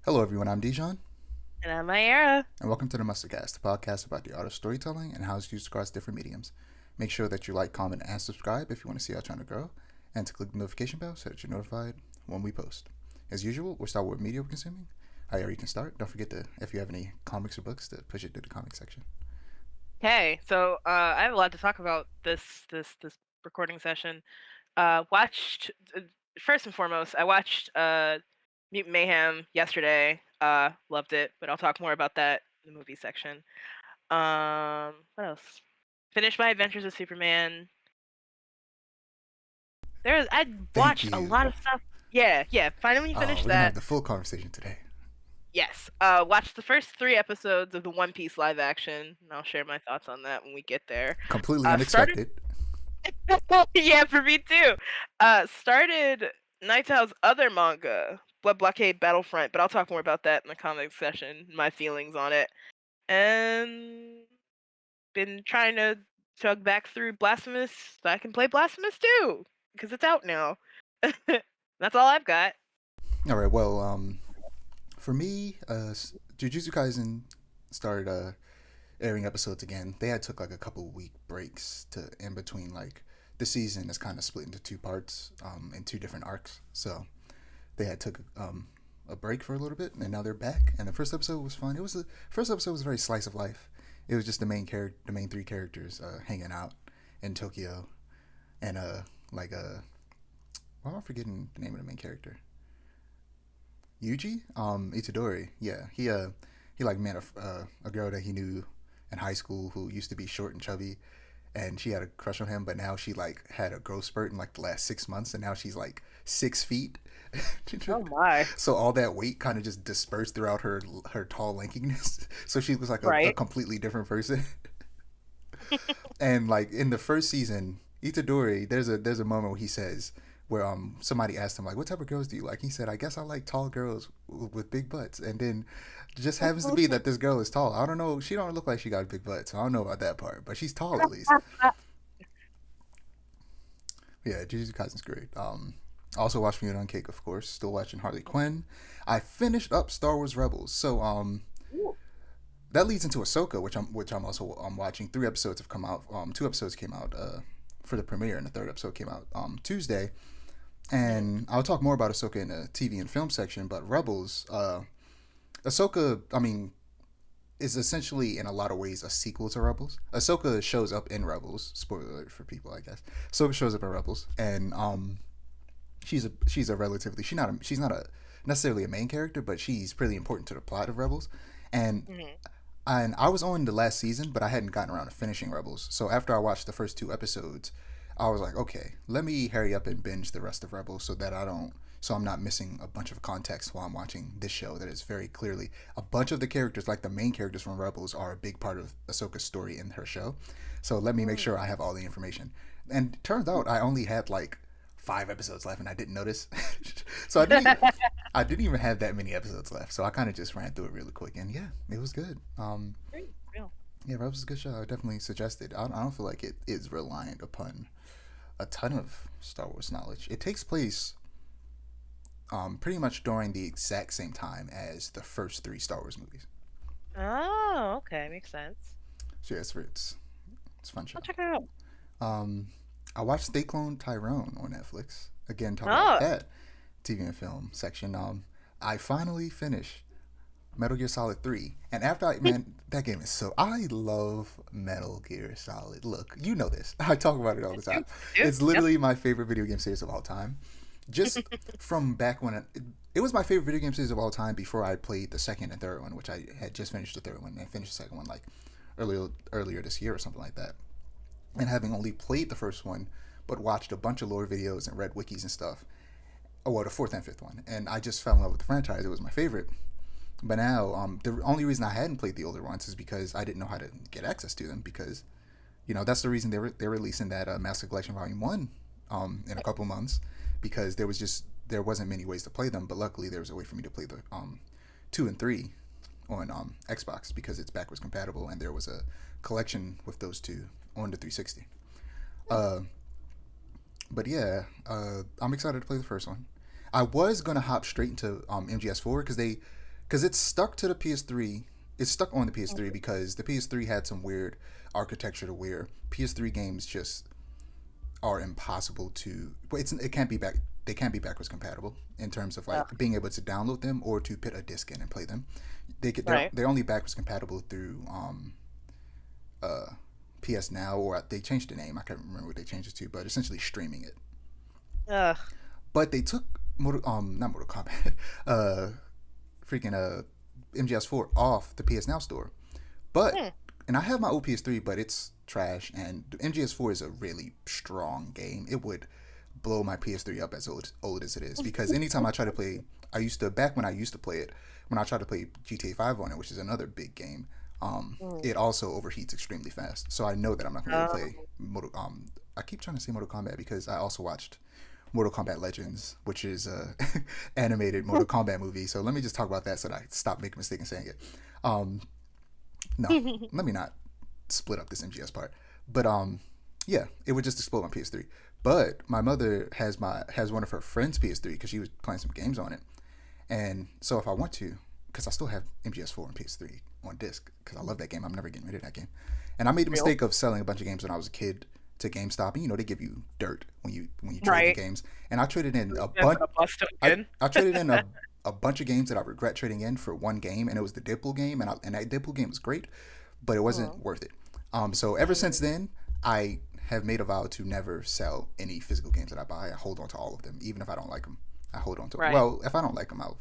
Hello, everyone. I'm Dijon, And I'm Aiara. and welcome to the Mustardcast, the podcast about the art of storytelling and how it's used across different mediums. Make sure that you like, comment, and subscribe if you want to see our channel grow, and to click the notification bell so that you're notified when we post. As usual, we'll start with media we're consuming. Aiara, you can start. Don't forget to, if you have any comics or books, to push it to the comic section. Hey, I have a lot to talk about this recording session. Watched first and foremost, I watched Mutant Mayhem yesterday. Loved it, but I'll talk more about that in the movie section. What else? Finished my Adventures with Superman. I Thank watched a you. lot of stuff. Yeah, finally Oh, finished we're going to that. have the full conversation today. Yes. Watched the first 3 episodes of the One Piece live action, and I'll share my thoughts on that when we get there. Completely Started unexpected. Yeah, for me too. Started Night Owl's other manga, Blood Blockade Battlefront, but I'll talk more about that in the comics session, my feelings on it. And been trying to chug back through Blasphemous so I can play Blasphemous too, because it's out now. That's all I've got. All right, well, for me, Jujutsu Kaisen started airing episodes again. They had took like a couple week breaks to in between. Like the season is kind of split into two parts, in two different arcs. So they had took a break for a little bit, and now they're back. And the first episode was fun. The first episode was very slice of life. It was just the main three characters hanging out in Tokyo, and why am I forgetting the name of the main character? Yuji, Itadori. Yeah, he like met a girl that he knew in high school who used to be short and chubby, and she had a crush on him. But now she like had a growth spurt in like the last 6 months, and now she's like 6 feet. Oh my. So all that weight kind of just dispersed throughout her tall lankiness. So she looks like a Right. completely different person. And like in the first season, Itadori, there's a moment where he says where somebody asked him like, what type of girls do you like? He said, I guess I like tall girls with big butts. And then it just happens to be that this girl is tall. I don't know. She don't look like she got a big butt, so I don't know about that part. But she's tall at least. Yeah, Jujutsu Kaisen's great. Also watched Fiona and Cake, of course. Still watching Harley Quinn. I finished up Star Wars Rebels. So Ooh. that leads into Ahsoka, which I'm also watching. 3 episodes have come out. 2 episodes came out for the premiere, and the third episode came out Tuesday. And I'll talk more about Ahsoka in the TV and film section. But Rebels, Ahsoka, I mean, is essentially in a lot of ways a sequel to Rebels. Ahsoka shows up in Rebels. Spoiler alert for people, I guess. Ahsoka shows up in Rebels, and she's a relatively she's not a necessarily a main character, but she's pretty important to the plot of Rebels. And Mhm. and I was on the last season, but I hadn't gotten around to finishing Rebels. So after I watched the first 2 episodes, I was like, okay, let me hurry up and binge the rest of Rebels so that I'm not missing a bunch of context while I'm watching this show that is very clearly a bunch of the characters, like the main characters from Rebels, are a big part of Ahsoka's story in her show. So let me make Mm. sure I have all the information. And turns out I only had like 5 episodes left, and I didn't notice. So I didn't even have that many episodes left. So I kind of just ran through it really quick, and yeah, it was good. Great. Real. Yeah, Rebels is a good show. I definitely suggest it. I don't feel like it is reliant upon a ton of Star Wars knowledge. It takes place pretty much during the exact same time as the first three Star Wars movies. Oh, okay, makes sense. So yeah, it's a fun show. I'll check it out. Um, I watched They Clone Tyrone on Netflix. Again, talk about Oh, that TV and film section. I finally finished Metal Gear Solid 3. And after man, that game is so. I love Metal Gear Solid. Look, you know this. I talk about it all the time. do. It's Yep. literally my favorite video game series of all time. Just from back when it was my favorite video game series of all time before I played the second and third one, which I had just finished the third one and finished the second one like earlier this year or something like that. And having only played the first one, but watched a bunch of lore videos and read wikis and stuff. Oh, well, the fourth and fifth one, and I just fell in love with the franchise. It was my favorite. But now, the only reason I hadn't played the older ones is because I didn't know how to get access to them. Because, that's the reason they're releasing that Master Collection Volume One, in a couple months, because there wasn't many ways to play them. But luckily, there was a way for me to play the 2 and 3 on Xbox because it's backwards compatible, and there was a collection with those two on the 360. Uh, but yeah, I'm excited to play the first one. I was gonna hop straight into MGS4 because because it's stuck to the PS3. It's stuck on the PS3 because the PS3 had some weird architecture to where PS3 games just are impossible to. Well, it can't be back. They can't be backwards compatible in terms of Oh, like being able to download them or to put a disc in and play them. right. They're only backwards compatible through uh PS Now, or they changed the name. I can't remember what they changed it to, but essentially streaming it. Ugh. But they took not Mortal Kombat, uh freaking MGS4 off the PS Now store. But Hmm. and I have my old PS3, but it's trash. And MGS4 is a really strong game. It would blow my PS3 up as old as it is, because anytime I try to play, I used to back when I used to play it, when I tried to play GTA 5 on it, which is another big game. Hmm. It also overheats extremely fast, so I know that I'm not gonna be able to play Um, Mortal. I keep trying to say Mortal Kombat because I also watched Mortal Kombat Legends, which is a animated Mortal Kombat movie. So let me just talk about that so that I stop making a mistake in saying it. Um, no, let me not split up this MGS part. But yeah, it would just explode my PS3. But my mother has one of her friends' PS3 because she was playing some games on it, and so if I want to, because I still have MGS4 and PS3 on disc because I love that game. I'm never getting rid of that game. And I made the real. mistake of selling a bunch of games when I was a kid to GameStop, and they give you dirt when you trade in Right. games. And I traded in a That's bunch. a bus I, token. I traded in a bunch of games that I regret trading in for one game, and it was the Deadpool game, and that Deadpool game was great, but it wasn't Hmm. worth it. So ever since then, I have made a vow to never sell any physical games that I buy. I hold on to all of them, even if I don't like them. I hold on to them. Right. Well, if I don't like them, I'll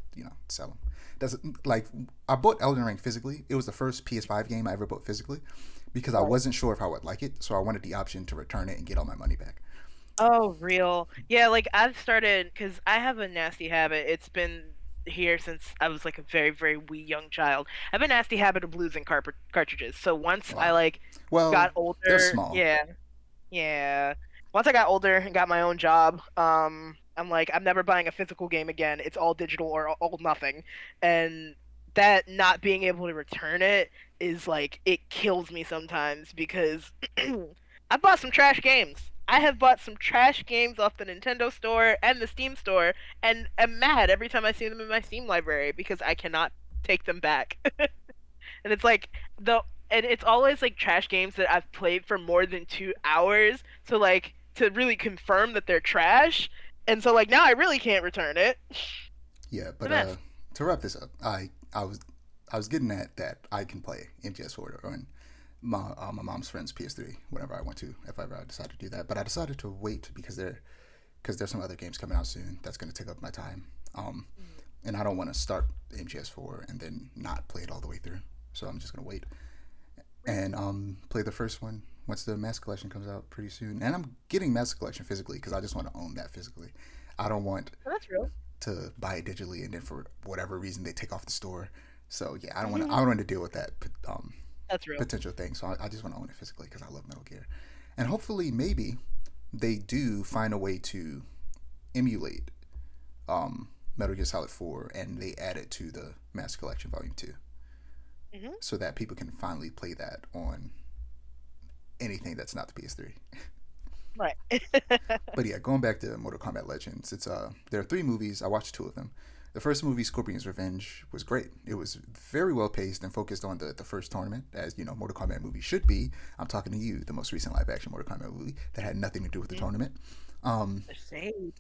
sell them. Doesn't like I bought Elden Ring physically. It was the first PS5 game I ever bought physically because I Right. wasn't sure if I would like it, so I wanted the option to return it and get all my money back. Oh, real. Yeah, like I've started because I have a nasty habit. It's been here since I was like a very, very wee young child. I have a nasty habit of losing cartridges. So once I Wow. like Well, got they're older, small. yeah, yeah. Once I got older and got my own job, I'm like, I'm never buying a physical game again. It's all digital or all nothing. And that not being able to return it is like, it kills me sometimes because I bought some trash games. I have bought some trash games off the Nintendo store and the Steam store, and am mad every time I see them in my Steam library because I cannot take them back. And it's like the and it's always like trash games that I've played for more than 2 hours. So like to really confirm that they're trash. And so like now I really can't return it. Yeah, It's a but mess. to wrap this up, I was getting at that I can play MGS4 on my mom's friend's PS3 whenever I want to, if ever I decide to do that. But I decided to wait because there's some other games coming out soon that's going to take up my time. And I don't want to start MGS4 and then not play it all the way through. So I'm just going to wait and play the first one once the Master Collection comes out pretty soon. And I'm getting Master Collection physically because I just want to own that physically. I don't want Oh, that's real. to buy it digitally and then for whatever reason they take off the store. So yeah, I don't want to deal with that That's real. potential thing. So I just want to own it physically because I love Metal Gear, and hopefully maybe they do find a way to emulate Metal Gear Solid 4 and they add it to the Master Collection Volume 2 Hmm. so that people can finally play that on anything that's not the PS3. Right. But yeah, going back to Mortal Kombat Legends, it's there are three movies. I watched two of them. The first movie, Scorpion's Revenge, was great. It was very well paced and focused on the first tournament, as Mortal Kombat movies should be. I'm talking to you, the most recent live action Mortal Kombat movie that had nothing to do with the tournament. Um, Same.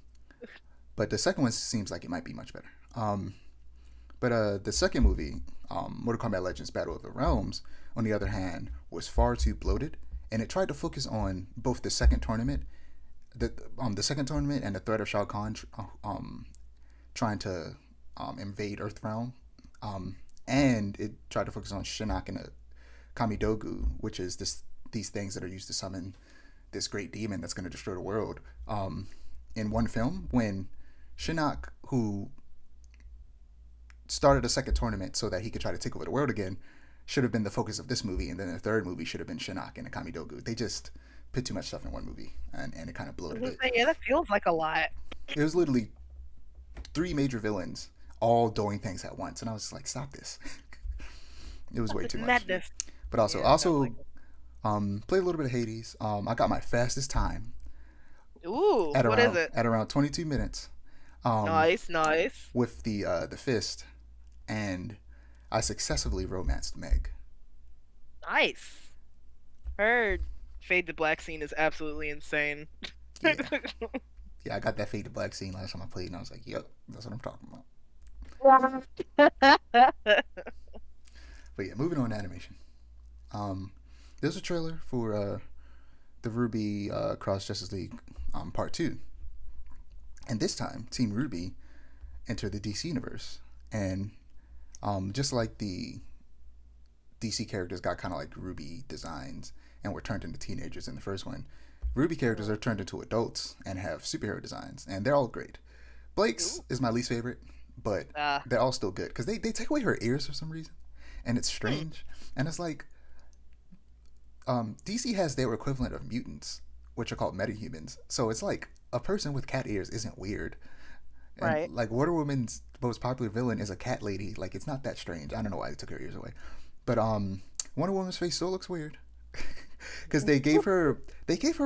but the second one seems like it might be much better. But the second movie, Mortal Kombat Legends Battle of the Realms, on the other hand, was far too bloated, and it tried to focus on both the second tournament and the threat of Shao Kahn trying to invade Earthrealm, and it tried to focus on Shinnok and the Kamidogu, which is these things that are used to summon this great demon that's going to destroy the world. In one film, when Shinnok, who started a second tournament so that he could try to take over the world again, should have been the focus of this movie, and then the third movie should have been Shinnok and the Kamidogu. They just put too much stuff in one movie, and it kind of bloated it. Yeah, that feels like a lot. It was literally three major villains all doing things at once, and I was like, "Stop this!" It was way too much. Madness. But also, Yeah, it sounds like it. played a little bit of Hades. I got my fastest time Ooh, at what is it? around 22 minutes. Um, Nice, nice. with the fist. and I successfully romanced Meg. Nice. Her Fade to Black scene is absolutely insane. Yeah, yeah, I got that Fade to Black scene last time I played, and I was like, "Yep, that's what I'm talking about." But yeah, moving on to animation. Um, there's a trailer for the RWBY Cross Justice League Part Two, and this time Team RWBY enter the DC universe, and just like the DC characters got kind of like RWBY designs and were turned into teenagers in the first one, RWBY characters are turned into adults and have superhero designs, and they're all great. Blake's Ooh. is my least favorite, but they're all still good because they take away her ears for some reason, and it's strange. And it's like DC has their equivalent of mutants, which are called metahumans. So it's like a person with cat ears isn't weird, and Right. like Wonder Woman's most popular villain is a cat lady. Like it's not that strange. I don't know why they took her ears away, but Wonder Woman's face still looks weird because they gave her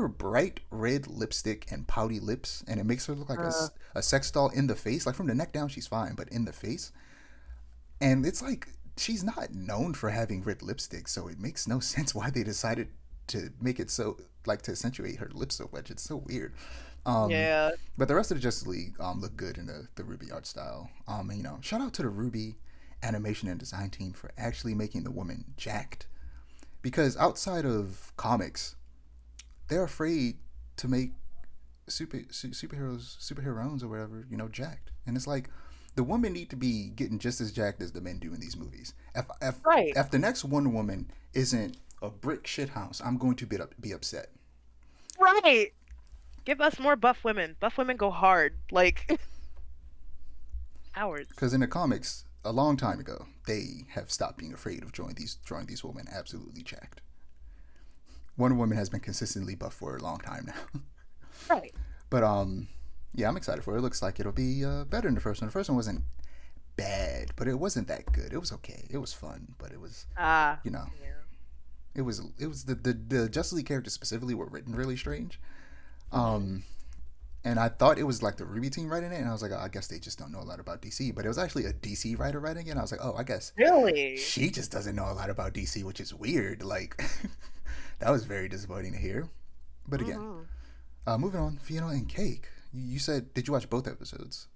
bright red lipstick and pouty lips, and it makes her look like Uh, a sex doll in the face. Like from the neck down, she's fine, but in the face, and it's like she's not known for having red lipstick, so it makes no sense why they decided to make it so like to accentuate her lips so much. It's so weird. Um, yeah. but the rest of the Justice League look good in the RWBY art style. And, shout out to the RWBY animation and design team for actually making the woman jacked. Because outside of comics, they're afraid to make superheroes or whatever, jacked. And it's like the women need to be getting just as jacked as the men do in these movies. If Right. if the next Wonder Woman isn't a brick shithouse, I'm going to be upset. Right. Give us more buff women. Buff women go hard. Like cowards. Because in the comics, a long time ago, they have stopped being afraid of drawing these women absolutely jacked. Wonder Woman has been consistently buff for a long time now. Right. But yeah, I'm excited for it. It looks like it'll be better than the first one. The first one wasn't bad, but it wasn't that good. It was okay. It was fun, but it was Ah. you know Yeah. it was the Justice League characters specifically were written really strange. Um, and I thought it was like the RWBY team writing it, and I was like, oh, I guess they just don't know a lot about DC. But it was actually a DC writer writing it, and I was like, oh, I guess Really? she just doesn't know a lot about DC, which is weird. Like, that was very disappointing to hear. But again, Hmm. moving on, Fiona and Cake. You said, did you watch both episodes?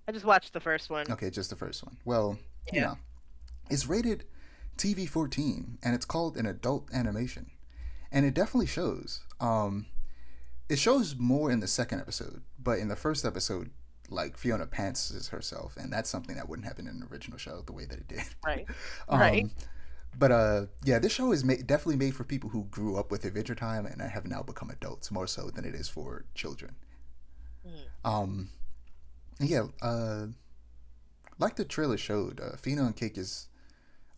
I just watched the first one. Okay, just the first one. Well, you Yeah. know, it's rated TV-14, and it's called an adult animation, and it definitely shows. It shows more in the second episode, but in the first episode, like Fiona pantses herself, and that's something that wouldn't happen in the original show the way that it did. Right. Right. um, but yeah, this show is definitely made for people who grew up with Adventure Time and have now become adults more so than it is for children. Mhm. Um, yeah, like the trailer showed, Fiona and Cake is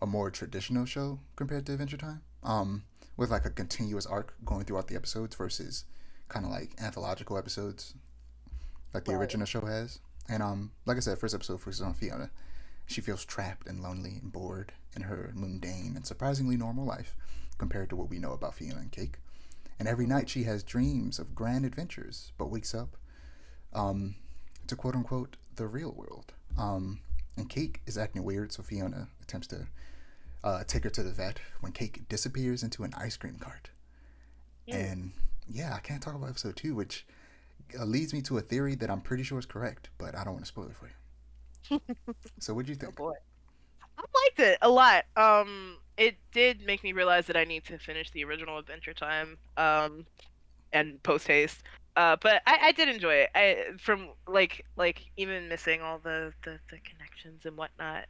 a more traditional show compared to Adventure Time. With like a continuous arc going throughout the episodes versus kind of like anthological episodes like the Right. original show has. And like I said, first episode focuses on Fiona. She feels trapped and lonely and bored in her mundane and surprisingly normal life compared to what we know about Fiona and Cake. And every night she has dreams of grand adventures, but wakes up um, to quote unquote the real world. And Cake is acting weird, so Fiona attempts to take her to the vet when Cake disappears into an ice cream cart. Mm. And yeah, I can't talk about episode 2, which leads me to a theory that I'm pretty sure is correct, but I don't want to spoil it for you. So, what do you Oh think? boy. I liked it a lot. It did make me realize that I need to finish the original Adventure Time. And post haste. But I did enjoy it. From like even missing all the connections and whatnot.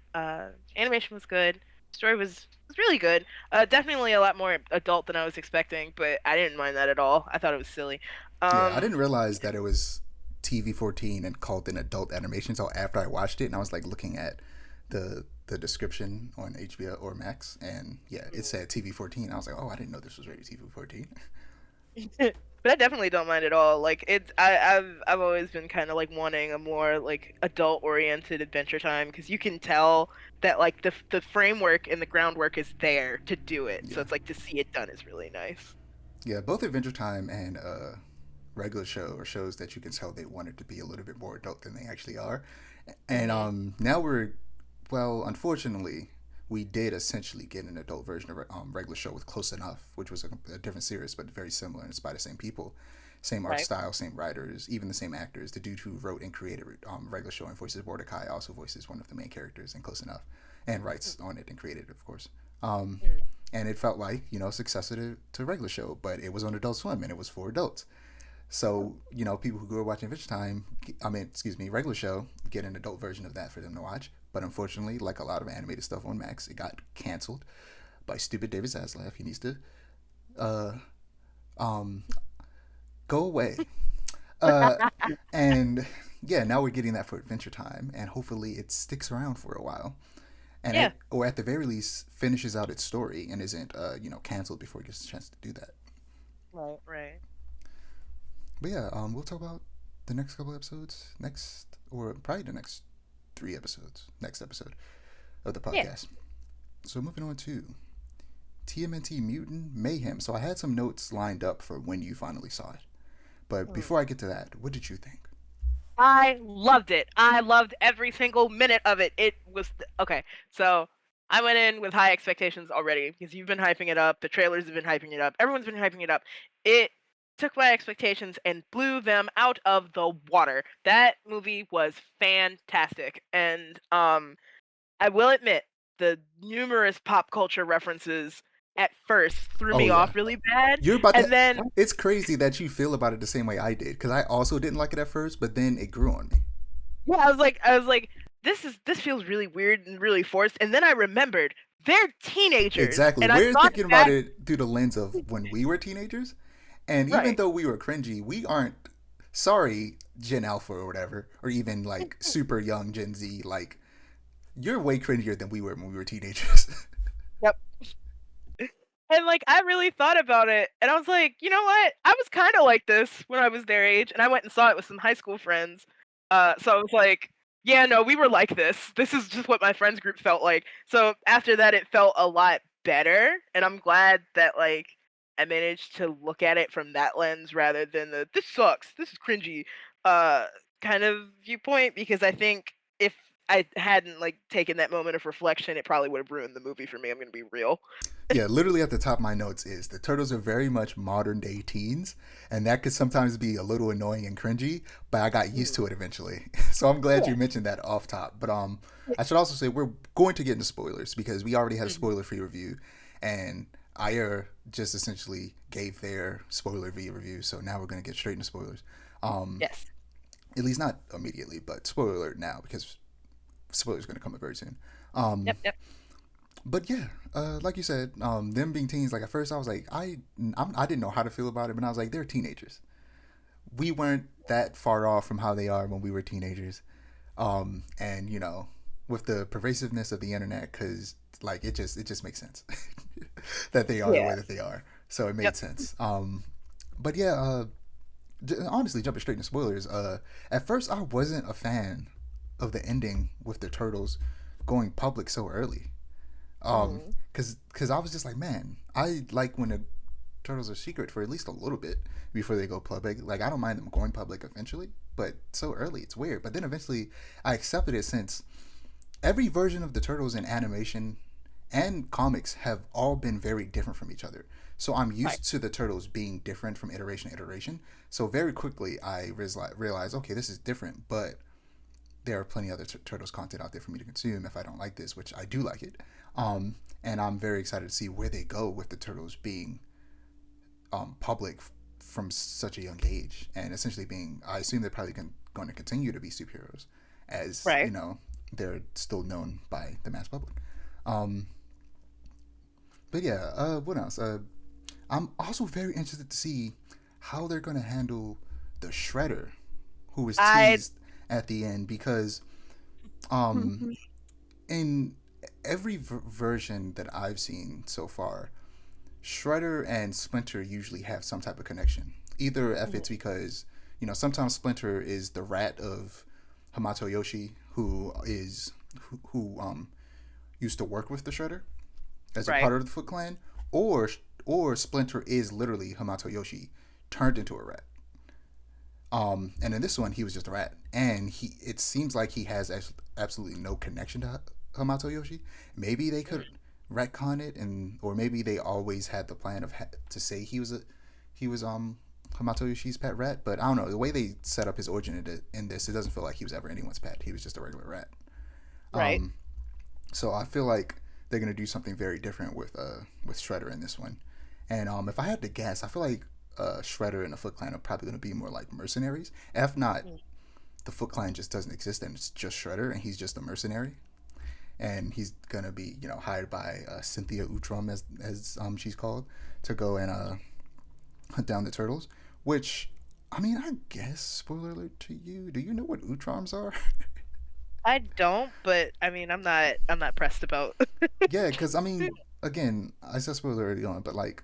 Animation was good. Story was really good. Definitely a lot more adult than I was expecting, but I didn't mind that at all. I thought it was silly. Yeah, I Um, didn't realize that it was TV-14 and called an adult animation until after I watched it, and I was like looking at the description on HBO or Max, and yeah, it said TV-14. I was like, oh, I didn't know this was rated TV-14. but I definitely don't mind at all. Like I've always been kind of like wanting a more like adult oriented Adventure Time because you can tell that like the framework and the groundwork is there to do it. So Yeah, it's like to see it done is really nice. yeah, both Adventure Time and regular show are shows that you can tell they wanted to be a little bit more adult than they actually are. And Hmm. now we're Well, unfortunately, we did essentially get an adult version of regular show with Close Enough, which was a different series but very similar, and it's by the same people, same art Right. style, same writers, even the same actors. The dude who wrote and created regular show and voices Mordecai also voices one of the main characters in Close Enough, and writes on it and created it, of course. Um, Mm. and it felt like successor to regular show, but it was on Adult Swim and it was for adults. So, people who grew up watching Adventure Time, excuse me, regular show, get an adult version of that for them to watch. But unfortunately, like a lot of animated stuff on Max, it got canceled by stupid David Zaslav. He needs to uh, um, go away. Uh, and yeah, now we're getting that for Adventure Time, and hopefully it sticks around for a while. And Yeah. or at the very least, finishes out its story and isn't, canceled before it gets a chance to do that. Right. Right. But yeah, we'll talk about the next couple episodes next, or probably the next 3 episodes, next episode of the Yeah. podcast. So moving on to TMNT Mutant Mayhem. So I had some notes lined up for when you finally saw it. But Mm. before I get to that, what did you think? I loved it. I loved every single minute of it. It was okay. So I went in with high expectations already because you've been hyping it up. The trailers have been hyping it up. Everyone's been hyping it up. It took my expectations and blew them out of the water. That movie was fantastic. And I will admit the numerous pop culture references at first threw Oh me yeah, off really bad. you're about to. And then It's crazy that you feel about it the same way I did, because I also didn't like it at first, but then it grew on me. yeah, I was like, this feels really weird and really forced. And then I remembered they're teenagers, Exactly. and I We're thought thinking about that it through the lens of when we were teenagers. And even right. though we were cringy, we aren't, sorry, Gen Alpha or whatever, or even like super young Gen Z. Like, you're way cringier than we were when we were teenagers. Yep. And like I really thought about it, and I was like, you know what? I was kind of like this when I was their age, and I went and saw it with some high school friends. So I was like, yeah, no, we were like this. This is just what my friends group felt like. So after that, it felt a lot better, and I'm glad that like I managed to look at it from that lens rather than the this sucks, this is cringy, uh, kind of viewpoint. Because I think if I hadn't like taken that moment of reflection, it probably would have ruined the movie for me. I'm gonna be real. Yeah, literally at the top of my notes is the turtles are very much modern day teens, and that could sometimes be a little annoying and cringy, but I got used to it eventually. So I'm glad Yeah. you mentioned that off top. But I should also say we're going to get into spoilers because we already had a Mhm. spoiler free review, and Aiara just essentially gave their spoiler free review. So now we're going to get straight into spoilers. Um, Yes. at least not immediately, but spoiler alert now because spoilers going to come up very soon. Um, Yep. Yep. but yeah, like you said, them being teens. Like at first, I was like, I didn't know how to feel about it, but I was like, they're teenagers. We weren't that far off from how they are when we were teenagers. And with the pervasiveness of the internet, because like it just makes sense that they are the Yeah. way that they are. So it made Yep. sense. But yeah, honestly, jumping straight into spoilers. At first, I wasn't a fan of the ending with the turtles going public so early. Mhm. Because I was just like, man, I like when the turtles are secret for at least a little bit before they go public. Like I don't mind them going public eventually, but so early it's weird. But then eventually I accepted it since every version of the turtles in animation and comics have all been very different from each other. So I'm Right. used to the turtles being different from iteration to iteration. So very quickly I realized, okay, this is different, but there are plenty of other turtles content out there for me to consume if I don't like this, which I do like it. And I'm very excited to see where they go with the turtles being public from such a young age, and essentially being, I assume they're probably going to continue to be superheroes, as Right. they're still known by the mass public. Um, but yeah, what else? I'm also very interested to see how they're going to handle the Shredder, who was I teased at the end, because um, in every version that I've seen so far, Shredder and Splinter usually have some type of connection. Either if it's because, sometimes Splinter is the rat of Hamato Yoshi, who used to work with the Shredder as a right. part of the Foot Clan, or or Splinter is literally Hamato Yoshi turned into a rat. And in this one, he was just a rat, and it seems like he has absolutely no connection Hamato Yoshi. Maybe they could retcon it, and or maybe they always had the plan of to say he was Hamato Yoshi's pet rat. But I don't know, the way they set up his origin in this, it doesn't feel like he was ever anyone's pet. He was just a regular rat. Right. So I feel like they're gonna do something very different with Shredder in this one. And if I had to guess, I feel like Shredder and the Foot Clan are probably gonna be more like mercenaries. If not, the Foot Clan just doesn't exist and it's just Shredder and he's just a mercenary. And he's gonna be, hired by Cynthia Utrom, as she's called, to go and hunt down the turtles. Which, I mean, I guess spoiler alert to you. Do you know what Utroms are? I don't, but I mean, I'm not pressed about. Yeah, because I mean, again, I said spoiler early on, but like,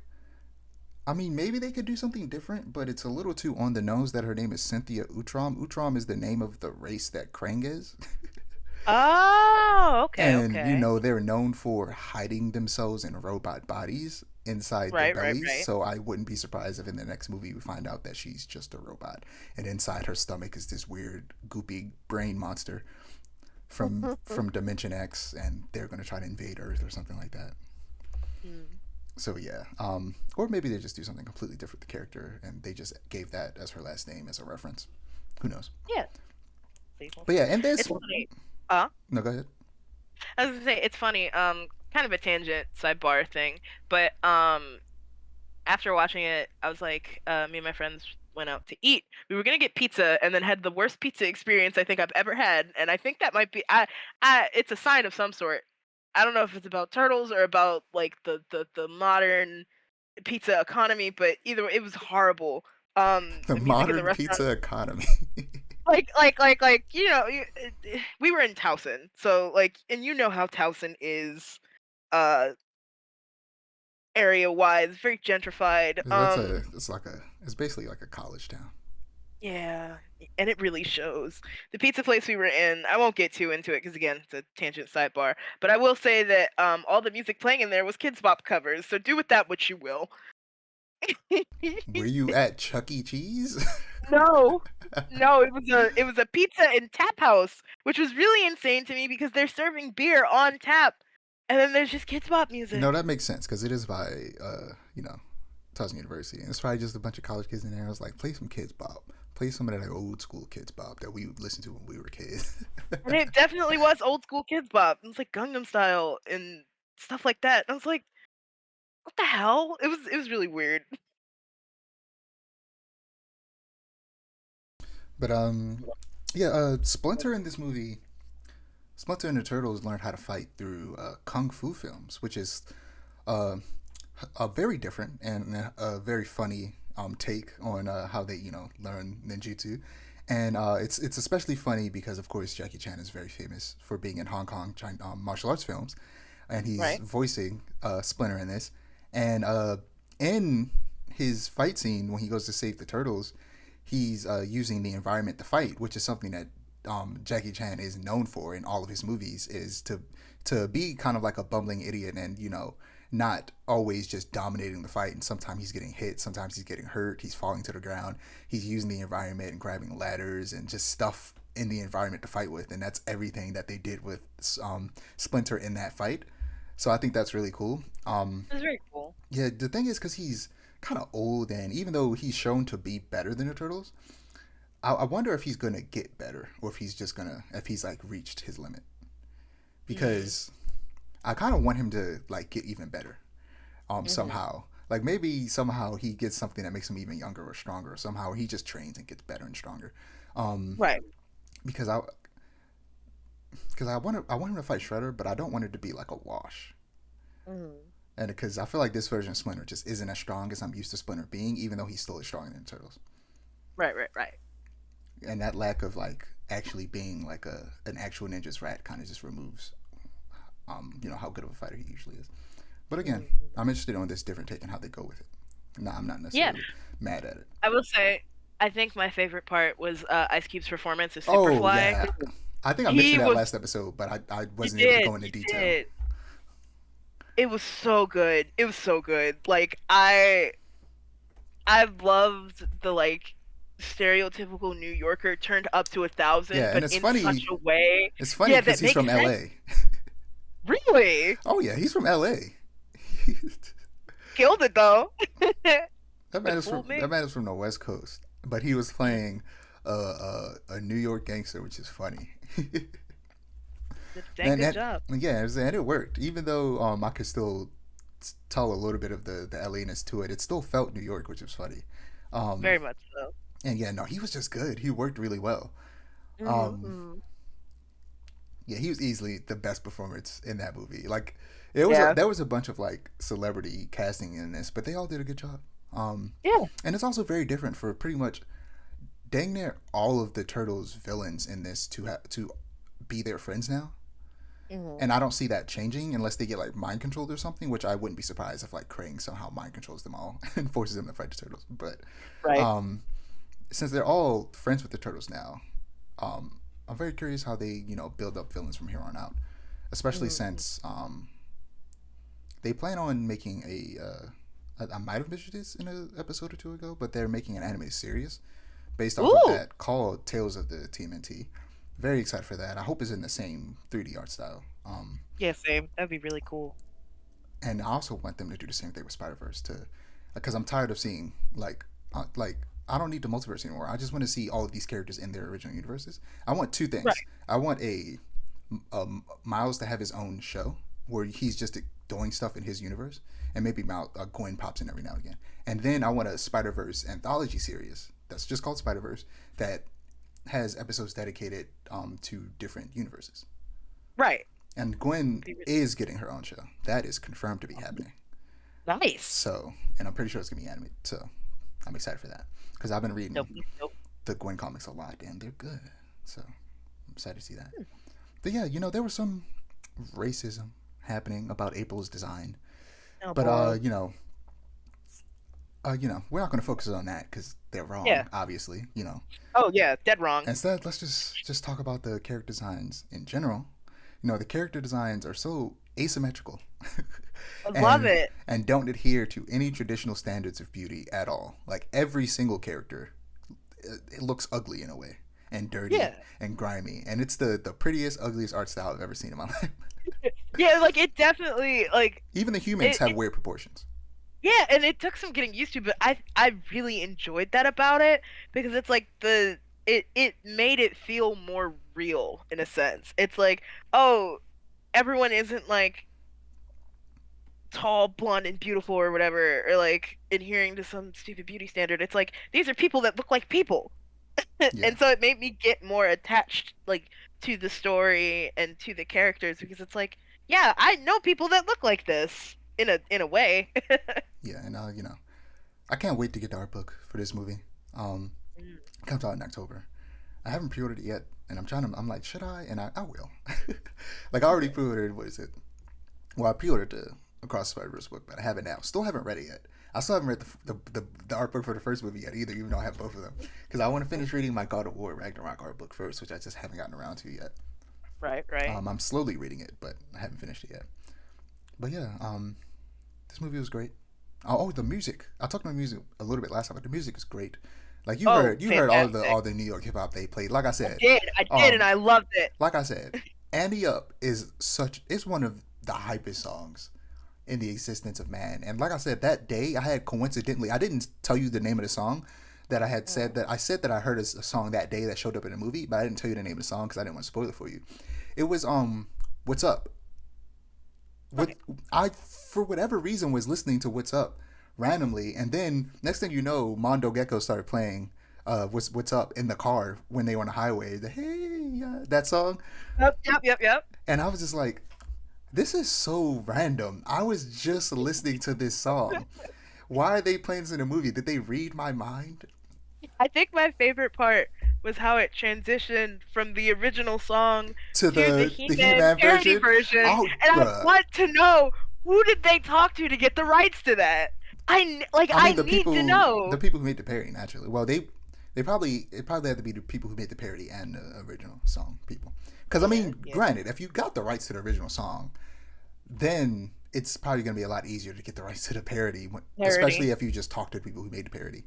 I mean, maybe they could do something different, but it's a little too on the nose that her name is Cynthia Utrom. Utrom is the name of the race that Krang is. Oh, okay, And okay. they're known for hiding themselves in robot bodies inside their Right, right, bellies. right. So I wouldn't be surprised if in the next movie we find out that she's just a robot, and inside her stomach is this weird goopy brain monster from Dimension X, and they're gonna try to invade Earth or something like that. Hmm. So yeah, or maybe they just do something completely different with the character, and they just gave that as her last name as a reference. Who knows? Yeah. But yeah, and It's this. funny. No, go ahead. I was gonna say it's funny. Kind of a tangent sidebar thing, but after watching it, I was like, me and my friends went out to eat. We were gonna get pizza, and then had the worst pizza experience I think I've ever had. And I think that might be, it's a sign of some sort. I don't know if it's about turtles or about like the modern pizza economy, but either way, it was horrible. The The music in the modern restaurant, pizza economy. we were in Towson, so like, and you know how Towson is, uh, area wise, very gentrified. It's basically like a college town. Yeah, and it really shows. The pizza place we were in, I won't get too into it because again, it's a tangent sidebar. But I will say that all the music playing in there was Kids Bop covers, so do with that what you will. Were you at Chuck E. Cheese? No, no, it was a pizza and tap house, which was really insane to me because they're serving beer on tap, and then there's just Kids Bop No, music. that makes sense because it is by Towson University, and it's probably just a bunch of college kids in there. I was like, play some Kids Bop, play some of that old school Kids Bop that we listened to when we were kids. And it definitely was old school Kids Bop. It was like Gangnam Style and stuff like that. And I was like, what the hell? It was really weird. But yeah, Splinter in this movie, Splinter and the Turtles learned how to fight through kung fu films, which is uh, a very different and a very funny take on how they learn ninjutsu. And it's especially funny because of course Jackie Chan is very famous for being in Hong Kong China, martial arts films, and he's Right? voicing Splinter in this. And in his fight scene when he goes to save the turtles, he's using the environment to fight, which is something that Jackie Chan is known for in all of his movies, is to be kind of like a bumbling idiot and not always just dominating the fight. And sometimes he's getting hit, sometimes he's getting hurt, he's falling to the ground. He's using the environment and grabbing ladders and just stuff in the environment to fight with, and that's everything that they did with Splinter in that fight. So I think that's really cool. It was very cool. Yeah, the thing is, because he's kind of old, and even though he's shown to be better than the turtles, I wonder if he's gonna get better, or if he's like reached his limit. Mm-hmm. Because I kind of want him to like get even better, Mm-hmm. somehow. Like maybe somehow he gets something that makes him even younger or stronger. Or somehow he just trains and gets better and stronger. Um, Right. because I want him to fight Shredder, but I don't want it to be like a wash. Mm-hmm. And because I feel like this version of Splinter just isn't as strong as I'm used to Splinter being, even though he's still as strong than the Turtles. Right, right, right. And that lack of like actually being like an actual ninja's rat kind of just removes how good of a fighter he usually is. But again, Mhm. I'm interested on this different take and how they go with it. No, I'm not Yeah, necessarily mad at it. I will say, I think my favorite part was Ice Cube's performance as Oh Superfly. yeah, I think I He mentioned that was, last episode, but I you wasn't able to did, go into you detail. did. It was so good. It was so good. Like I loved the like stereotypical New Yorker turned up to 1,000, Yeah, and but it's in such funny. a way, It's funny yeah, because that he's makes from sense. L.A. Really? Oh yeah, he's from L.A. Killed it though. That man It is from fooled me. that man is from the West Coast, but he was playing a New York gangster, which is funny. Did a dang And good that job. yeah, and it worked. Even though I could still tell a little bit of the LA-ness to it, it still felt New York, which was funny. Um, Very much so. and yeah, no, he was just good. He worked really well. Um, Mm-hmm. yeah, he was easily the best performance in that movie. Like Yeah. there was a bunch of like celebrity casting in this, but they all did a good job. Yeah. And it's also very different for pretty much dang near all of the turtles villains in this to be their friends now. Mm-hmm. And I don't see that changing unless they get like mind controlled or something, which I wouldn't be surprised if like Krang somehow mind controls them all and forces them to fight the turtles. But Right. um, since they're all friends with the turtles now, I'm very curious how they build up villains from here on out, especially Mm-hmm. since they plan on making I might have mentioned this in an episode or two ago, but they're making an anime series based off of Ooh. that called Tales of the TMNT. Very excited for that. I hope it's in the same 3D art style. Yeah, same. That'd be really cool. And I also want them to do the same thing with Spider Verse too, because I'm tired of seeing like I don't need the multiverse anymore. I just want to see all of these characters in their original universes. I want two Right. things. I want Miles to have his own show where he's just doing stuff in his universe, and maybe Gwen pops in every now and again. And then I want a Spider Verse anthology series that's just called Spider Verse that has episodes dedicated to different universes. Right. And Gwen is getting her own show. That is confirmed to be happening. Nice. So, and I'm pretty sure it's gonna be animated. So, I'm excited for that because I've been reading Nope. Nope. the Gwen comics a lot, and they're good. So, I'm excited to see that. But yeah, there was some racism happening about April's design, Oh but boy. we're not gonna focus on that because they're wrong. Yeah. Obviously, Oh yeah, dead wrong. Instead, let's just talk about the character designs in general. The character designs are so asymmetrical I love it. and don't adhere to any traditional standards of beauty at all. Like every single character, it looks ugly in a way and dirty Yeah. and grimy, and it's the prettiest, ugliest art style I've ever seen in my life. Yeah, like it definitely like Even the humans have it weird proportions. yeah, and it took some getting used to, but I really enjoyed that about it because it's like it made it feel more real in a sense. It's like, oh, everyone isn't like tall, blonde, and beautiful or whatever, or like adhering to some stupid beauty standard. It's like these are people that look like people. Yeah, And so it made me get more attached like to the story and to the characters because it's like, yeah, I know people that look like this in a way. yeah, and I can't wait to get the art book for this movie. Mm. It comes out in October. I haven't pre-ordered it yet, and I'm like, should I? And I will. Like I already pre-ordered. What is it? Well, I pre-ordered the Across the Spider-Verse book, but I haven't now. Still haven't read it yet. I still haven't read the art book for the first movie yet either, even though I have both of them. Because I want to finish reading my God of War Ragnarok art book first, which I just haven't gotten around to yet. Right, right. I'm slowly reading it, but I haven't finished it yet. But yeah, this movie was great. Oh, the music. I talked about music a little bit last time, but the music is great. Like Oh, you heard fantastic. all the New York hip hop they played. I did, and Um, I loved it. like I said, Annie Up is it's one of the hypest songs in the existence of man. And like I said, that day I had coincidentally, I didn't tell you the name of the song that I had said Mm. that I said that I heard a song that day that showed up in a movie, but I didn't tell you the name of the song because I didn't want to spoil it for you. It was What's Up. What Okay. I for whatever reason was listening to What's Up randomly, and then next thing you know, Mondo Gecko started playing What's Up in the car when they were on the highway. The hey that song, Yep, yep, yep, yep. and I was just like, this is so random. I was just listening to this song. Why are they playing this in a movie? Did they read my mind? I think my favorite part was how it transitioned from the original song To to the the He-Man He-Man parody version? version, Oh, and I bruh. want to know who did they talk to get the rights to that? I I mean, need to the know. people who made the parody naturally. Well, they probably it probably had to be the people who made the parody and the original song people. Because I Yeah, mean, yeah. granted, if you got the rights to the original song, then it's probably going to be a lot easier to get the rights to the parody, especially Parody, if you just talk to the people who made the parody.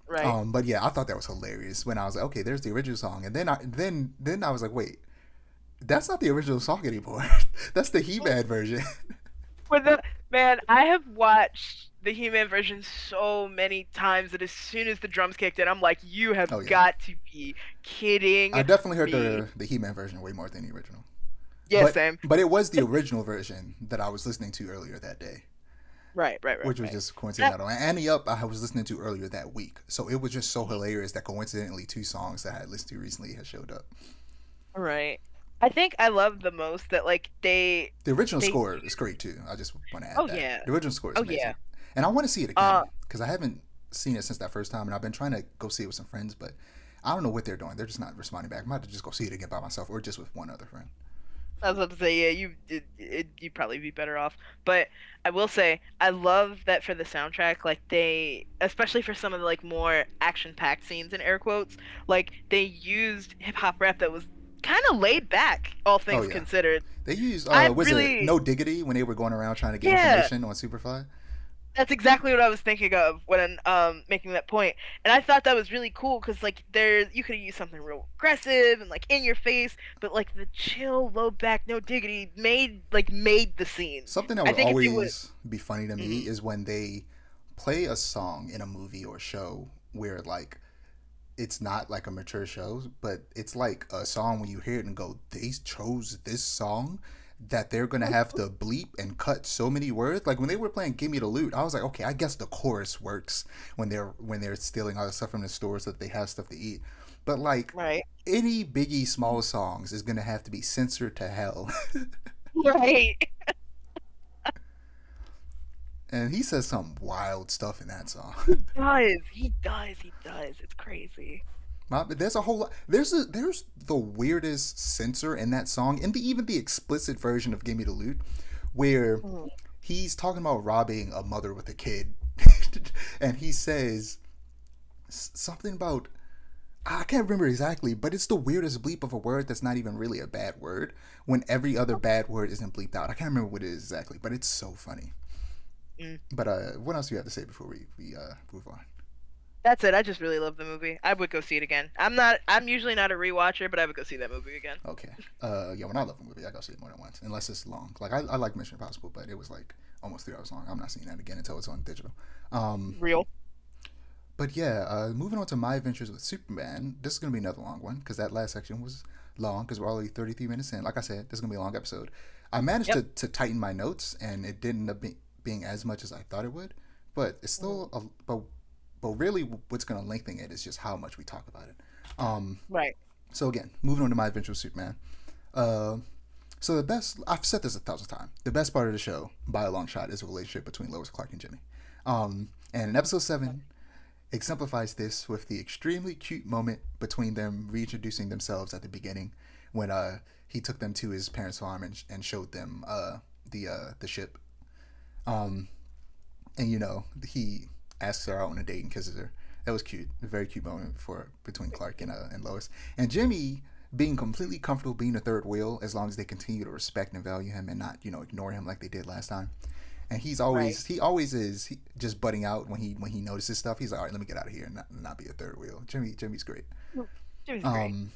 right? But yeah, I thought that was hilarious when I was like, okay, there's the original song, and then I was like, wait, That's not the original song anymore. That's the He-Man version. For the man, I have watched the He-Man version so many times that as soon as the drums kicked in, I'm like, you Oh have yeah, got to be I kidding definitely heard me. the He-Man version way more than the original. Yeah, same. But it was the original version that I was listening to earlier that day, Right, right, right, which was right. just That, coincidental. And Annie Up I was listening to earlier that week, so it was just so hilarious that coincidentally two songs that I had listened to recently had showed up. right. I think I love the most that like The original they score is great too. I just want to add oh that yeah. the original score is Oh yeah. amazing, and I want to see it Uh again because I haven't seen it since that first time, and I've been trying to go see it with some friends, but I don't know what they're doing. They're just not responding back. I might have to just go see it again by myself or just with one other friend. I was about to say, yeah, you'd probably be better off. But I will say, I love that for the soundtrack, like they, especially for some of the like more action-packed scenes in air quotes, like they used hip hop rap that was kind of laid back, all Oh things yeah, considered. they used I was it really, No Diggity when they were going around trying to get yeah, information on Superfly? that's exactly what I was thinking of when making that point. And I thought that was really cool because like there you could have used something real aggressive and like in your face, but like the chill, low back, no diggity made the scene. Something that I would think if they would always be funny to me mhm. is when they play a song in a movie or show where like it's not like a mature show, but it's like a song when you hear it and go, they chose this song that they're gonna have to bleep and cut so many words. Like when they were playing "Give Me the Loot," I was like, okay, I guess the chorus works when they're stealing all the stuff from the store so that they have stuff to eat. But like Right. any Biggie Small songs is gonna have to be censored to hell. Right. And he says some wild stuff in that song. He does. He does. He does. It's crazy. There's a whole lot. There's the weirdest censor in that song, and even the explicit version of "Give Me the Loot," where Mhm. he's talking about robbing a mother with a kid, and he says something about I can't remember exactly, but it's the weirdest bleep of a word that's not even really a bad word when every other bad word isn't bleeped out. I can't remember what it is exactly, but it's so funny. Mm. But what else do you have to say before we move on? That's it. I just really love the movie. I would go see it again. I'm usually not a rewatcher, but I would go see that movie again. Okay. Yeah, when I love a movie, I go see it more than once, unless it's long. Like I like Mission Impossible, but it was like almost 3 hours long. I'm not seeing that again until it's on digital. Um, Real. but yeah, moving on to My Adventures with Superman. This is gonna be another long one because that last section was long because we're already 33 minutes in. Like I said, this is gonna be a long episode. I managed Yep. to tighten my notes, and it didn't end up being as much as I thought it would. But it's Mhm. still but really, what's gonna lengthen it is just how much we talk about it. Um, Right. so again, moving on to My Adventure with Superman. Uh, so the best I've said this 1,000 times. The best part of the show, by a long shot, is the relationship between Lois Clark and Jimmy. And in episode 7 exemplifies this with the extremely cute moment between them reintroducing themselves at the beginning when he took them to his parents' farm and showed them the ship. Um, and he asks her out on a date and kisses her. That was cute, a very cute moment for between Clark and Lois. And Jimmy being completely comfortable being the third wheel as long as they continue to respect and value him and not ignore him like they did last time. And Right. he always is just butting out when he notices stuff. He's like, all right, let me get out of here and not be a third wheel. Jimmy's great. Jimmy's great. Um,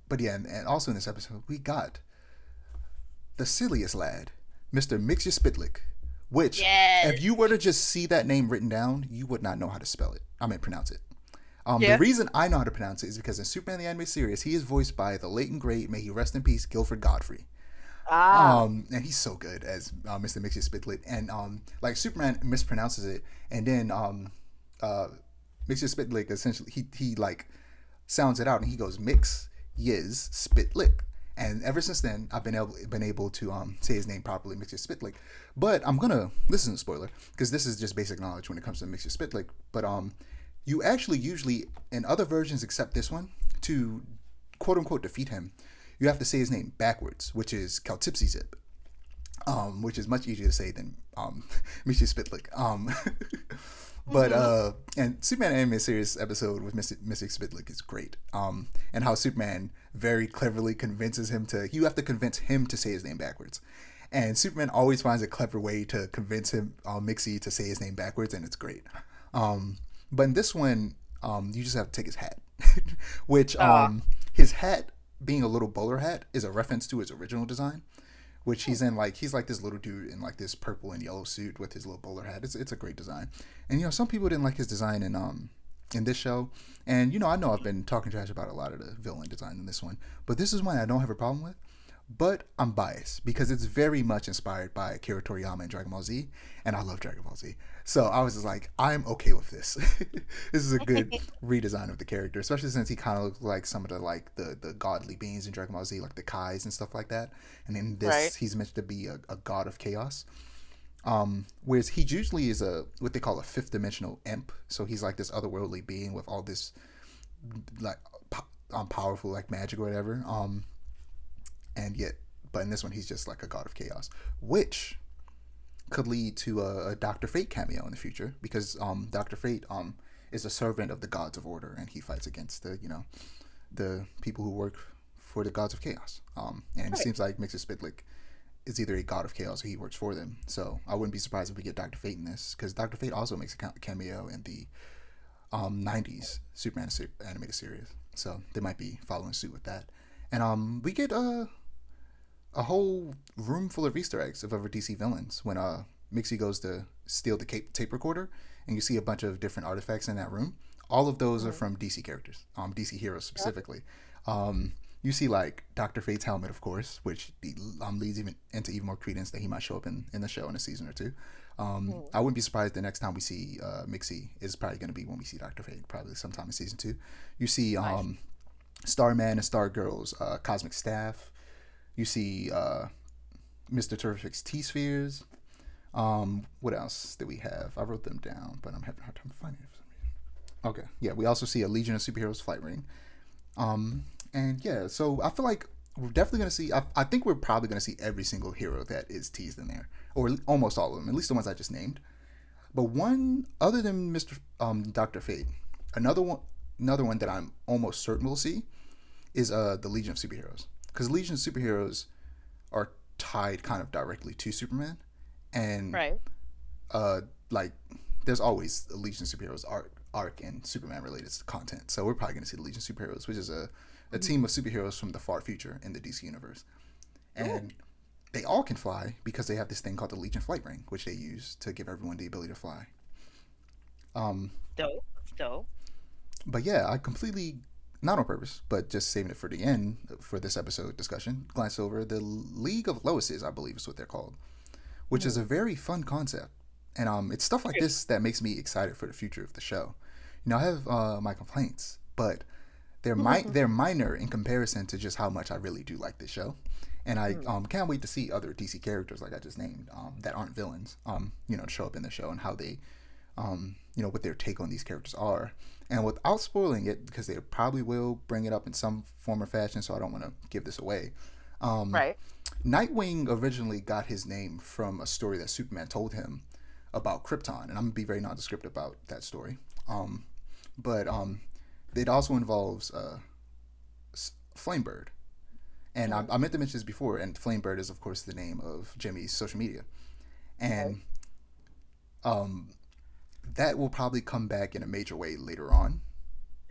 but yeah, and also in this episode we got the silliest lad, Mr. Mix Your Spitlick, which Yes. if you were to just see that name written down, you would not know how to spell it. I mean, pronounce it. The Yeah. reason I know how to pronounce it is because in Superman the Anime Series, he is voiced by the late and great, may he rest in peace, Guilford Godfrey. Ah. And he's so good as Mr. Mix Your Spitlick, and like Superman mispronounces it, and then Mix Your Spitlick essentially he like sounds it out and he goes mix yiz spit lick. And ever since then, I've been able to say his name properly, Mix Your Spitlick. But I'm gonna listen to spoiler because this is just basic knowledge when it comes to Mix Your Spitlick. But you actually usually in other versions except this one to quote unquote defeat him, you have to say his name backwards, which is Caltipsy Zip, which is much easier to say than Mix Your Spitlick. But Mhm. and Superman Anime Series episode with Mystic Spitlick is great. And how Superman very cleverly convinces him to you have to convince him to say his name backwards. And Superman always finds a clever way to convince him Mixie to say his name backwards, and it's great. But in this one, you just have to take his hat, which Ah. his hat being a little bowler hat is a reference to his original design, which he's like this little dude in like this purple and yellow suit with his little bowler hat. It's a great design, and some people didn't like his design in this show, and I know I've been talking trash about a lot of the villain design in this one, but this is one I don't have a problem with. But I'm biased because it's very much inspired by Akira Toriyama and Dragon Ball Z, and I love Dragon Ball Z. So I was just like, I'm okay with this. This is a good redesign of the character, especially since he kind of looks like some of the godly beings in Dragon Ball Z, like the Kais and stuff like that. And in this, he's meant to be a god of chaos. Whereas he usually is what they call a fifth dimensional imp. So he's like this otherworldly being with all this like powerful like magic or whatever. But in this one, he's just like a god of chaos, which could lead to a Dr. Fate cameo in the future, because Dr. Fate is a servant of the gods of order, and he fights against the people who work for the gods of chaos. And it seems like Mixer Spitlick is either a god of chaos or he works for them. So I wouldn't be surprised if we get Dr. Fate in this, because Dr. Fate also makes a cameo in the 90s Superman animated series. So they might be following suit with that. And we get a whole room full of Easter eggs of other DC villains when Mixie goes to steal the tape recorder, and you see a bunch of different artifacts in that room. All of those are from DC characters, DC heroes specifically. You see like Dr. Fate's helmet, of course, which leads even into even more credence that he might show up in the show in a season or two. I wouldn't be surprised the next time we see Mixie is probably going to be when we see Dr. Fate, probably sometime in season 2. You see Starman and Stargirl's cosmic staff. You see Mr. Terrific's T-Spheres. What else did we have? I wrote them down, but I'm having a hard time finding it for some reason. Okay, yeah, we also see a Legion of Superheroes flight ring. And yeah, so I feel like we're definitely going to see, I think we're probably going to see every single hero that is teased in there, or almost all of them, at least the ones I just named. But one, other than Dr. Fate, another one that I'm almost certain we'll see is the Legion of Superheroes. Because Legion of Superheroes are tied kind of directly to Superman. And like there's always a Legion of Superheroes arc and Superman related content. So we're probably going to see the Legion of Superheroes, which is a team of superheroes from the far future in the DC universe. And they all can fly because they have this thing called the Legion Flight Ring, which they use to give everyone the ability to fly. Dope. But yeah, I completely, not on purpose, but just saving it for the end for this episode discussion, glance over the League of Loises, I believe is what they're called, which is a very fun concept. And it's stuff like this that makes me excited for the future of the show. I have my complaints, but they're minor in comparison to just how much I really do like this show. And I can't wait to see other DC characters like I just named that aren't villains, to show up in the show and how they, what their take on these characters are. And without spoiling it, because they probably will bring it up in some form or fashion, so I don't want to give this away. Nightwing originally got his name from a story that Superman told him about Krypton, and I'm going to be very nondescript about that story. But it also involves Flamebird. And I meant to mention this before, and Flamebird is, of course, the name of Jimmy's social media. And that will probably come back in a major way later on.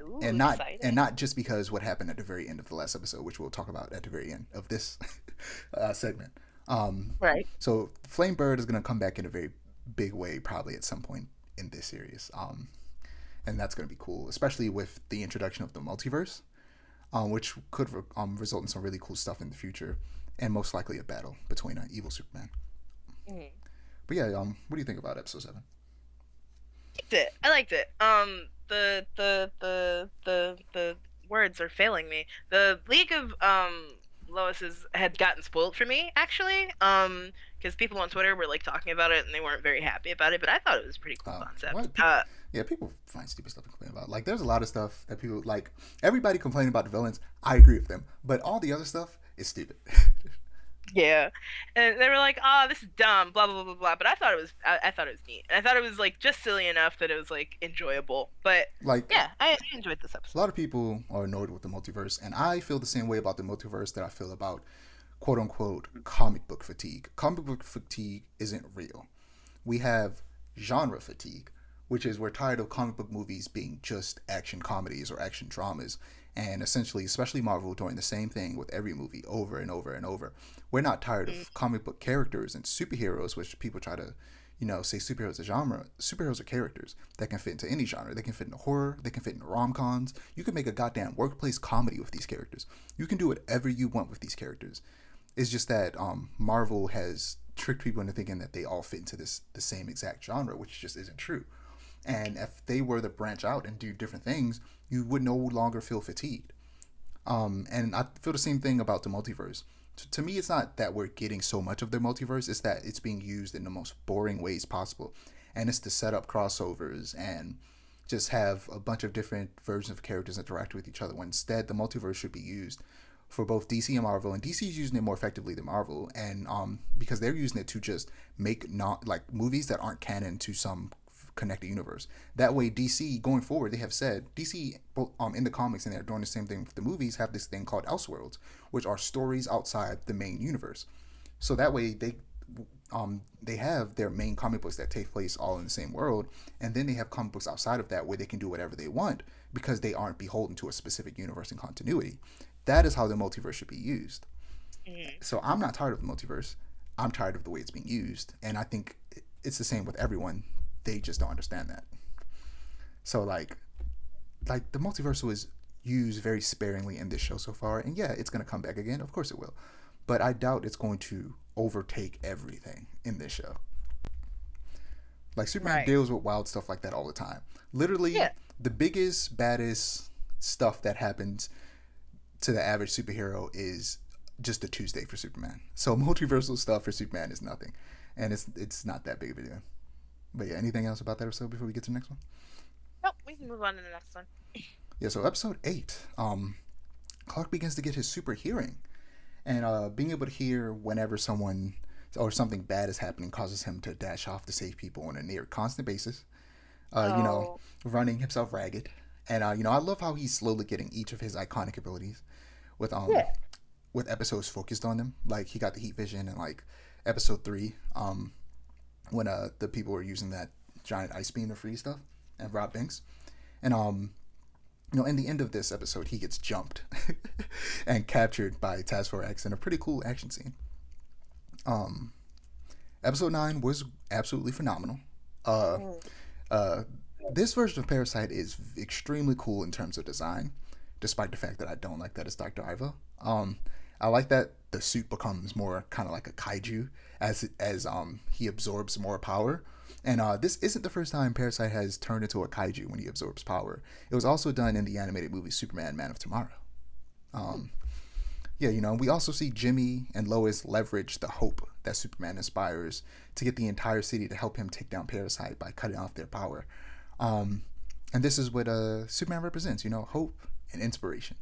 Ooh, and not just because what happened at the very end of the last episode, which we'll talk about at the very end of this segment. So Flamebird is going to come back in a very big way probably at some point in this series. And that's going to be cool, especially with the introduction of the multiverse, which could result in some really cool stuff in the future, and most likely a battle between an evil Superman. But yeah, what do you think about episode 7? I liked it. The words are failing me. The League of Lois's had gotten spoiled for me, actually, because people on Twitter were like talking about it and they weren't very happy about it, but I thought it was a pretty cool concept. People find stupid stuff to complain about. Like, there's a lot of stuff that people like. Everybody complaining about the villains, I agree with them, but all the other stuff is stupid. Yeah, and they were like, "Oh, this is dumb," blah blah blah blah blah. But I thought it was neat, and I thought it was like just silly enough that it was like enjoyable. But like, yeah, I enjoyed this episode. A lot of people are annoyed with the multiverse, and I feel the same way about the multiverse that I feel about quote unquote comic book fatigue. Comic book fatigue isn't real. We have genre fatigue, which is we're tired of comic book movies being just action comedies or action dramas. And essentially, especially Marvel, doing the same thing with every movie over and over and over. We're not tired Mm. of comic book characters and superheroes, which people try to, say superheroes are genre. Superheroes are characters that can fit into any genre. They can fit into horror. They can fit into rom-coms. You can make a goddamn workplace comedy with these characters. You can do whatever you want with these characters. It's just that Marvel has tricked people into thinking that they all fit into the same exact genre, which just isn't true. And if they were to branch out and do different things, you would no longer feel fatigued. And I feel the same thing about the multiverse. To me, it's not that we're getting so much of the multiverse, it's that it's being used in the most boring ways possible. And it's to set up crossovers and just have a bunch of different versions of characters interact with each other, when instead the multiverse should be used for both DC and Marvel, and DC is using it more effectively than Marvel, and because they're using it to just make not like movies that aren't canon to some connected universe. That way, DC going forward, they have said DC in the comics, and they're doing the same thing with the movies, have this thing called Elseworlds, which are stories outside the main universe. So that way, they have their main comic books that take place all in the same world, and then they have comic books outside of that where they can do whatever they want because they aren't beholden to a specific universe and continuity. That is how the multiverse should be used. Mm. So I'm not tired of the multiverse. I'm tired of the way it's being used, and I think it's the same with everyone. They just don't understand that. So like the multiverse was used very sparingly in this show so far, and yeah, it's gonna come back again. Of course it will, but I doubt it's going to overtake everything in this show. Like Superman Right. deals with wild stuff like that all the time. Literally, Yeah. the biggest, baddest stuff that happens to the average superhero is just a Tuesday for Superman. So multiversal stuff for Superman is nothing, and it's not that big of a deal. But yeah, anything else about that episode before we get to the next one? Nope, we can move on to the next one. Yeah, so episode 8, Clark begins to get his super hearing, and being able to hear whenever someone or something bad is happening causes him to dash off to save people on a near constant basis. Oh. Running himself ragged, and I love how he's slowly getting each of his iconic abilities with Yeah. with episodes focused on them. Like he got the heat vision in like episode 3, when the people were using that giant ice beam to freeze stuff and rob banks, and in the end of this episode, he gets jumped and captured by Task Force X in a pretty cool action scene. Episode 9 was absolutely phenomenal. Mm. Uh, this version of Parasite is extremely cool in terms of design, despite the fact that I don't like that it's Dr. Ivo. I like that the suit becomes more kind of like a kaiju as he absorbs more power. And this isn't the first time Parasite has turned into a kaiju when he absorbs power. It was also done in the animated movie Superman: Man of Tomorrow. Yeah, we also see Jimmy and Lois leverage the hope that Superman inspires to get the entire city to help him take down Parasite by cutting off their power. And this is what Superman represents, hope and inspiration.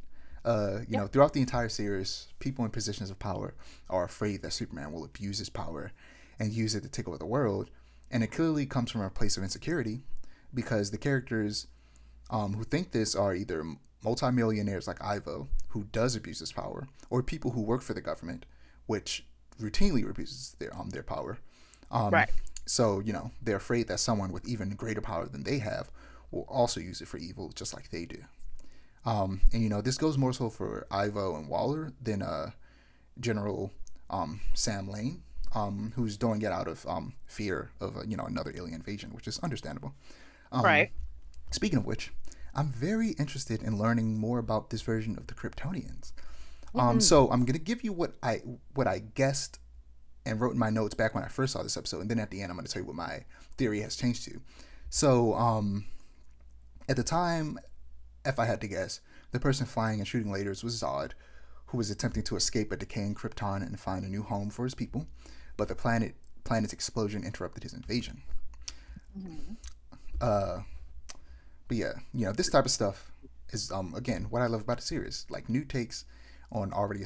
Throughout the entire series, people in positions of power are afraid that Superman will abuse his power and use it to take over the world. And it clearly comes from a place of insecurity because the characters who think this are either multimillionaires like Ivo, who does abuse his power, or people who work for the government, which routinely abuses their power. Right. So, they're afraid that someone with even greater power than they have will also use it for evil, just like they do. And this goes more so for Ivo and Waller than General Sam Lane, who's doing it out of fear of another alien invasion, which is understandable. Right. Speaking of which, I'm very interested in learning more about this version of the Kryptonians. So I'm gonna give you what I guessed and wrote in my notes back when I first saw this episode, and then at the end I'm gonna tell you what my theory has changed to. So at the time, if I had to guess, the person flying and shooting lasers was Zod, who was attempting to escape a decaying Krypton and find a new home for his people, but the planet's explosion interrupted his invasion. But yeah, this type of stuff is again what I love about the series, like new takes on already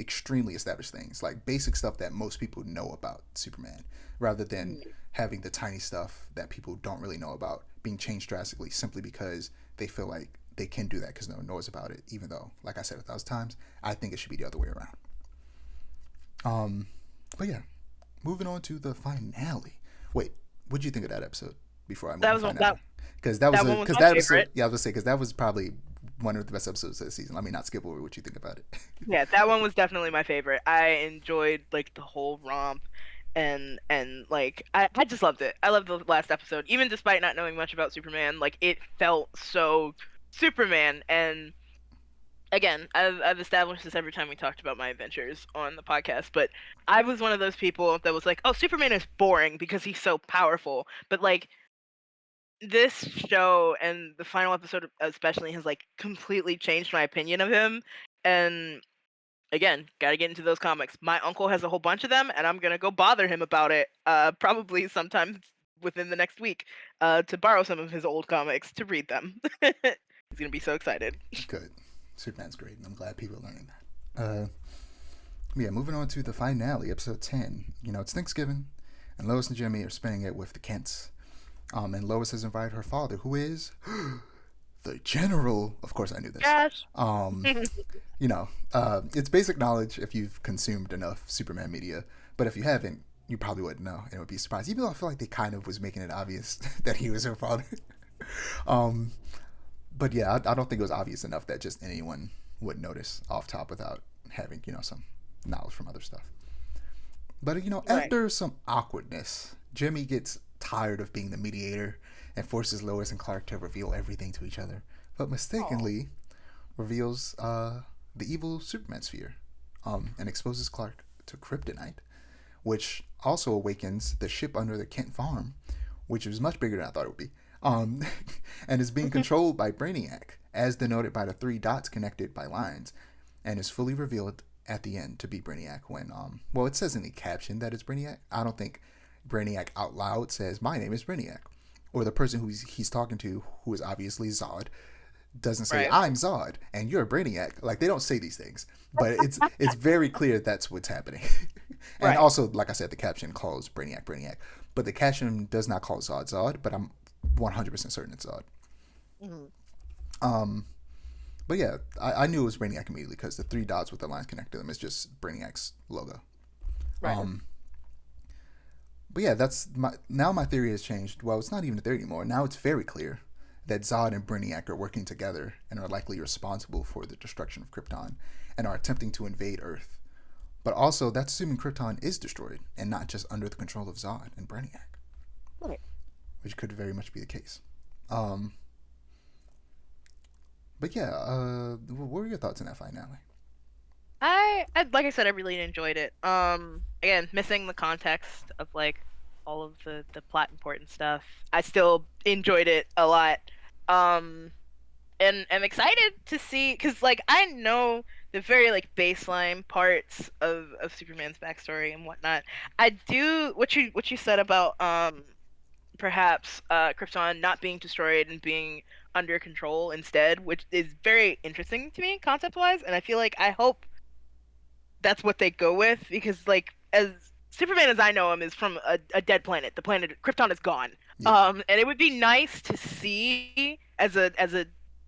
extremely established things, like basic stuff that most people know about Superman, rather than having the tiny stuff that people don't really know about being changed drastically simply because they feel like they can do that because no one knows about it, even though, like I said 1,000 times, I think it should be the other way around. But yeah, moving on to the finale. Wait, what'd you think of that episode before I move That to was finale. Because that one was because my that favorite. episode, yeah, I was gonna say because that was probably one of the best episodes of the season. Let me not skip over what you think about it. Yeah, that one was definitely my favorite. I enjoyed like the whole romp and like I just loved it. I loved the last episode. Even despite not knowing much about Superman, like it felt so Superman. And again, I've established this every time we talked about my adventures on the podcast, but I was one of those people that was like, "Oh, Superman is boring because he's so powerful." But like this show and the final episode especially has like completely changed my opinion of him. And again, gotta get into those comics. My uncle has a whole bunch of them, and I'm gonna go bother him about it. Probably sometime within the next week, to borrow some of his old comics to read them. He's gonna be so excited. Good. Superman's great, and I'm glad people are learning that. Yeah, moving on to the finale, episode 10. You know, it's Thanksgiving, and Lois and Jimmy are spending it with the Kents. And Lois has invited her father, who is the General. Of course, I knew this. Gosh. You know, it's basic knowledge if you've consumed enough Superman media. But if you haven't, you probably wouldn't know, and it would be surprised. Even though I feel like they kind of was making it obvious that he was her father. um, but yeah, I don't think it was obvious enough that just anyone would notice off top without having, you know, some knowledge from other stuff. But, you know, Right. after some awkwardness, Jimmy gets tired of being the mediator and forces Lois and Clark to reveal everything to each other, but mistakenly reveals the evil Superman sphere, and exposes Clark to kryptonite, which also awakens the ship under the Kent farm, which is much bigger than I thought it would be, and is being controlled by Brainiac, as denoted by the three dots connected by lines, and is fully revealed at the end to be Brainiac when, well, it says in the caption that it's Brainiac. I don't think Brainiac out loud says, "My name is Brainiac." Or the person who he's talking to, who is obviously Zod, doesn't say, Right. "I'm Zod and you're Brainiac." Like, they don't say these things, but it's very clear that's what's happening. And Right. also, like I said, the caption calls Brainiac Brainiac, but the caption does not call Zod Zod. But I'm 100% certain it's Zod. Mhm. But yeah, I knew it was Brainiac immediately because the three dots with the lines connected to them is just Brainiac's logo. Right. But yeah, my theory has changed. Well, it's not even a theory anymore. Now it's very clear that Zod and Brainiac are working together and are likely responsible for the destruction of Krypton and are attempting to invade Earth. But also, that's assuming Krypton is destroyed and not just under the control of Zod and Brainiac, Right. which could very much be the case. But yeah, what were your thoughts on that finale? I like I said, I really enjoyed it. Again, missing the context of like all of the plot important stuff. I still enjoyed it a lot. Um, and I'm excited to see because like I know the very like baseline parts of Superman's backstory and whatnot. I do what you said about perhaps Krypton not being destroyed and being under control instead, which is very interesting to me concept wise. And I feel like I hope that's what they go with because like as Superman as I know him is from a dead planet. The planet Krypton is gone. Yeah, And it would be nice to see as a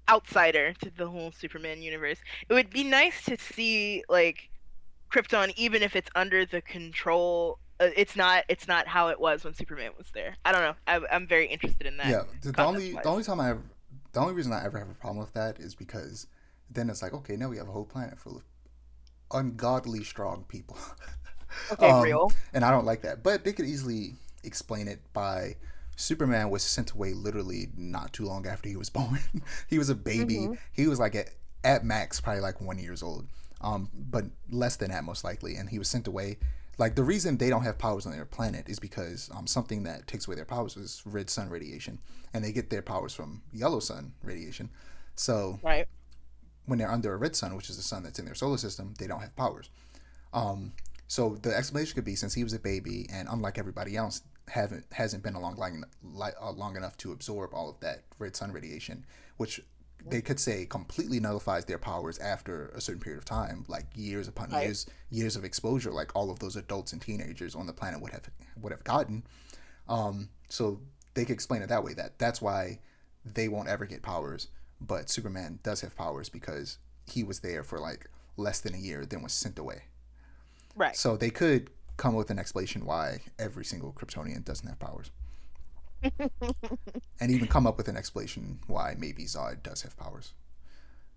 outsider to the whole Superman universe. It would be nice to see like Krypton even if it's under the control it's not how it was when Superman was there. I don't know. I'm very interested in that yeah. concept wise. The only reason I ever have a problem with that is because then it's like, okay, now we have a whole planet full of ungodly strong people. Okay, real. And I don't like that. But they could easily explain it by Superman was sent away literally not too long after he was born. He was a baby. Mm-hmm. He was like at max probably like 1 year old, but less than that most likely. And he was sent away. Like the reason they don't have powers on their planet is because something that takes away their powers is red sun radiation, and they get their powers from yellow sun radiation. So Right. when they're under a red sun, which is the sun that's in their solar system, they don't have powers. So the explanation could be since he was a baby and unlike everybody else, hasn't been long enough to absorb all of that red sun radiation, which they could say completely nullifies their powers after a certain period of time, like years upon Right. years of exposure, like all of those adults and teenagers on the planet would have gotten. So they could explain it that way. That's why they won't ever get powers, but Superman does have powers because he was there for like less than a year, then was sent away. Right. So they could come up with an explanation why every single Kryptonian doesn't have powers. and even come up with an explanation why maybe Zod does have powers.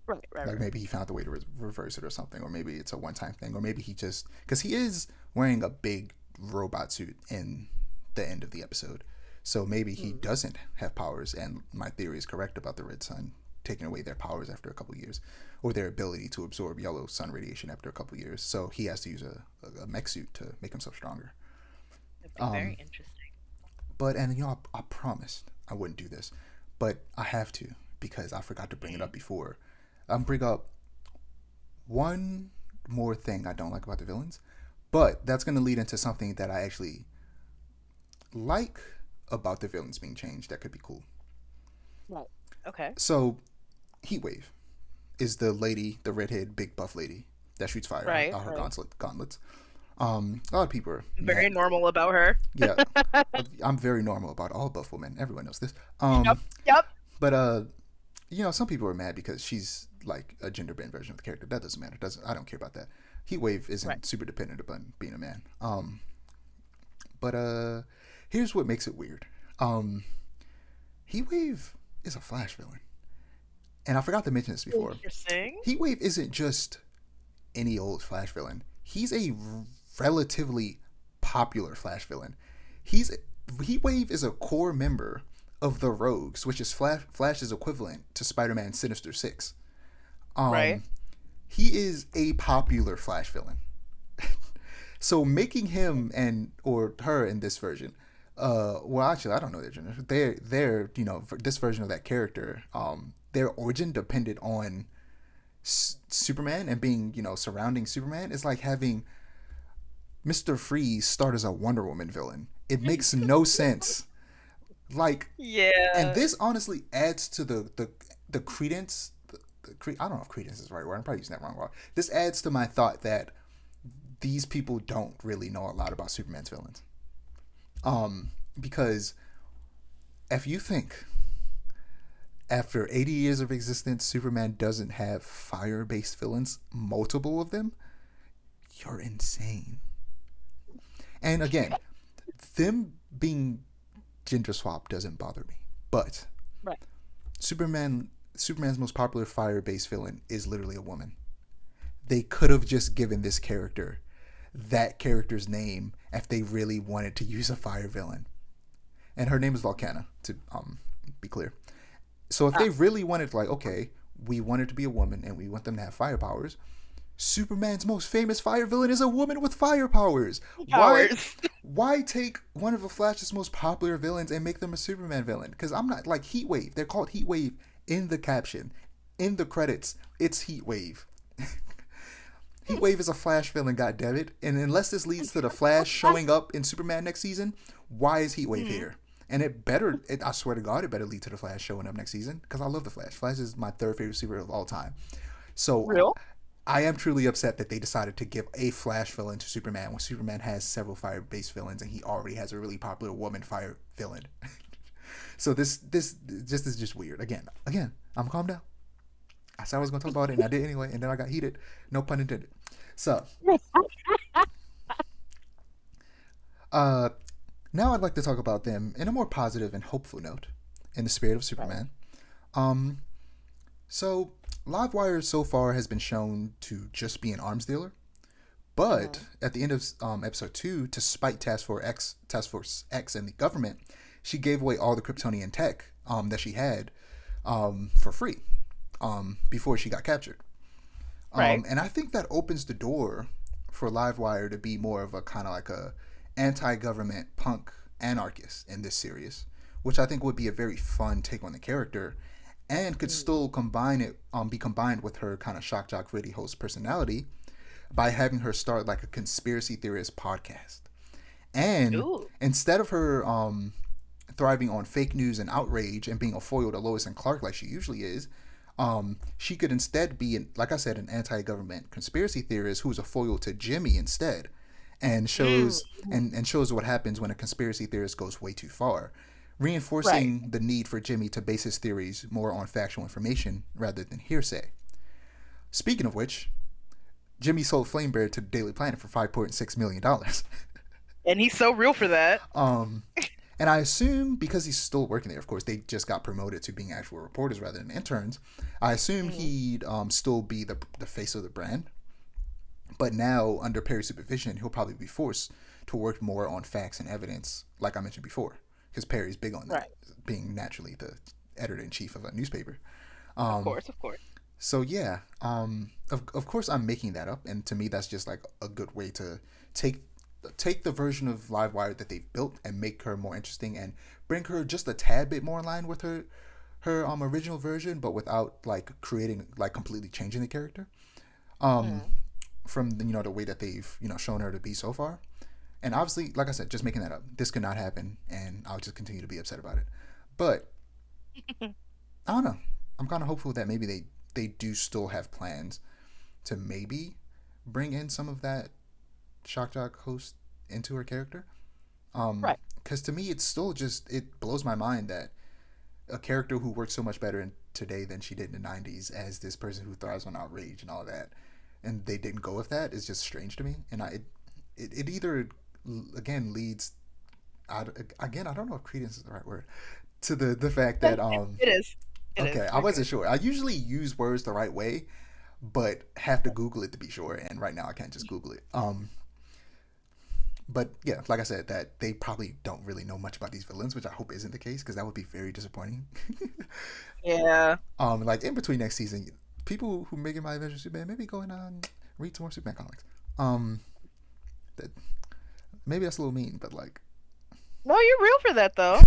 Like Right. maybe he found a way to reverse it or something, or maybe it's a one-time thing, or maybe he just because he is wearing a big robot suit in the end of the episode, so maybe he doesn't have powers. And my theory is correct about the Red Sun taking away their powers after a couple of years, or their ability to absorb yellow sun radiation after a couple of years. So he has to use a mech suit to make himself stronger. That'd be very Um, interesting. but and you know, I promised I wouldn't do this, but I have to because I forgot to bring it up before. Bring up one more thing I don't like about the villains, but that's going to lead into something that I actually like about the villains being changed. That could be cool. Right. Okay. So, Heatwave is the lady, the redhead, big buff lady that shoots fire Right. out her Right. gauntlets. A lot of people are Very mad. normal about her. Yeah, I'm very normal about all buff women. Everyone knows this. Yep. Yep. But you know, some people are mad because she's like a gender bent version of the character. That doesn't matter. Doesn't I don't care about that. Heatwave Right. isn't super dependent upon being a man. But here's what makes it weird. Heatwave is a Flash villain, and I forgot to mention this before. Interesting. Heatwave isn't just any old Flash villain. He's a relatively popular Flash villain. Heatwave is a core member of the Rogues, which is Flash's equivalent to Spider-Man's Sinister Six. Right. He is a popular Flash villain. So making him and or her in this version, well, actually, I don't know their gender. They're you know, for this version of that character, their origin depended on Superman and being, you know, surrounding Superman. Is like having Mr. Freeze start as a Wonder Woman villain. It makes no sense. Like, and Yeah. this honestly adds to the credence. I don't know if credence is the right word. I'm probably using that wrong. This adds to my thought that these people don't really know a lot about Superman's villains. Because if you think after 80 years of existence, Superman doesn't have fire-based villains, multiple of them, you're insane. And again, them being gender swap doesn't bother me, but Right. Superman's most popular fire-based villain is literally a woman. They could have just given this character that character's name if they really wanted to use a fire villain. And her name is Volcana, to be clear. So if they really wanted, like, okay, we want it to be a woman and we want them to have fire powers, Superman's most famous fire villain is a woman with fire powers. Powers. Why take one of the Flash's most popular villains and make them a Superman villain? Because I'm not like Heatwave. They're called Heatwave in the caption, in the credits. It's Heatwave. Heatwave is a Flash villain, goddammit. And unless this leads to the Flash showing up in Superman next season, why is Heatwave here? And I swear to God, it better lead to the Flash showing up next season because I love the Flash. Flash is my third favorite superhero of all time. So Real? I am truly upset that they decided to give a Flash villain to Superman when Superman has several fire-based villains and he already has a really popular woman fire villain. So this just is just weird. Again, I'm calm down. I said I was gonna talk about it and I did anyway, and then I got heated. No pun intended. So now I'd like to talk about them in a more positive and hopeful note, in the spirit of Superman. So Livewire so far has been shown to just be an arms dealer, but at the end of episode 2, to spite Task Force X and the government, she gave away all the Kryptonian tech that she had for free before she got captured. Right. And I think that opens the door for Livewire to be more of a kind of like a anti-government punk anarchist in this series, which I think would be a very fun take on the character, and could still be combined with her kind of shock jock really host personality by having her start like a conspiracy theorist podcast. And Ooh. instead of her thriving on fake news and outrage and being a foil to Lois and Clark like she usually is, she could instead be, like I said, an anti-government conspiracy theorist who's a foil to Jimmy instead, and shows and shows what happens when a conspiracy theorist goes way too far, reinforcing the need for Jimmy to base his theories more on factual information rather than hearsay. Speaking of which, Jimmy sold Flamebear to the Daily Planet for $5.6 million. And he's so real for that. And I assume because he's still working there, of course, they just got promoted to being actual reporters rather than interns. I assume he'd still be the face of the brand. But now, under Perry's supervision, he'll probably be forced to work more on facts and evidence, like I mentioned before, because Perry's big on that, being naturally the editor in chief of a newspaper. Of course, of course. So yeah, of course I'm making that up, and to me that's just like a good way to take the version of Livewire that they've built and make her more interesting and bring her just a tad bit more in line with her original version, but without like creating like completely changing the character. From the way that they've shown her to be so far. And obviously, like I said, just making that up. This could not happen, and I'll just continue to be upset about it. But I don't know. I'm kind of hopeful that maybe they do still have plans to maybe bring in some of that shock jock host into her character. Right. Because to me, it's still just it blows my mind that a character who works so much better today than she did in the '90s as this person who thrives on outrage and all that, and they didn't go with that is just strange to me. And it either again leads again, I don't know if credence is the right word, to the fact that it is. Okay, I wasn't sure. I usually use words the right way, but have to Google it to be sure. And right now, I can't just Google it. But yeah, like I said, that they probably don't really know much about these villains, which I hope isn't the case because that would be very disappointing. Yeah. Like in between next season, people who making My Adventure Superman maybe go and read some more Superman comics. That maybe that's a little mean, but like. No, you're real for that though.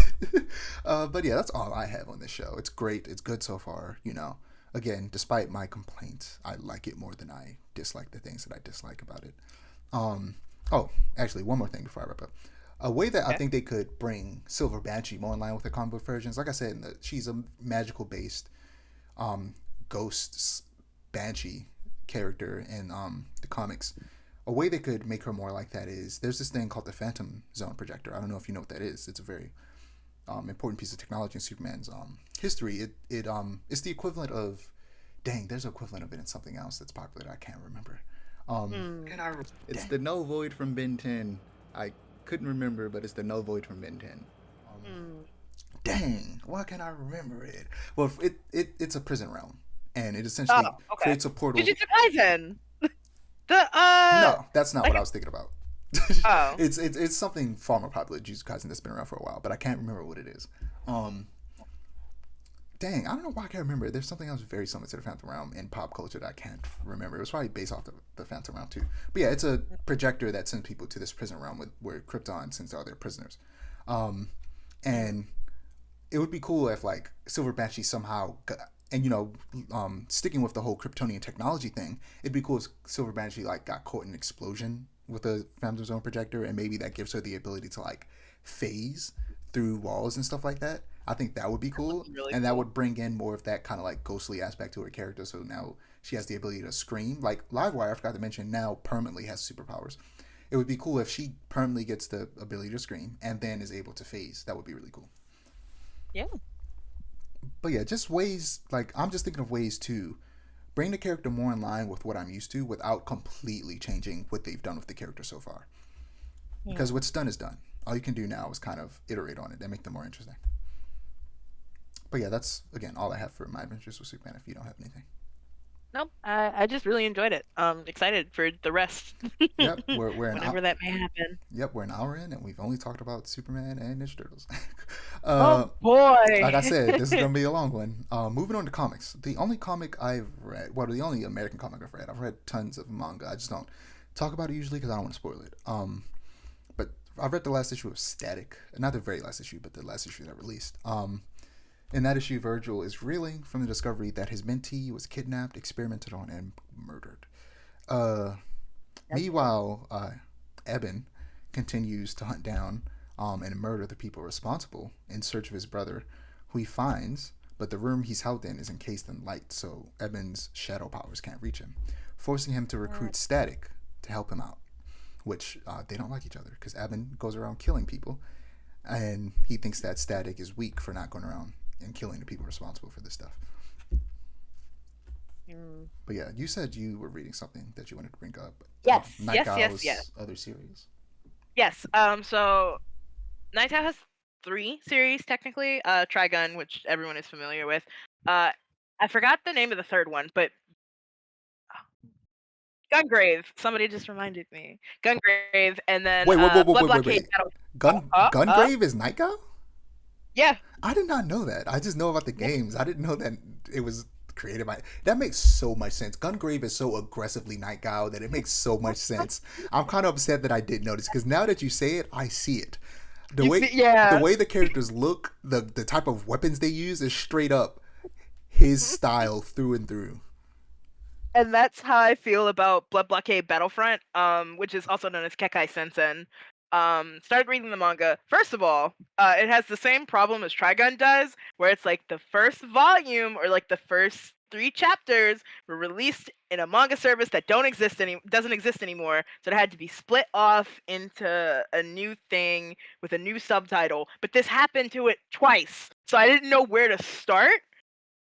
But yeah, that's all I have on this show. It's great. It's good so far. Again, despite my complaints, I like it more than I dislike the things that I dislike about it. Oh, actually, one more thing before I wrap up. A way that I think they could bring Silver Banshee more in line with the comic book versions, like I said, she's a magical based ghost banshee character in the comics. A way they could make her more like that is there's this thing called the Phantom Zone projector. I don't know if you know what that is. It's a very important piece of technology in Superman's history. It's the equivalent of, dang, there's an equivalent of it in something else that's popular that I can't remember. It's the Null Void from Ben 10. I couldn't remember, but it's the Null Void from Ben 10. Dang, why can't I remember it? Well, it's a prison realm, and it essentially creates a portal. Jujutsu Kaisen. No, that's not what I was thinking about. Oh. It's something far more popular than Jujutsu Kaisen that's been around for a while, but I can't remember what it is. Dang, I don't know why I can't remember it. There's something else very similar to the Phantom Realm in pop culture that I can't remember. It was probably based off the Phantom Realm too. But yeah, it's a projector that sends people to this prison realm where Krypton sends all their prisoners. And it would be cool if like Silver Banshee somehow and sticking with the whole Kryptonian technology thing, it'd be cool if Silver Banshee like got caught in an explosion with a Phantom Zone projector, and maybe that gives her the ability to like phase through walls and stuff like that. I think that would be cool, really and that would bring in more of that kind of like ghostly aspect to her character. So now she has the ability to scream. Like Livewire, I forgot to mention, now permanently has superpowers. It would be cool if she permanently gets the ability to scream and then is able to phase. That would be really cool. Yeah. But yeah, just ways, like, I'm just thinking of ways to bring the character more in line with what I'm used to without completely changing what they've done with the character so far. Because what's done is done. All you can do now is kind of iterate on it and make them more interesting. But yeah, that's, again, all I have for My Adventures with Superman if you don't have anything. Nope. I just really enjoyed it. Excited for the rest. Yep, we're whenever that may happen. Yep, we're an hour in and we've only talked about Superman and Ninja Turtles. Oh boy! Like I said, this is gonna be a long one. Moving on to comics. The only comic I've read, well, the only American comic I've read tons of manga. I just don't talk about it usually because I don't want to spoil it. But I've read the last issue of Static, not the very last issue, but the last issue that released. In that issue, Virgil is reeling from the discovery that his mentee was kidnapped, experimented on, and murdered. Meanwhile, Eben continues to hunt down and murder the people responsible in search of his brother, who he finds, but the room he's held in is encased in light, so Eben's shadow powers can't reach him, forcing him to recruit Static to help him out, which they don't like each other because Eben goes around killing people, and he thinks that Static is weak for not going around and killing the people responsible for this stuff. But yeah, you said you were reading something that you wanted to bring up. Yes, Night yes. Other series. Yes. So Night Owl has three series technically. Trigun, which everyone is familiar with. Uh, I forgot the name of the third one, but Gungrave. Somebody just reminded me. Gungrave, and then Wait, wait, wait, wait, Blood wait, wait, Blockade wait. Battle. Uh. Gungrave is Nightgow? Yeah. I did not know that. I just know about the Yeah. games. I didn't know that it was created by. That makes so much sense. Gungrave is so aggressively Nightgow that it makes so much sense. I'm kind of upset that I didn't notice because now that you say it, I see it. The You way see, yeah. the way the characters look, the type of weapons they use is straight up his style through and through. And that's how I feel about Blood Blockade Battlefront, which is also known as Kekai Sensen. Started reading the manga. First of all, it has the same problem as Trigun does, where it's like the first volume or like the first 3 chapters were released in a manga service that doesn't exist anymore, so it had to be split off into a new thing with a new subtitle. But this happened to it twice, so I didn't know where to start,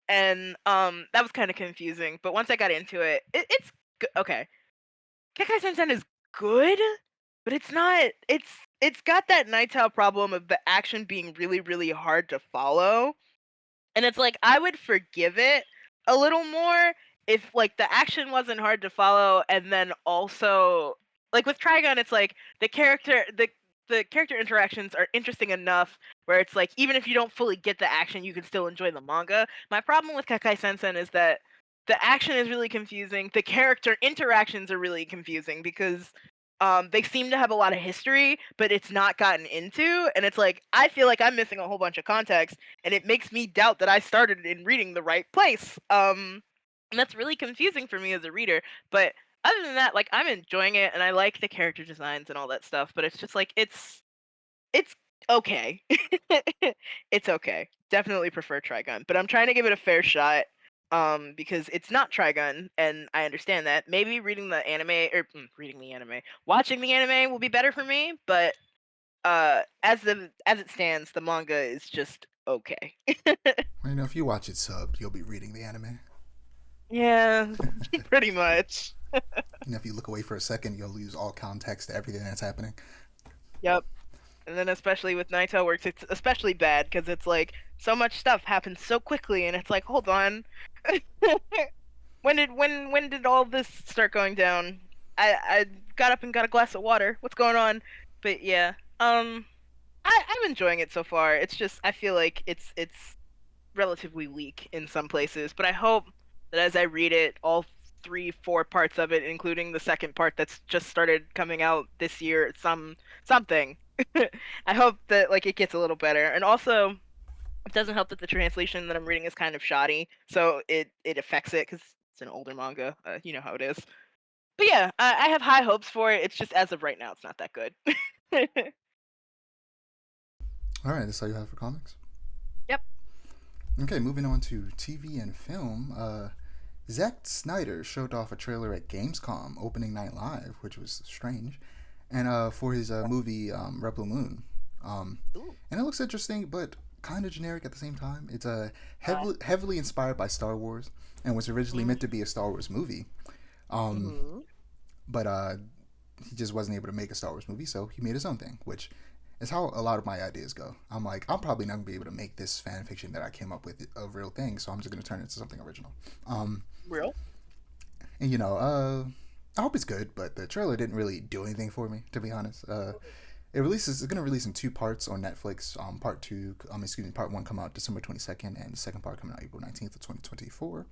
and that was kind of confusing. But once I got into it, it's okay. Kekai Sensen is good, but it's not. It's got that Nightow problem of the action being really really hard to follow, and it's like I would forgive it a little more if like the action wasn't hard to follow, and then also like with Trigun, it's like the character interactions are interesting enough where it's like even if you don't fully get the action, you can still enjoy the manga. My problem with Kekai Sensen is that the action is really confusing. The character interactions are really confusing because they seem to have a lot of history, but it's not gotten into, and it's like I feel like I'm missing a whole bunch of context, and it makes me doubt that I started in reading the right place. And that's really confusing for me as a reader. But other than that, like I'm enjoying it, and I like the character designs and all that stuff. But it's just like it's okay. It's okay. Definitely prefer Trigun, but I'm trying to give it a fair shot. Because it's not Trigun, and I understand that. Maybe reading the anime or watching the anime will be better for me. But as it stands, the manga is just okay. Well, if you watch it subbed, you'll be reading the anime. Yeah, pretty much. If you look away for a second, you'll lose all context to everything that's happening. Yep. And then especially with Naito Works, it's especially bad because it's like so much stuff happens so quickly, and it's like, hold on, when did all this start going down? I got up and got a glass of water. What's going on? But yeah, I'm enjoying it so far. It's just I feel like it's relatively weak in some places, but I hope that as I read it, all 3, 4 parts of it, including the second part that's just started coming out this year, something. I hope that like it gets a little better, and also it doesn't help that the translation that I'm reading is kind of shoddy, so it affects it because it's an older manga. You know how it is. But yeah, I have high hopes for it. It's just as of right now, it's not that good. All right, that's all you have for comics? Yep. Okay, moving on to TV and film. Zack Snyder showed off a trailer at Gamescom Opening Night Live, which was strange, and for his movie Rebel Moon. And it looks interesting, but kind of generic at the same time. It's heavily inspired by Star Wars and was originally meant to be a Star Wars movie. But he just wasn't able to make a Star Wars movie, so he made his own thing, which is how a lot of my ideas go. I'm like, I'm probably not going to be able to make this fan fiction that I came up with a real thing, so I'm just going to turn it into something original. Real? And, I hope it's good, but the trailer didn't really do anything for me, to be honest. It's going to release in 2 parts on Netflix. Part 1 come out December 22nd, and the second part coming out April 19th of 2024.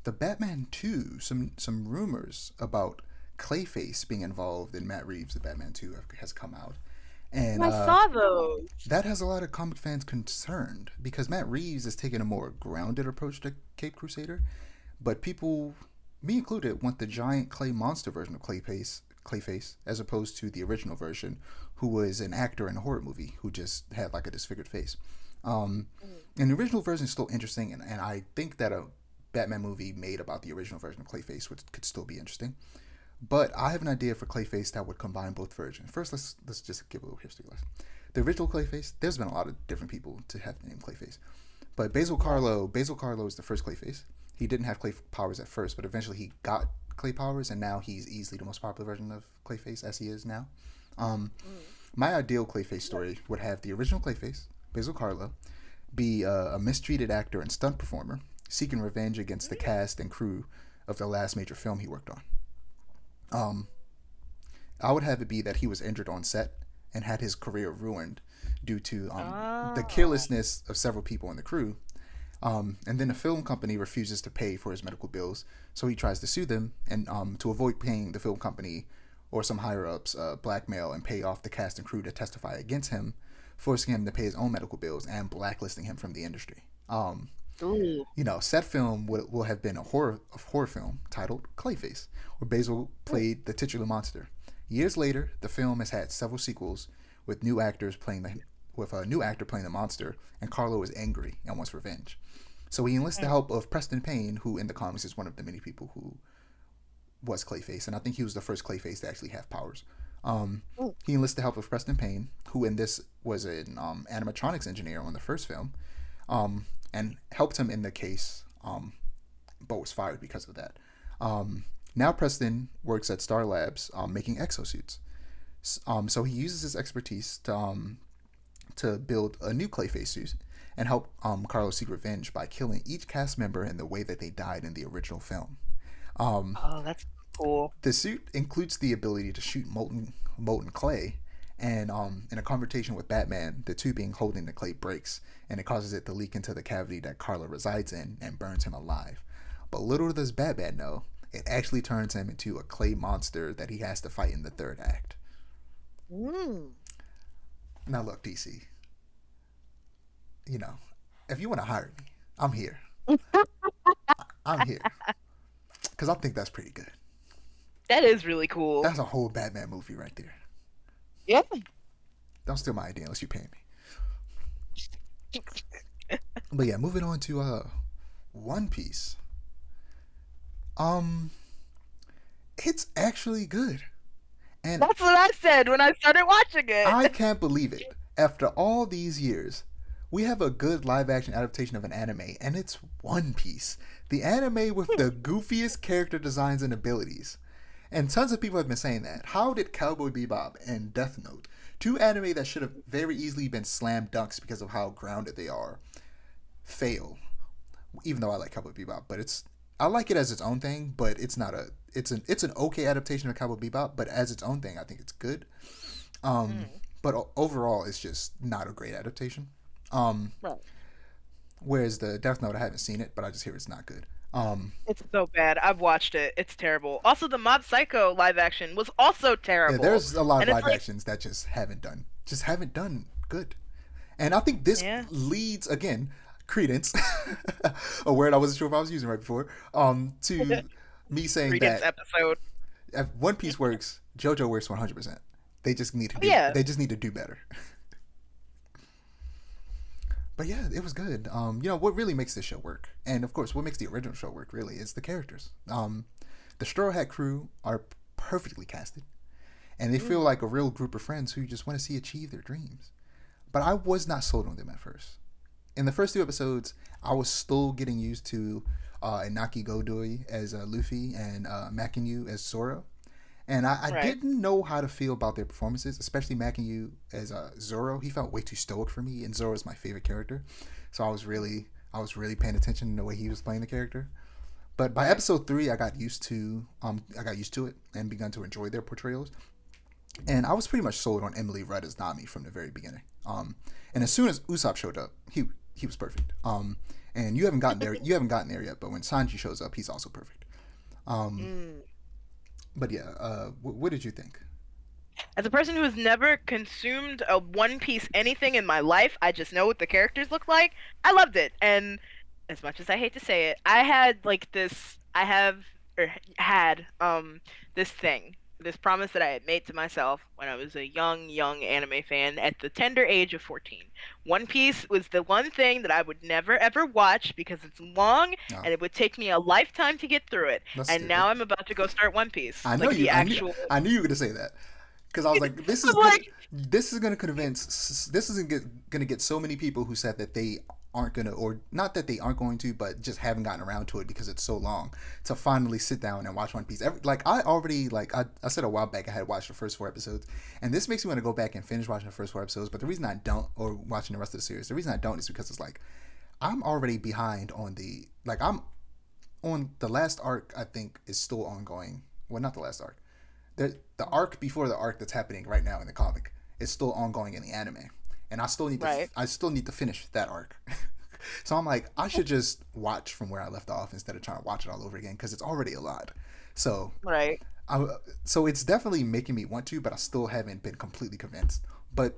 The Batman 2, some rumors about Clayface being involved in Matt Reeves' The Batman 2 has come out. And I saw those. That has a lot of comic fans concerned because Matt Reeves is taking a more grounded approach to Cape Crusader, but people, me included, want the giant clay monster version of Clayface as opposed to the original version, who was an actor in a horror movie who just had like a disfigured face. And the original version is still interesting, and I think that a Batman movie made about the original version of Clayface could still be interesting. But I have an idea for Clayface that would combine both versions. First, let's just give a little history lesson. The original Clayface, there's been a lot of different people to have the name Clayface. But Basil Karlo is the first Clayface. He didn't have clay powers at first, but eventually he got Clay powers, and now he's easily the most popular version of Clayface as he is now. Um, my ideal Clayface story would have the original Clayface, Basil Karlo, be a mistreated actor and stunt performer seeking revenge against the cast and crew of the last major film he worked on. Um, I would have it be that he was injured on set and had his career ruined due to the carelessness of several people in the crew. And then the film company refuses to pay for his medical bills, so he tries to sue them, and to avoid paying the film company or some higher ups blackmail and pay off the cast and crew to testify against him, forcing him to pay his own medical bills and blacklisting him from the industry. Said film will have been a horror film titled Clayface, where Basil played the titular monster. Years later, the film has had several sequels with a new actor playing the monster, and Carlo is angry and wants revenge. So he enlists the help of Preston Payne, who in the comics is one of the many people who was Clayface, and I think he was the first Clayface to actually have powers. He enlists the help of Preston Payne, who in this was an animatronics engineer on the first film, and helped him in the case, but was fired because of that. Now Preston works at Star Labs making exosuits. So he uses his expertise to build a new Clayface suit and help Carlo seek revenge by killing each cast member in the way that they died in the original film. That's cool. The suit includes the ability to shoot molten clay, and in a confrontation with Batman, the tubing holding the clay breaks, and it causes it to leak into the cavity that Carlo resides in and burns him alive. But little does Batman know, it actually turns him into a clay monster that he has to fight in the third act. Now look, DC, if you want to hire me, I'm here. I'm here. Because I think that's pretty good. That is really cool. That's a whole Batman movie right there. Yeah. Don't steal my idea unless you pay me. But yeah, moving on to One Piece. It's actually good. And that's what I said when I started watching it. I can't believe it. After all these years, we have a good live action adaptation of an anime, and it's One Piece. The anime with the goofiest character designs and abilities. And tons of people have been saying that. How did Cowboy Bebop and Death Note, two anime that should have very easily been slam dunks because of how grounded they are, fail? Even though I like Cowboy Bebop, but I like it as its own thing, but it's not it's an okay adaptation of Cowboy Bebop, but as its own thing, I think it's good. But overall, it's just not a great adaptation. Right. Whereas the Death Note, I haven't seen it, but I just hear it's not good. It's so bad. I've watched it. It's terrible. Also, the Mob Psycho live action was also terrible. Yeah, there's a lot of live actions that just haven't done good. And I think this leads, again, credence, a word I wasn't sure if I was using right before, to me saying credence that episode. If One Piece works, JoJo works 100%. They just need to do better. But yeah, it was good. What really makes this show work, and of course, what makes the original show work really is the characters. The Straw Hat crew are perfectly casted, and they feel like a real group of friends who you just want to see achieve their dreams. But I was not sold on them at first. In the first 2 episodes, I was still getting used to Inaki Godoy as Luffy and Makinyu as Zoro. And I didn't know how to feel about their performances, especially Makinyu as Zoro. He felt way too stoic for me, and Zoro is my favorite character. So I was really paying attention to the way he was playing the character. But by episode 3, I got used to it and begun to enjoy their portrayals. And I was pretty much sold on Emily Rudd as Nami from the very beginning. And as soon as Usopp showed up, he was perfect. And you haven't gotten there yet, but when Sanji shows up, he's also perfect. But yeah, what did you think? As a person who has never consumed a One Piece anything in my life, I just know what the characters look like. I loved it, and as much as I hate to say it, I had this thing, this promise that I had made to myself when I was a young anime fan at the tender age of 14. One Piece was the one thing that I would never ever watch because it's long and it would take me a lifetime to get through it. And now I'm about to go start One Piece. I knew you were going to say that. Because I was like, this is going to get so many people who said that they aren't gonna, or not that they aren't going to, but just haven't gotten around to it because it's so long to finally sit down and watch One Piece. I said a while back I had watched the first 4 episodes, and this makes me want to go back and finish watching the first 4 episodes. But the reason I don't, or watching the rest of the series, the reason I don't is because it's like I'm already behind on I'm on the last arc. I think is still ongoing. Well, not the last arc. The arc before the arc that's happening right now in the comic is still ongoing in the anime, and I still need to finish that arc. So I'm like, I should just watch from where I left off instead of trying to watch it all over again because it's already a lot. So so it's definitely making me want to, but I still haven't been completely convinced. But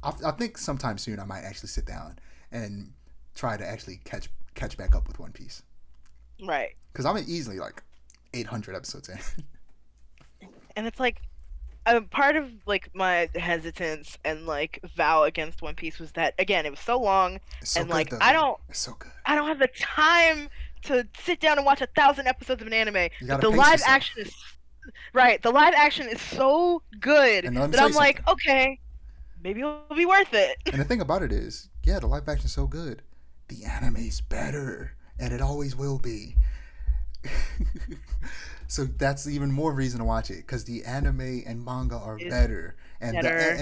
I think sometime soon I might actually sit down and try to actually catch back up with One Piece. Right. Because I'm easily like 800 episodes in. And it's like, a part of like my hesitance and like vow against One Piece was that, again, it was so long, It's so and good, like though. It's so good. I don't have the time to sit down and watch 1,000 episodes of an anime. But the pace live yourself. action is right. The live action is so good And let me that tell I'm you like, something. okay, maybe it'll be worth it. And the thing about it is, yeah, the live action's so good. The anime's better, and it always will be. So that's even more reason to watch it because the anime and manga are better, and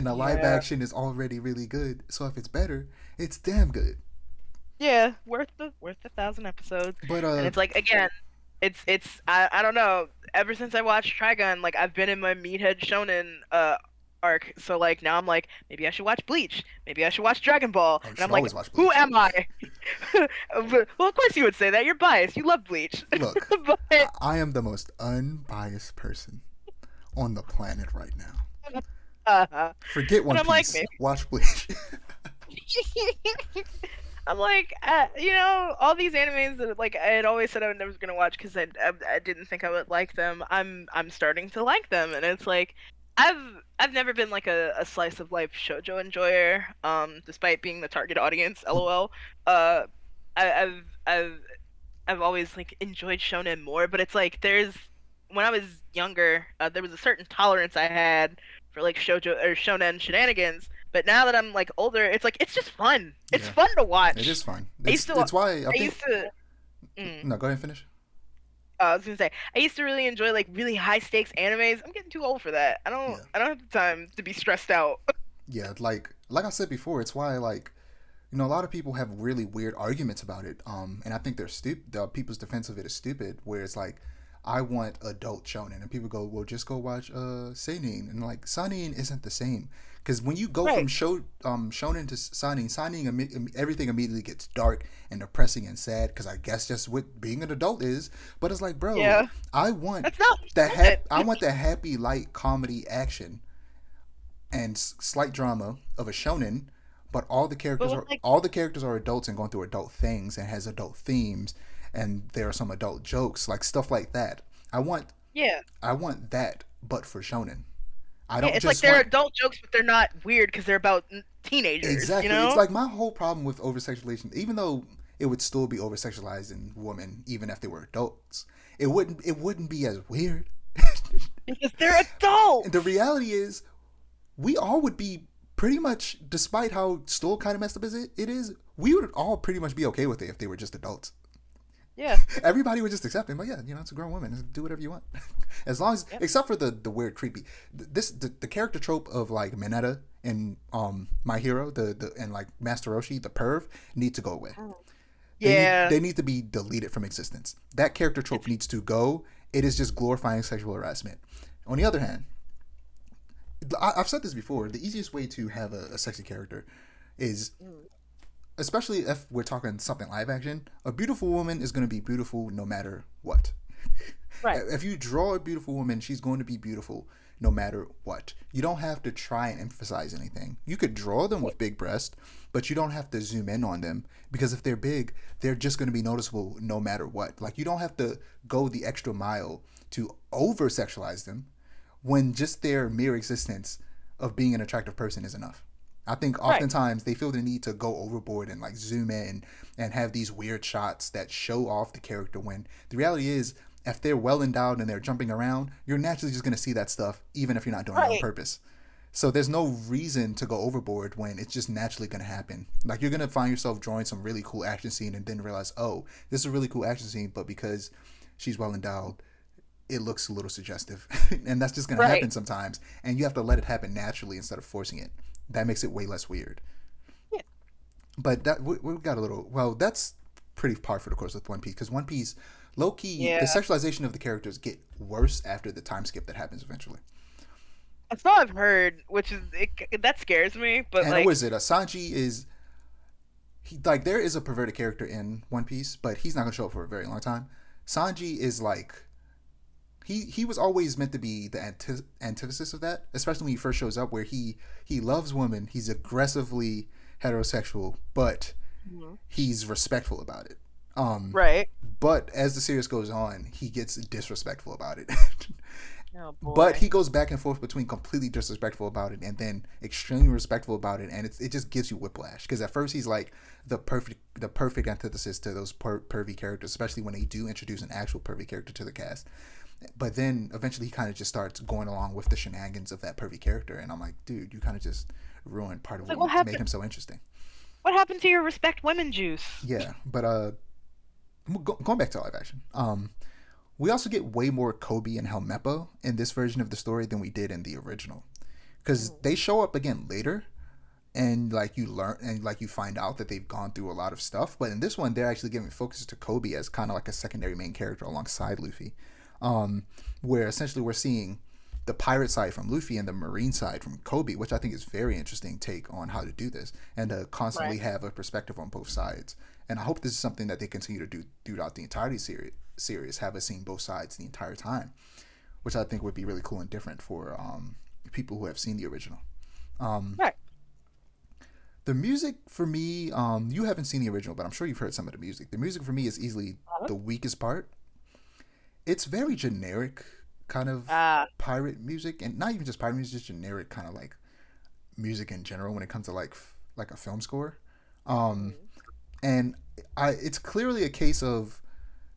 the live action is already really good. So if it's better, it's damn good. Yeah, worth the 1,000 episodes. But And it's like, again, it's I don't know. Ever since I watched Trigun, like I've been in my meathead shonen arc. So like now I'm like, maybe I should watch Bleach. Maybe I should watch Dragon Ball. you And should I'm like, always watch who Bleach. am I? Well, of course you would say that. You're biased. You love Bleach. Look, But I am the most unbiased person on the planet right now. Forget One I'm like, Piece. maybe. Watch Bleach. I'm like, all these animes that like I had always said I was never gonna watch because I didn't think I would like them. I'm starting to like them, and it's like I've never been like a slice of life shoujo enjoyer. Despite being the target audience, lol. I, I've always like enjoyed shonen more, but it's like when I was younger, there was a certain tolerance I had for like shoujo or shonen shenanigans. But now that I'm like older, it's like it's just fun. It's fun to watch. It is fun. It's why I think. used to. No, go ahead and finish. I was gonna say I used to really enjoy like really high stakes animes. I'm getting too old for that. I don't have the time to be stressed out. Yeah, like I said before, it's why a lot of people have really weird arguments about it. And I think they're stupid. The people's defense of it is stupid. Where it's like, I want adult shonen, and people go, well, just go watch seinen, and like seinen isn't the same. Because when you go from shonen to seinen, everything immediately gets dark and depressing and sad. Because I guess just what being an adult is. But it's like, bro, I want I want the happy, light comedy action and slight drama of a shonen. But all the characters are adults and going through adult things and has adult themes, and there are some adult jokes, like stuff like that. I want that, but for shonen. It's like they're adult jokes, but they're not weird because they're about teenagers. Exactly. You know? It's like my whole problem with over-sexualization, even though it would still be over-sexualizing women, even if they were adults, it wouldn't be as weird. Because they're adults. And the reality is, we all would be pretty much, despite how still kind of messed up as it is, we would all pretty much be okay with it if they were just adults. Yeah. Everybody would just accept it, but yeah, it's a grown woman. Do whatever you want. As long as, except for the weird, creepy, the character trope of like Mineta and My Hero, and like Master Roshi, the perv, need to go away. They need to be deleted from existence. That character trope needs to go. It is just glorifying sexual harassment. On the other hand, I've said this before, the easiest way to have a sexy character is, especially if we're talking something live action, a beautiful woman is going to be beautiful no matter what. Right. If you draw a beautiful woman, she's going to be beautiful no matter what. You don't have to try and emphasize anything. You could draw them with big breasts, but you don't have to zoom in on them, because if they're big, they're just going to be noticeable no matter what. Like, you don't have to go the extra mile to over-sexualize them when just their mere existence of being an attractive person is enough. I think oftentimes they feel the need to go overboard and like zoom in and have these weird shots that show off the character, when the reality is, if they're well endowed and they're jumping around, you're naturally just going to see that stuff even if you're not doing it on purpose. So there's no reason to go overboard when it's just naturally going to happen. Like you're going to find yourself drawing some really cool action scene and then realize, oh, this is a really cool action scene, but because she's well endowed, it looks a little suggestive. And that's just going to happen Right. sometimes. And you have to let it happen naturally instead of forcing it. That makes it way less weird. Yeah. But that we got a little, well, that's pretty par for the course with One Piece, because One Piece, low key, the Yeah. sexualization of the characters get worse after the time skip that happens eventually. That's all I've heard, which is that scares me. But And what like, is it? Sanji is like there is a perverted character in One Piece, but he's not gonna show up for a very long time. Sanji is like he was always meant to be the antithesis of that, especially when he first shows up, where he loves women, he's aggressively heterosexual, but Mhm. he's respectful about it. Right. But as the series goes on, he gets disrespectful about it. Oh But boy. he goes back and forth between completely disrespectful about it and then extremely respectful about it, and it just gives you whiplash. Because at first he's like the perfect antithesis to those pervy characters, especially when they do introduce an actual pervy character to the cast. But then eventually he kind of just starts going along with the shenanigans of that pervy character, and I'm like, dude, you kind of just ruined part of It's what like, what made happened? him so interesting. What happened to your respect women juice? Yeah, but going back to live action. We also get way more Kobe and Helmeppo in this version of the story than we did in the original, because Mhm. they show up again later, and like you learn and like you find out that they've gone through a lot of stuff. But in this one, they're actually giving focus to Kobe as kind of like a secondary main character alongside Luffy, um, where essentially we're seeing the pirate side from Luffy and the marine side from Kobe, which I think is very interesting take on how to do this and to constantly Right. have a perspective on both sides. And I hope this is something that they continue to do throughout the entirety series, have us seeing both sides the entire time, which I think would be really cool and different for people who have seen the original. Um, Right. the music for me, you haven't seen the original, but I'm sure you've heard some of the music. The music for me is easily the weakest part. It's very generic, kind of Ah. pirate music, and not even just pirate music, just generic kind of like music in general when it comes to like a film score. Um, Mhm. and it's clearly a case of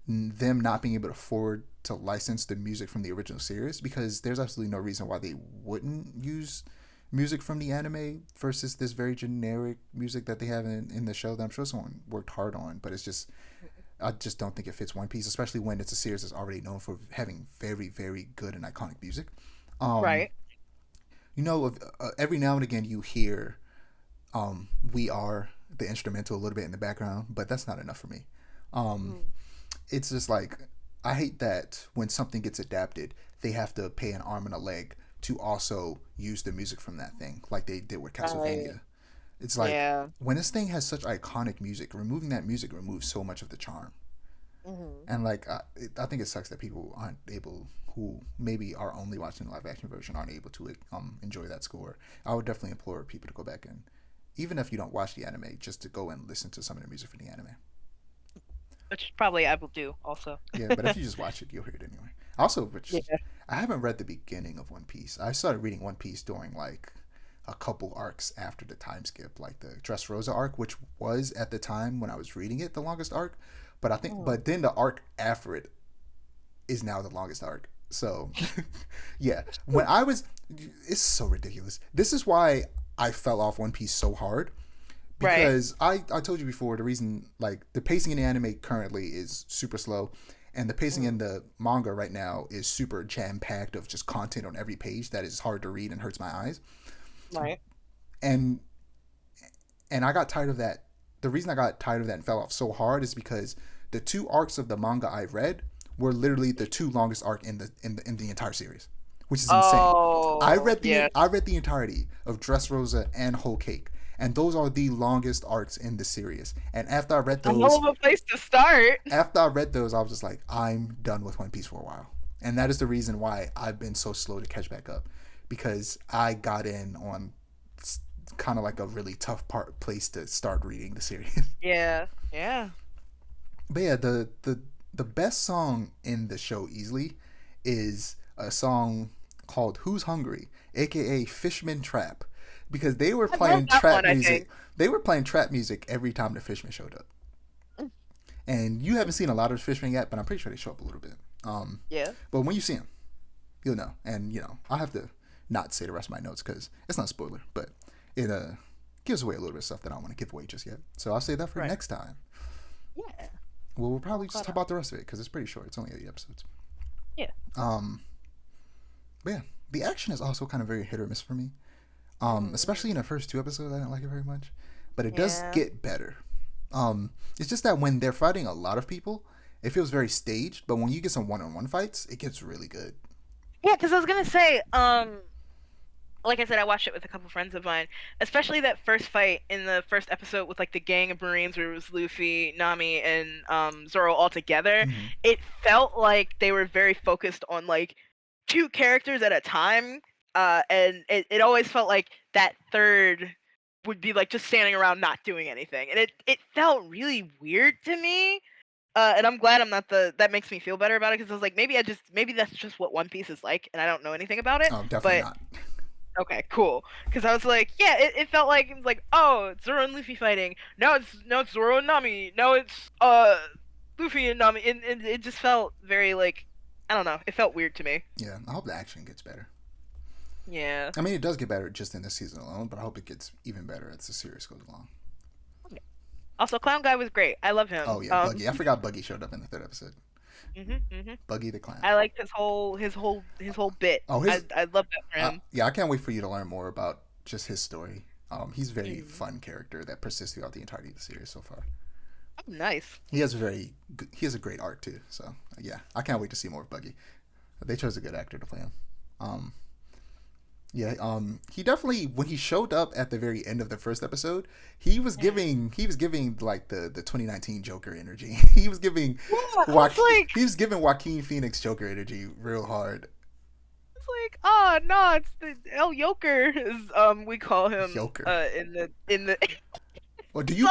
them not being able to afford to license the music from the original series, because there's absolutely no reason why they wouldn't use music from the anime versus this very generic music that they have in the show that I'm sure someone worked hard on, but it's just I just don't think it fits One Piece, especially when it's a series that's already known for having very, very good and iconic music. Um, Right. every now and again you hear "We Are" the instrumental a little bit in the background, but that's not enough for me. Um, Mhm. it's just like I hate that when something gets adapted, they have to pay an arm and a leg to also use the music from that thing, like they did with Right. Castlevania. It's like Yeah. when this thing has such iconic music, removing that music removes so much of the charm. Mhm. And like I think it sucks that people aren't able, who maybe are only watching the live action version, aren't able to enjoy that score. I would definitely implore people to go back and, even if you don't watch the anime, just to go and listen to some of the music from the anime. Which probably I will do also. Yeah, but if you just watch it, you'll hear it anyway. Also, which Yeah. I haven't read the beginning of One Piece. I started reading One Piece during like a couple arcs after the time skip, like the Dressrosa arc, which was at the time when I was reading it the longest arc. But I think, Mhm. but then the arc after it is now the longest arc. So, yeah, when I was, it's so ridiculous. This is why I fell off One Piece so hard, Right. because I told you before, the reason, like, the pacing in the anime currently is super slow, and the pacing in Mhm. the manga right now is super jam packed of just content on every page that is hard to read and hurts my eyes. Right. And I got tired of that. The reason I got tired of that and fell off so hard is because the two arcs of the manga I read were literally the two longest arc in the entire series, which is insane. Oh, yeah. I read the entirety of Dressrosa and Whole Cake, and those are the longest arcs in the series. And A hell of a place to start. after I read those, I was just like, I'm done with One Piece for a while, and that is the reason why I've been so slow to catch back up, because I got in on kind of like a really tough place to start reading the series. Yeah. Yeah. But yeah, the best song in the show easily is a song called "Who's Hungry," aka Fishman Trap, because they were I've heard playing that trap one, I music. think. They were playing trap music every time the Fishmen showed up. Mm. And you haven't seen a lot of the Fishmen yet, but I'm pretty sure they show up a little bit. Yeah. But when you see them, you'll know. And I have to not say the rest of my notes because it's not a spoiler, but it gives away a little bit of stuff that I don't want to give away just yet. So I'll save that for next time. Yeah. Well, we'll probably just talk about the rest of it because it's pretty short. It's only 8 episodes. Yeah. But yeah, the action is also kind of very hit or miss for me. Especially in the first 2 episodes, I didn't like it very much, but it does get better. It's just that when they're fighting a lot of people, it feels very staged. But when you get some one-on-one fights, it gets really good. Yeah, because I was gonna say, like I said, I watched it with a couple friends of mine, especially that first fight in the first episode with like the gang of Marines where it was Luffy, Nami, and Zoro all together. Mm-hmm. It felt like they were very focused on like 2 characters at a time, and it always felt like that third would be like just standing around not doing anything, and it felt really weird to me. And I'm glad I'm not that makes me feel better about it because I was like maybe that's just what One Piece is like, and I don't know anything about it. Oh, definitely But not. okay, cool. Because I was like, yeah, it felt like it was like, oh, it's Zoro and Luffy fighting. Now it's Zoro and Nami. Now it's Luffy and Nami, and it just felt very like, I don't know. It felt weird to me. Yeah, I hope the action gets better. Yeah. I mean, it does get better just in this season alone, but I hope it gets even better as the series goes along. Also, Clown Guy was great. I love him. Oh yeah, Buggy. I forgot Buggy showed up in the 3rd episode. Mm-hmm. Buggy the Clown. I liked his whole bit. I love that for him. Yeah, I can't wait for you to learn more about just his story. He's a very fun character that persists throughout the entirety of the series so far. Oh, nice. He has a great art too. So yeah, I can't wait to see more of Buggy. They chose a good actor to play him. He definitely, when he showed up at the very end of the first episode, he was giving like the 2019 Joker energy. He was giving Joaquin Phoenix Joker energy real hard. It's like, oh no, it's the El Joker, is we call him Joker. in the Well, do you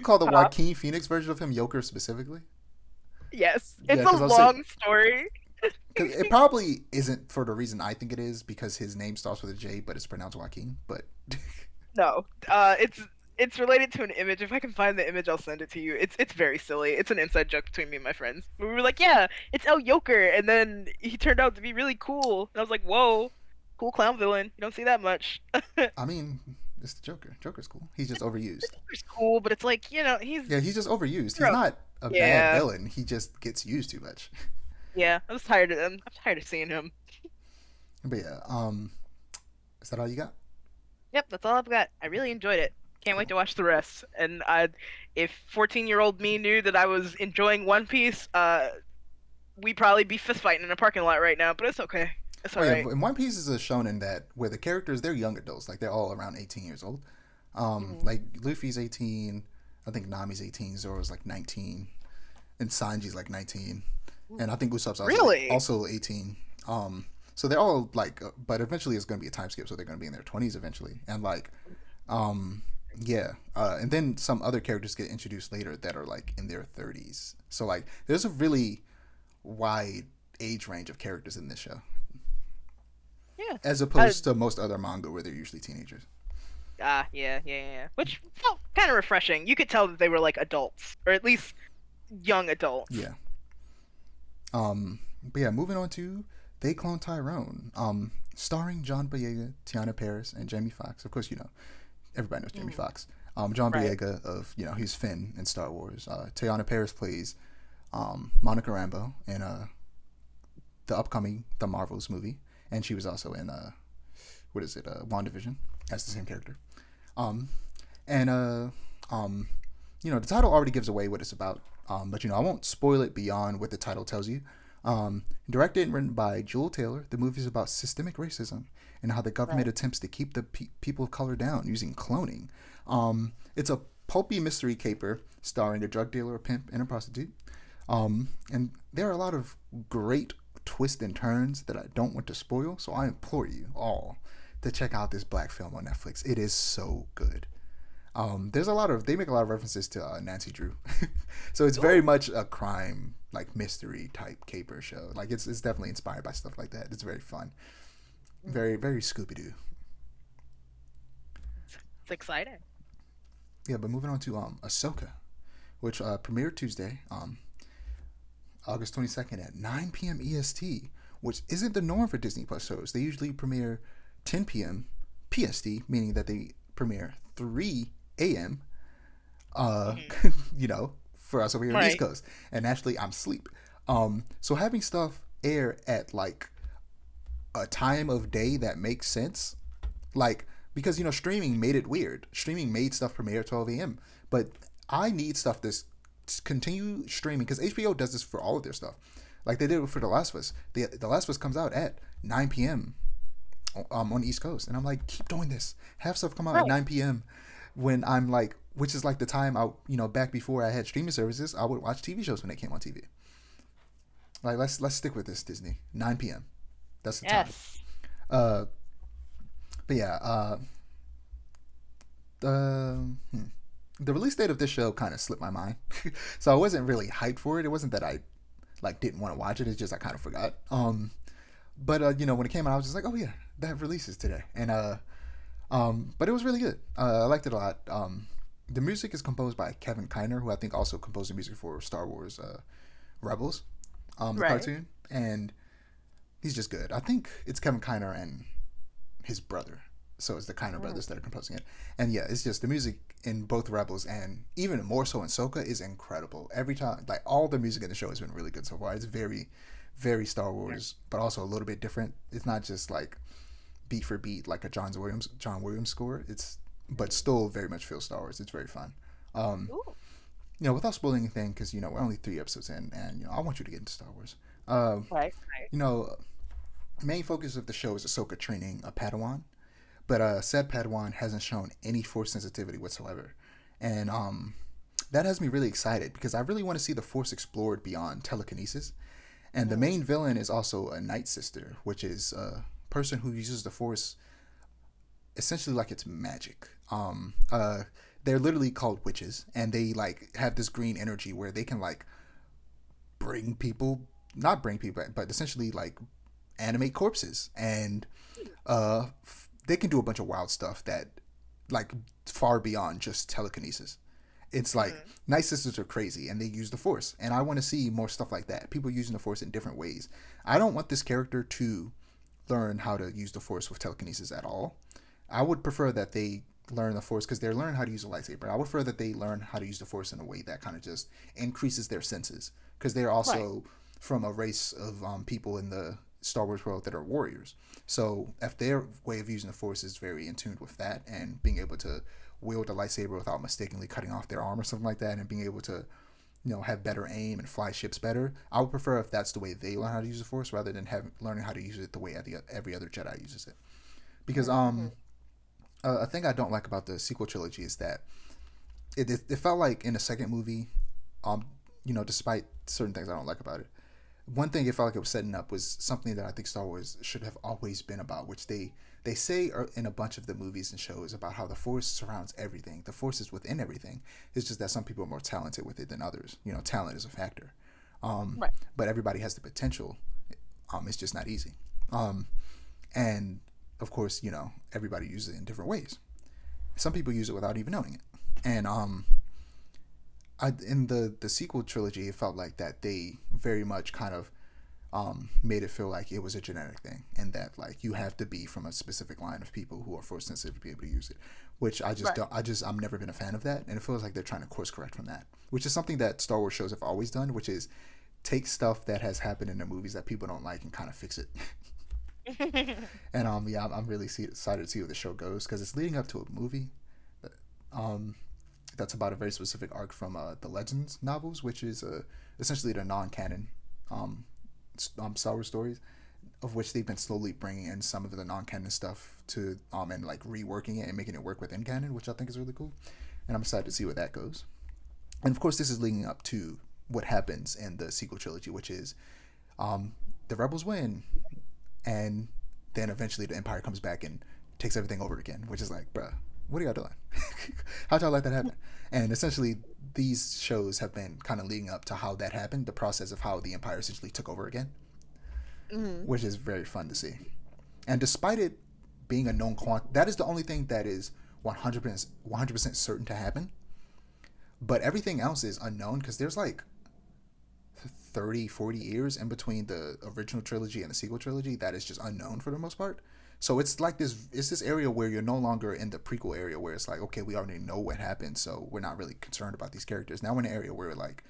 call the Joaquin Phoenix version of him Joker specifically? Yes, it's a long story. It probably isn't for the reason I think it is, because his name starts with a J, but it's pronounced Joaquin. But no, it's related to an image. If I can find the image, I'll send it to you. It's very silly. It's an inside joke between me and my friends. We were like, yeah, it's El Joker, and then he turned out to be really cool. And I was like, whoa, cool clown villain. You don't see that much. I mean, it's the Joker. Joker's cool. He's just overused. Joker's cool, but it's like, he's just overused. He's not a bad villain. He just gets used too much. Yeah, I'm tired of seeing him. But yeah, is that all you got? Yep, that's all I've got. I really enjoyed it. Can't wait to watch the rest. And if 14-year-old me knew that I was enjoying One Piece, we'd probably be fist fighting in a parking lot right now. But it's okay. It's alright. Yeah, and One Piece is a shonen that where the characters, they're young adults, like they're all around 18 years old. Like Luffy's 18, I think Nami's 18, Zoro's like 19, and Sanji's like 19. And I think Usopp's also 18. So they're all like, but eventually it's going to be a time skip, so they're going to be in their 20s eventually. And like, and then some other characters get introduced later that are like in their 30s. So like, there's a really wide age range of characters in this show. Yeah. As opposed to most other manga where they're usually teenagers. Yeah. Which felt kind of refreshing. You could tell that they were like adults, or at least young adults. Yeah. But yeah, moving on to They Clone Tyrone, starring John Boyega, Tiana Paris, and Jamie Foxx. Of course, everybody knows Jamie Foxx. John Boyega of, he's Finn in Star Wars. Tiana Paris plays Monica Rambeau in the upcoming The Marvels movie, and she was also in WandaVision as the same character. The title already gives away what it's about. But I won't spoil it beyond what the title tells you. Directed and written by Jewel Taylor, the movie is about systemic racism and how the government attempts to keep the people of color down using cloning. It's a pulpy mystery caper starring a drug dealer, a pimp, and a prostitute. And there are a lot of great twists and turns that I don't want to spoil, so I implore you all to check out this black film on Netflix. It is so good. They make a lot of references to Nancy Drew. So it's very much a crime, like mystery type caper show. Like it's definitely inspired by stuff like that. It's very fun. Very, very Scooby-Doo. It's exciting. Yeah, but moving on to Ahsoka, which premiered Tuesday, August 22nd at 9 p.m. EST, which isn't the norm for Disney Plus shows. They usually premiere 10 p.m. PST, meaning that they premiere 3 a.m. Mm-hmm. You know, for us over here on the East Right. Coast. And naturally, I'm asleep. So having stuff air at like a time of day that makes sense, like because streaming made it weird. Streaming made stuff premiere at 12 a.m. But I need stuff to continue streaming because HBO does this for all of their stuff. Like they did it for The Last of Us. The Last of Us comes out at 9 p.m. On the East Coast, and I'm like, keep doing this. Have stuff come out at Right. 9 p.m. when I'm like, which is like the time I, back before I had streaming services, I would watch TV shows when they came on TV. Like let's stick with this Disney 9 p.m. That's the time. Yes. Uh, but yeah, the the release date of this show kind of slipped my mind, so I wasn't really hyped for it. It wasn't that I like didn't want to watch it. It's just I kind of forgot. But when it came out, I was just like, oh yeah, that releases today, and but it was really good. I liked it a lot. The music is composed by Kevin Kiner, who I think also composed the music for Star Wars Rebels, the Right. cartoon, and he's just good. I think it's Kevin Kiner and his brother, so it's the Kiner Mm. brothers that are composing it. And yeah, it's just the music in both Rebels and even more so in Ahsoka is incredible. Every time, like all the music in the show has been really good so far. It's very, very Star Wars, but also a little bit different. It's not just like beat for beat like a John Williams score. It's but still very much feels Star Wars. It's very fun. Um, Ooh. without spoiling anything, because we're only 3 episodes in, and I want you to get into Star Wars. Um, Right. Right. you know, the main focus of the show is Ahsoka training a Padawan, but said Padawan hasn't shown any Force sensitivity whatsoever, and that has me really excited because I really want to see the Force explored beyond telekinesis. And the Mm. main villain is also a Night Sister, which is a person who uses the Force essentially like it's magic. They're literally called witches, and they like have this green energy where they can like bring people, not bring people, but essentially like animate corpses, and they can do a bunch of wild stuff that like far beyond just telekinesis. It's like Mm. Night Sisters are crazy and they use the Force, and I want to see more stuff like that. People using the Force in different ways. I don't want this character to learn how to use the Force with telekinesis at all. I would prefer that they learn the Force because they're learning how to use a lightsaber. I would prefer that they learn how to use the Force in a way that kind of just increases their senses because they're Right. also from a race of people in the Star Wars world that are warriors. So if their way of using the Force is very in tune with that and being able to wield a lightsaber without mistakenly cutting off their arm or something like that, and being able to have better aim and fly ships better. I would prefer if that's the way they learn how to use the Force rather than learning how to use it the way every other Jedi uses it. Because Mm-hmm. a thing I don't like about the sequel trilogy is that it felt like in the second movie, despite certain things I don't like about it, one thing it felt like it was setting up was something that I think Star Wars should have always been about, which they say in a bunch of the movies and shows about how the Force surrounds everything. The Force is within everything. It's just that some people are more talented with it than others. Talent is a factor. Right. But everybody has the potential. It's just not easy. Um, and of course, everybody uses it in different ways. Some people use it without even knowing it. And in the sequel trilogy, it felt like that they very much kind of made it feel like it was a genetic thing, and that like you have to be from a specific line of people who are force sensitive to be able to use it. Which I just Right. don't. I'm never been a fan of that, and it feels like they're trying to course correct from that. Which is something that Star Wars shows have always done, which is take stuff that has happened in the movies that people don't like and kind of fix it. And yeah, I'm really excited to see where the show goes because it's leading up to a movie um, that's about a very specific arc from the Legends novels, which is essentially the non-canon um, Star Wars stories, of which they've been slowly bringing in some of the non-canon stuff to and like reworking it and making it work within canon, which I think is really cool. And I'm excited to see where that goes. And of course, this is leading up to what happens in the sequel trilogy, which is the rebels win, and then eventually the Empire comes back and takes everything over again, which is like, bruh, what are y'all doing? How'd y'all let that happen? And essentially, these shows have been kind of leading up to how that happened, the process of how the Empire essentially took over again, Mm-hmm. which is very fun to see. And despite it being a known that is the only thing that is 100% certain to happen. But everything else is unknown because there's like 30, 40 years in between the original trilogy and the sequel trilogy that is just unknown for the most part. So it's like this area where you're no longer in the prequel area where it's like, okay, we already know what happened, so we're not really concerned about these characters. Now we're in an area where like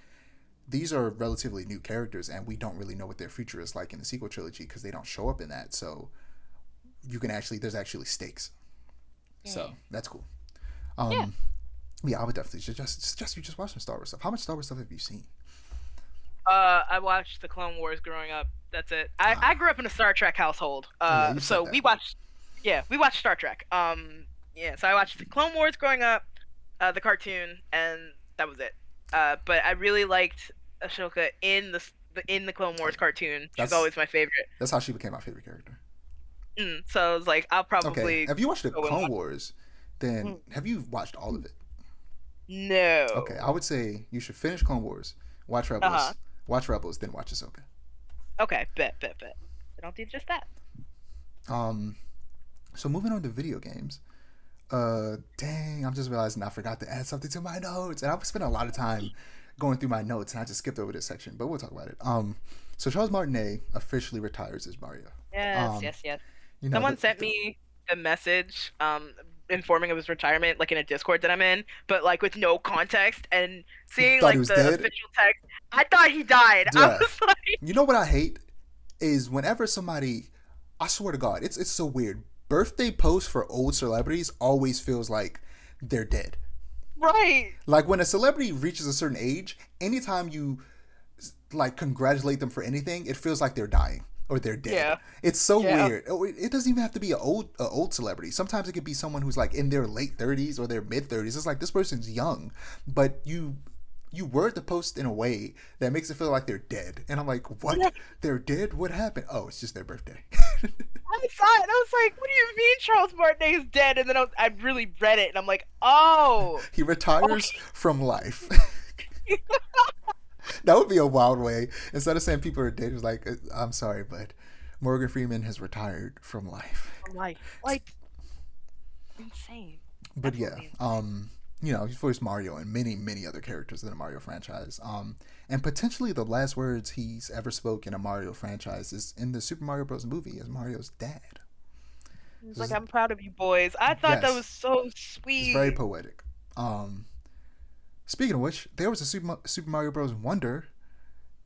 these are relatively new characters and we don't really know what their future is like in the sequel trilogy because they don't show up in that. So you can there's actually stakes. So that's cool. Yeah, I would definitely suggest you just watch some Star Wars stuff. How much Star Wars stuff have you seen? I watched the Clone Wars growing up. That's it. I grew up in a Star Trek household. So we watched Star Trek. So I watched the Clone Wars growing up, the cartoon, and that was it. But I really liked Ahsoka in the Clone Wars cartoon. She's always my favorite. That's how she became my favorite character. So I was like, I'll probably. Okay. Have you watched the Clone Wars? Then have you watched all of it? No. Okay, I would say you should finish Clone Wars, watch Rebels, then watch Ahsoka. Okay, bet. Then I'll do just that. So moving on to video games. Dang, I'm just realizing I forgot to add something to my notes, and I've spent a lot of time going through my notes, and I just skipped over this section, but we'll talk about it. So Charles Martinet officially retires as Mario. Yes. Someone sent me a message, informing of his retirement, like in a Discord that I'm in, but like with no context, and seeing like the official text, I thought he died. Yeah. I was like, you know what I hate is whenever somebody, I swear to God, it's so weird. Birthday posts for old celebrities always feels like they're dead. Right. Like when a celebrity reaches a certain age, anytime you like congratulate them for anything, it feels like they're dying or they're dead. Yeah. It's so weird. It doesn't even have to be an old celebrity. Sometimes it could be someone who's like in their late 30s or their mid 30s. It's like this person's young, but you word the post in a way that makes it feel like they're dead. And I'm like, what? Yeah. They're dead? What happened? Oh, it's just their birthday. I saw it and I was like, what do you mean Charles Martinet is dead? And then I really read it and I'm like, oh. He retires from life. That would be a wild way. Instead of saying people are dead, it's like, I'm sorry, but Morgan Freeman has retired from life. Like, insane. But absolutely insane. You know, he's voiced Mario and many other characters in the Mario franchise. And potentially the last words he's ever spoke in a Mario franchise is in the Super Mario Bros. Movie as Mario's dad. He's like, I'm proud of you boys. I thought that was so sweet. It's very poetic. Speaking of which, there was a Super Mario Bros. Wonder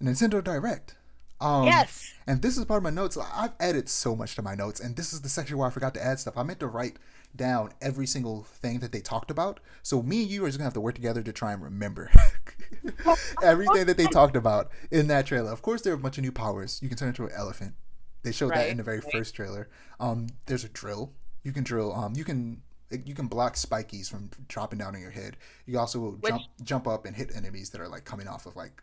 Nintendo Direct. Yes. And this is part of my notes. I've added so much to my notes, and this is the section where I forgot to add stuff. I meant to write down every single thing that they talked about. So me and you are just gonna have to work together to try and remember everything that they talked about in that trailer. Of course, there are a bunch of new powers. You can turn into an elephant. They showed that in the very first trailer. There's a drill. You can drill. You can block spikies from dropping down on your head. You also will jump up and hit enemies that are like coming off of like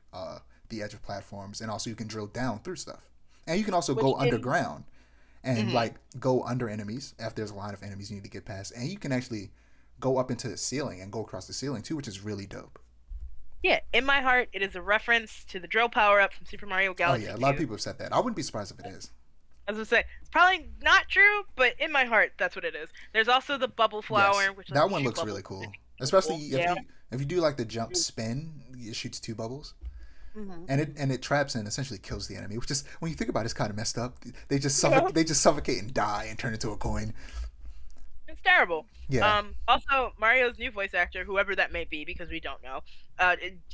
the edge of platforms, and also you can drill down through stuff. And you can also go underground and like go under enemies if there's a line of enemies you need to get past. And you can actually go up into the ceiling and go across the ceiling too, which is really dope. Yeah, in my heart, it is a reference to the drill power up from Super Mario Galaxy. Oh yeah, a lot of people have said that. I wouldn't be surprised if it is. I was gonna say, it's probably not true, but in my heart, that's what it is. There's also the bubble flower, which that one looks really cool. Especially if you do like the jump spin, it shoots 2 bubbles. Mm-hmm. And it traps and essentially kills the enemy, which is, when you think about it, it's kind of messed up. They just suffocate and die and turn into a coin. It's terrible. Yeah. Also, Mario's new voice actor, whoever that may be, because we don't know,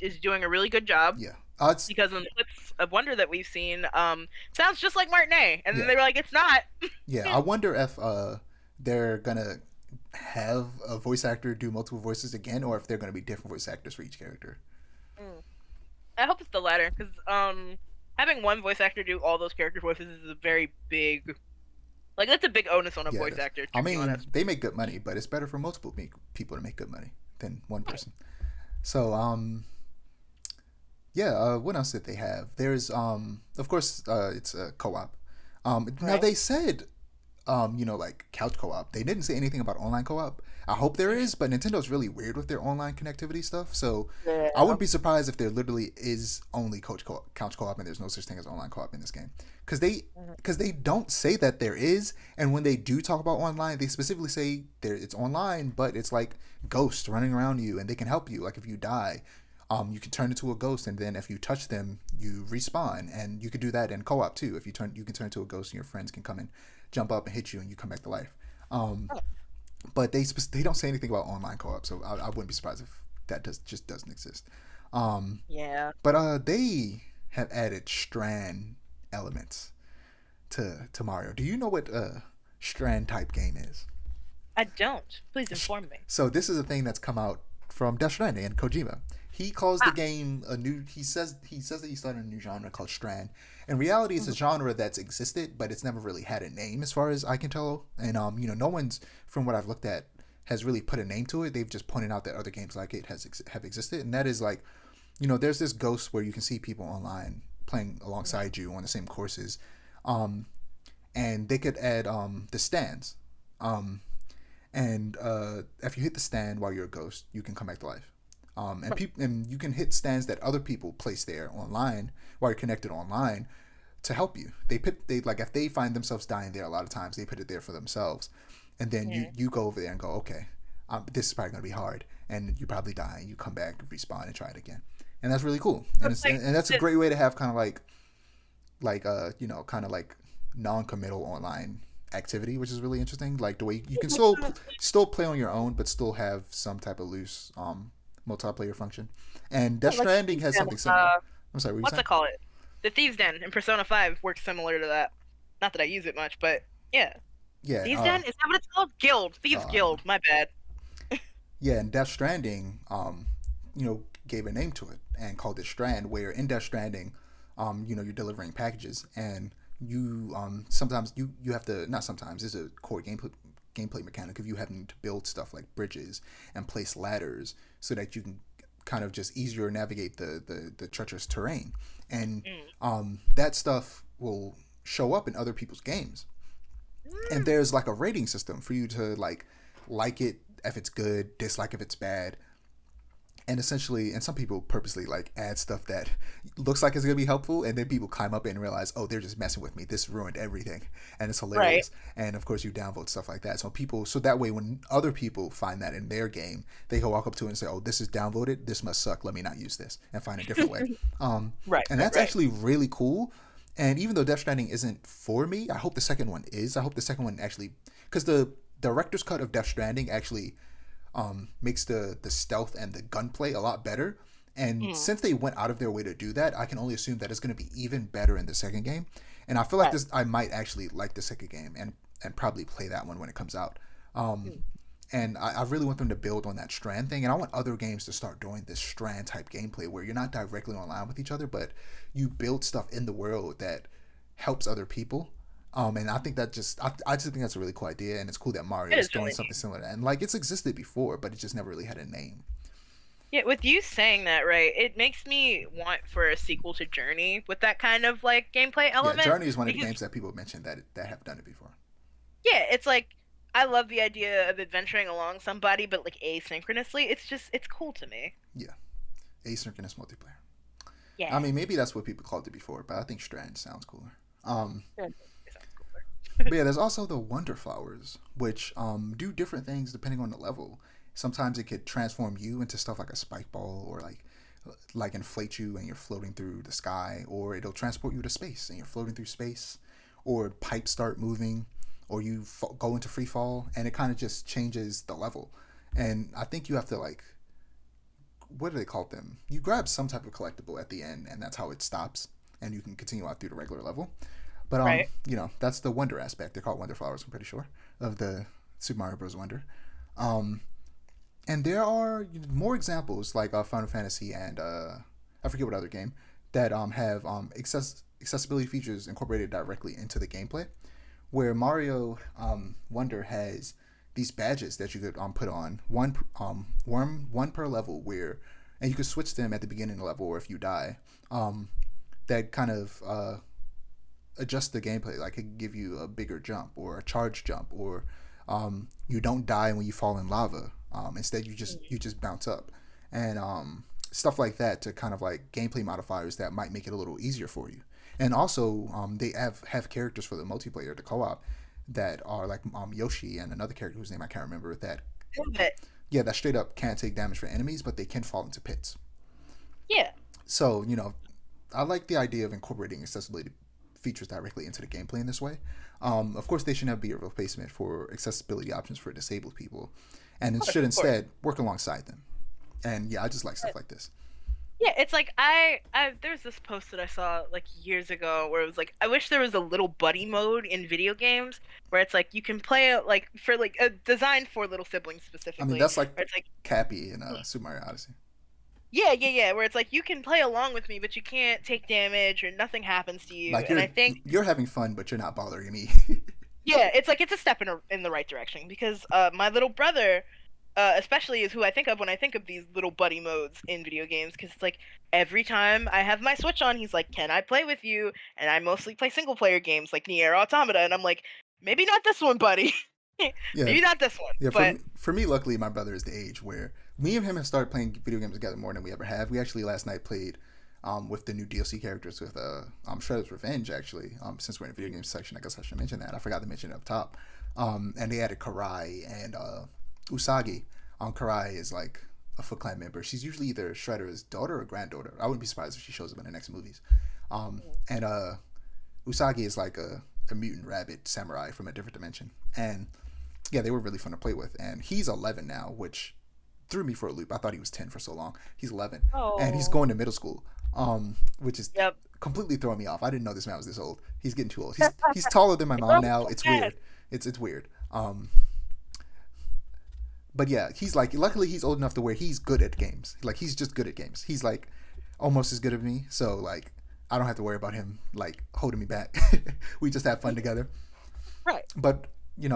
is doing a really good job. Yeah. Because in the clips of Wonder that we've seen, sounds just like Martinet, and then they were like, it's not. Yeah, I wonder if they're gonna have a voice actor do multiple voices again, or if they're gonna be different voice actors for each character. I hope it's the latter, because having one voice actor do all those character voices is a very big, like, that's a big onus on a voice actor. I mean, they make good money, but it's better for multiple people to make good money than one person. So, what else did they have? There's, of course, it's a co-op. Now they said, like couch co-op. They didn't say anything about online co-op. I hope there is, but Nintendo's really weird with their online connectivity stuff. So I wouldn't be surprised if there literally is only couch co-op and there's no such thing as online co-op in this game. Because they don't say that there is, and when they do talk about online, they specifically say it's online, but it's like ghosts running around you and they can help you. Like if you die, You can turn into a ghost, and then if you touch them, you respawn, and you can do that in co-op too. If you can turn into a ghost, and your friends can come and jump up and hit you, and you come back to life. Oh, But they don't say anything about online co-op, so I wouldn't be surprised if that doesn't exist. Um, yeah. but they have added strand elements to Mario. Do you know what a strand type game is? I don't. Please inform me. So this is a thing that's come out from Death Stranding and Kojima. He calls the Ah. game a new. He says that he started a new genre called Strand. In reality, it's a genre that's existed, but it's never really had a name, as far as I can tell. And no one's, from what I've looked at, has really put a name to it. They've just pointed out that other games like it have existed, and that is like, there's this ghost where you can see people online playing alongside you on the same courses, um, and they could add the stands. Um, and if you hit the stand while you're a ghost, you can come back to life. And you can hit stands that other people place there online while you're connected online to help you. They like, if they find themselves dying there, a lot of times they put it there for themselves, and then Yeah. you go over there and go, okay, this is probably gonna be hard, and you probably die, and you come back, respawn, and try it again, and that's really cool. So And it's it's like and that's a it, great way to have kind of like kind of like non-committal online activity, which is really interesting. Like the way you can still play on your own, but still have some type of loose multiplayer function. And Death like Stranding Thieves' has Den, something similar. I'm sorry, what were you what's saying? it call it? The Thieves' Den in Persona 5 works similar to that. Not that I use it much, but yeah. Yeah, Thieves' Den? Is that what it's called? Guild. Thieves um, Guild. My bad. yeah, and Death Stranding, gave a name to it and called it Strand. Where in Death Stranding, you're delivering packages, and you sometimes you have to, not sometimes, it's a core gameplay mechanic of you having to build stuff like bridges and place ladders so that you can kind of just easier navigate the treacherous terrain, and Mm. that stuff will show up in other people's games, and Mm. there's like a rating system for you to like it if it's good, dislike if it's bad, and essentially, and some people purposely like add stuff that looks like it's gonna be helpful, and then people climb up and realize, oh, they're just messing with me. This ruined everything, and it's Right. hilarious. And of course, you downvote stuff like that. So that way, when other people find that in their game, they can walk up to it and say, oh, this is downvoted. This must suck. Let me not use this and find a different way. Right, And right, that's right. actually really cool. And even though Death Stranding isn't for me, I hope the second one is. I hope the second one actually, because the director's cut of Death Stranding actually makes the stealth and the gunplay a lot better. And Mm. since they went out of their way to do that, I can only assume that it's going to be even better in the second game. And I feel like Right. this, I might actually like the second game and probably play that one when it comes out. Mm. And I really want them to build on that strand thing. And I want other games to start doing this strand type gameplay where you're not directly online with each other, but you build stuff in the world that helps other people. And I think I just think that's a really cool idea, and it's cool that Mario It is is doing really something neat. similar to that. And like it's existed before, but it just never really had a name. Yeah, with you saying that, right, it makes me want for a sequel to Journey with that kind of like gameplay Yeah, element. Journey is one of the Because games that people mentioned that have done it before. yeah, it's like I love the idea of adventuring along somebody, but like asynchronously. It's cool to me. Yeah, asynchronous multiplayer. I Yeah. mean, maybe that's what people called it before, but I think Strand sounds cooler. Yeah, it sounds cooler. But yeah, there's also the Wonder Flowers, which do different things depending on the level. Sometimes it could transform you into stuff like a spike ball, or like inflate you and you're floating through the sky, or it'll transport you to space and you're floating through space, or pipes start moving, or you go into free fall, and it kind of just changes the level. And I think you have to like, what do they call them? You grab some type of collectible at the end, and that's how it stops, and you can continue out through the regular level. But Right. that's the wonder aspect. They're called Wonder Flowers, I'm pretty sure, of the Super Mario Bros. Wonder. Um, and there are more examples like Final Fantasy and I forget what other game that have accessibility features incorporated directly into the gameplay. Where Mario Wonder has these badges that you could put on one per level, where and you could switch them at the beginning of the level or if you die. That kind of adjust the gameplay. Like it could give you a bigger jump or a charge jump, or you don't die when you fall in lava. Instead, you just bounce up, and stuff like that to kind of like gameplay modifiers that might make it a little easier for you. And also, they have characters for the multiplayer, the co-op, that are like Yoshi and another character whose name I can't remember. That Move it. yeah, that straight up can't take damage from enemies, but they can fall into pits. Yeah. So, I like the idea of incorporating accessibility features directly into the gameplay in this way. Of course, they should never be a replacement for accessibility options for disabled people, and it should Of course. instead work alongside them. And yeah, I just like stuff like this. Yeah, it's like there's this post that I saw like years ago where it was like I wish there was a little buddy mode in video games where it's like you can play it like for like designed for little siblings I mean, specifically that's like where it's like Cappy in Super Mario Odyssey. yeah, where it's like you can play along with me but you can't take damage or nothing happens to you Like and I think you're having fun, but you're not bothering me. yeah, it's like it's a step in the right direction because my little brother especially is who I think of when I think of these little buddy modes in video games because it's like every time I have my Switch on, he's like, "Can I play with you?" And I mostly play single player games like Nier Automata, and I'm like, "Maybe not this one, buddy. Yeah, Maybe not this one." yeah. But For me, luckily, my brother is the age where me and him have started playing video games together more than we ever have. We actually last night played with the new DLC characters with Shredder's Revenge. Actually, since we're in the video games section, I guess I should mention that. I forgot to mention it up top. And they added Karai and Usagi. Karai is like a Foot Clan member. She's usually either Shredder's daughter or granddaughter. I wouldn't be surprised if she shows up in the next movies. And Usagi is like a mutant rabbit samurai from a different dimension. And yeah, they were really fun to play with. And he's 11 now, which threw me for a loop. I thought he was 10 for so long. He's 11, and he's oh, going to middle school, which is yep. completely throwing me off. I didn't know this man was this old. He's getting too old. He's taller than my mom now. It's weird. It's weird. But yeah, he's like, luckily he's old enough to where he's good at games. Like he's just good at games. He's like almost as good as me. So like I don't have to worry about him like holding me back. We just have fun together. Right. But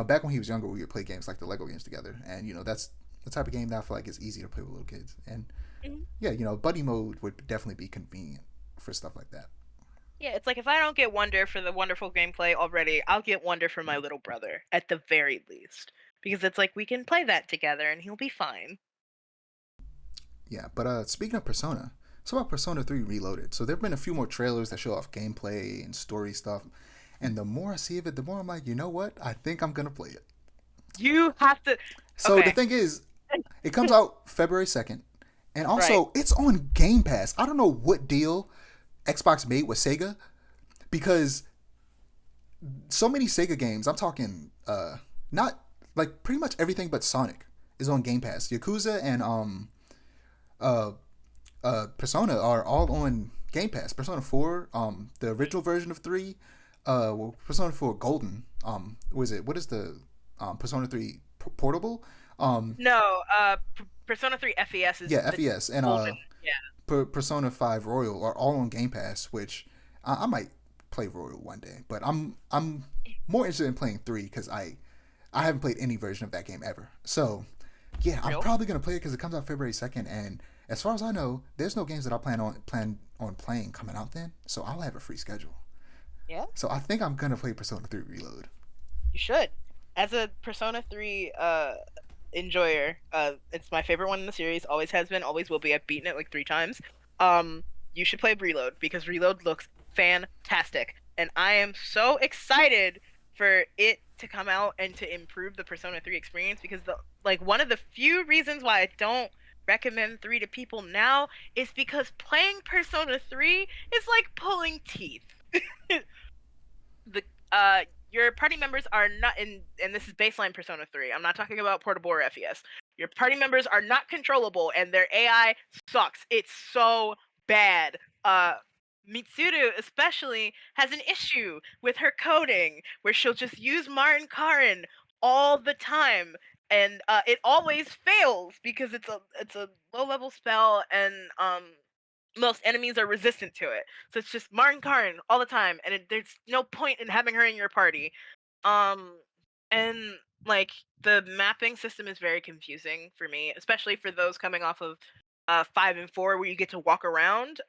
back when he was younger, we would play games like the Lego games together, and that's the type of game that I feel like is easy to play with little kids. And Mhm. yeah, buddy mode would definitely be convenient for stuff like that. Yeah, it's like if I don't get Wonder for the wonderful gameplay already, I'll get Wonder for my little brother at the very least because it's like we can play that together and he'll be fine. Yeah, but speaking of Persona, so about Persona 3 Reloaded. So there've been a few more trailers that show off gameplay and story stuff, and the more I see of it, the more I'm like, you know what? I think I'm gonna play it. You have to. So the Okay. thing is, it comes out February 2nd, and Right. also it's on Game Pass. I don't know what deal Xbox made with Sega because so many Sega games, I'm talking not like pretty much everything but Sonic is on Game Pass. Yakuza and uh Persona are all on Game Pass. Persona 4, the original version of 3, Persona 4 Golden, what is the Persona 3 portable? No, Persona 3 FES is Yeah, the FES and golden. Yeah. Persona 5 Royal are all on Game Pass, which I might play Royal one day, but I'm more interested in playing 3 because I haven't played any version of that game ever. So yeah, I'm Real. probably gonna play it because it comes out February 2nd, and as far as I know, there's no games that I plan on playing coming out then. So I'll have a free schedule. Yeah. So I think I'm gonna play Persona 3 Reload. You should. As a Persona 3 enjoyer, it's my favorite one in the series. Always has been, always will be. I've beaten it like 3 times. You should play Reload because Reload looks fantastic, and I am so excited for it to come out and to improve the Persona 3 experience because the like one of the few reasons why I don't recommend 3 to people now is because playing Persona 3 is like pulling teeth. the your party members are not in, and this is baseline Persona 3. I'm not talking about portable or FES. Your party members are not controllable and their AI sucks. It's so bad. Mitsuru especially has an issue with her coding where she'll just use Martin Karin all the time, and it always fails because it's a low level spell, and most enemies are resistant to it. So it's just Martin Karin all the time, and there's no point in having her in your party. Um, and like the mapping system is very confusing for me, especially for those coming off of 5 and 4, where you get to walk around.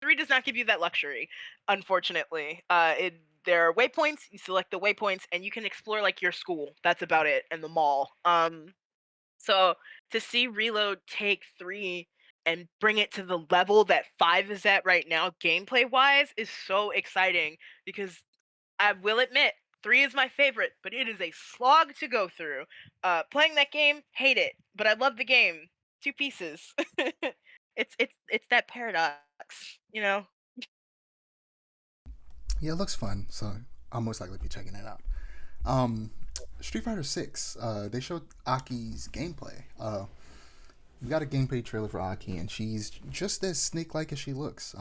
3 does not give you that luxury, unfortunately. There are waypoints. You select the waypoints, and you can explore like your school. That's about it, and the mall. So to see Reload take 3 and bring it to the level that 5 is at right now, gameplay wise, is so exciting because I will admit 3 is my favorite, but it is a slog to go through. Playing that game, hate it, but I love the game. 2 pieces. It's that paradox, you know. Yeah, it looks fun, so I'll most likely be checking it out. Um, Street Fighter Six. They showed Aki's gameplay. We got a gameplay trailer for Aki, and she's just as snake-like as she looks.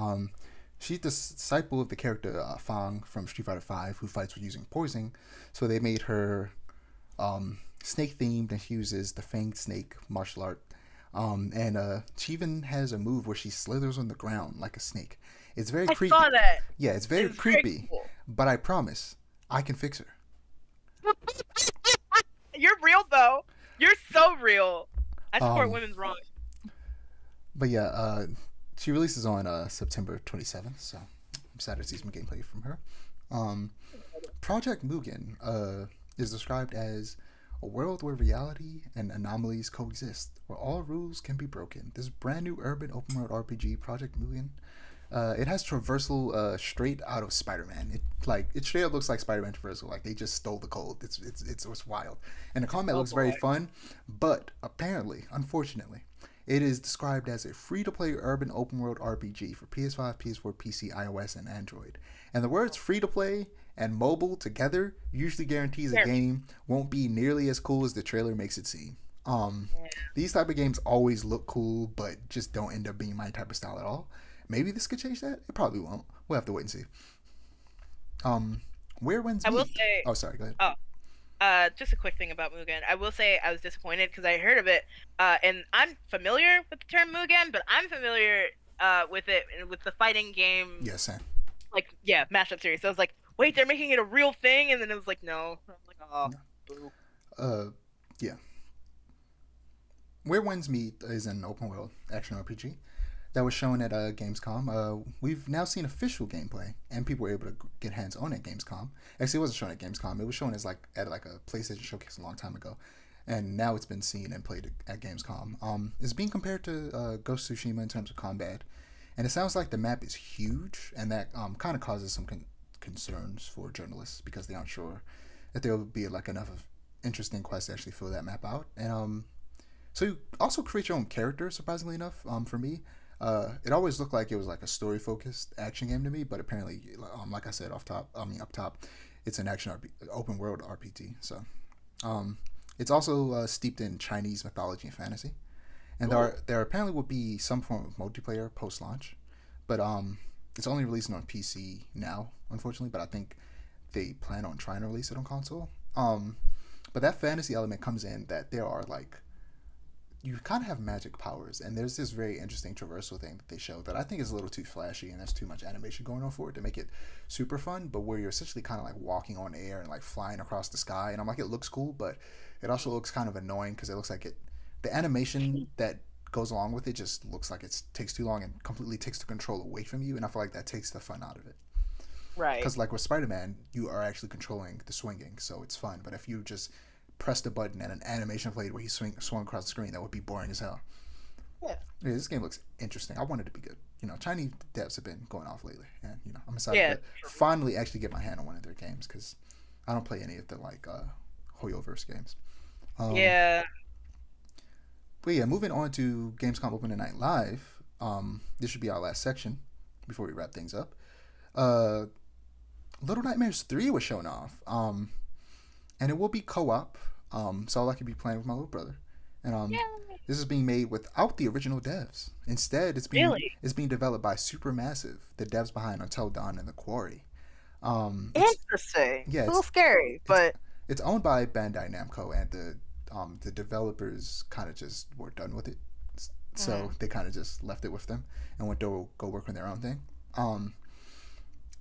She's the disciple of the character Fang from Street Fighter Five, who fights with using poison. So they made her snake themed, and she uses the fanged snake martial art. And she even has a move where she slithers on the ground like a snake. It's very I creepy. saw that. Yeah, it's very It's very creepy. cool. But I promise, I can fix her. You're real though. You're so real. I support Um, women's wrong. but yeah, she releases on September 27th, so I'm excited to see some gameplay from her. Project Mugen is described as a world where reality and anomalies coexist, where all rules can be broken. This brand new urban open world RPG, Project Mugen, it has traversal straight out of Spider-Man. It straight up looks like Spider-Man traversal. Like they just stole the code. It's wild, and the combat looks very fun. But apparently, unfortunately, it is described as a free-to-play urban open-world RPG for PS5, PS4, PC, iOS, and Android. And the words free-to-play and mobile together usually guarantees a game won't be nearly as cool as the trailer makes it seem. These type of games always look cool, but just don't end up being my type of style at all. Maybe this could change that. It probably won't. We'll have to wait and see. Where wins I will meet? say. Oh, sorry. Go ahead. Oh, just a quick thing about Mugen. I will say I was disappointed because I heard of it, and I'm familiar with the term Mugen, but I'm familiar with it with the fighting game. Yeah, same. Like mashup series. So I was like, wait, they're making it a real thing, and then it was like, no. I was like, oh. No. Yeah. Where Winds Meet is an open world action RPG that was shown at Gamescom. We've now seen official gameplay, and people were able to get hands on at Gamescom. Actually, it wasn't shown at Gamescom. It was shown as like at like a PlayStation showcase a long time ago, and now it's been seen and played at Gamescom. It's being compared to Ghost of Tsushima in terms of combat, and it sounds like the map is huge, and that kind of causes some concerns for journalists because they aren't sure that there will be like enough of interesting quests to actually fill that map out. And so you also create your own character. Surprisingly enough, for me, it always looked like it was like a story focused action game to me, but apparently, like I said, up top, it's an open world RPG. So, it's also steeped in Chinese mythology and fantasy, and there apparently will be some form of multiplayer post launch, but it's only releasing on PC now, unfortunately. But I think they plan on trying to release it on console. But that fantasy element comes in that there are like you kind of have magic powers, and there's this very interesting traversal thing that they show that I think is a little too flashy, and there's too much animation going on for it to make it super fun. But where you're essentially kind of like walking on air and like flying across the sky, and I'm like, it looks cool, but it also looks kind of annoying because it looks like the animation that goes along with it just looks like it takes too long and completely takes the control away from you, and I feel like that takes the fun out of it. Right. Because like with Spider-Man, you are actually controlling the swinging, so it's fun. But if you just pressed a button and an animation played where he swung across the screen, that would be boring as hell. Yeah. This game looks interesting. I want it to be good. Chinese devs have been going off lately, and I'm excited to finally actually get my hand on one of their games because I don't play any of the like Hoyoverse games. Yeah. But yeah, moving on to Gamescom Opening Night Live. This should be our last section before we wrap things up. Little Nightmares 3 was shown off. And it will be co-op, so I could be playing with my little brother. And this is being made without the original devs. Instead, it's being developed by Supermassive, the devs behind Until Dawn and The Quarry. Interesting. Yeah, it's a little scary, but it's owned by Bandai Namco, and the developers kind of just were done with it, so they kind of just left it with them and went to go work on their own thing.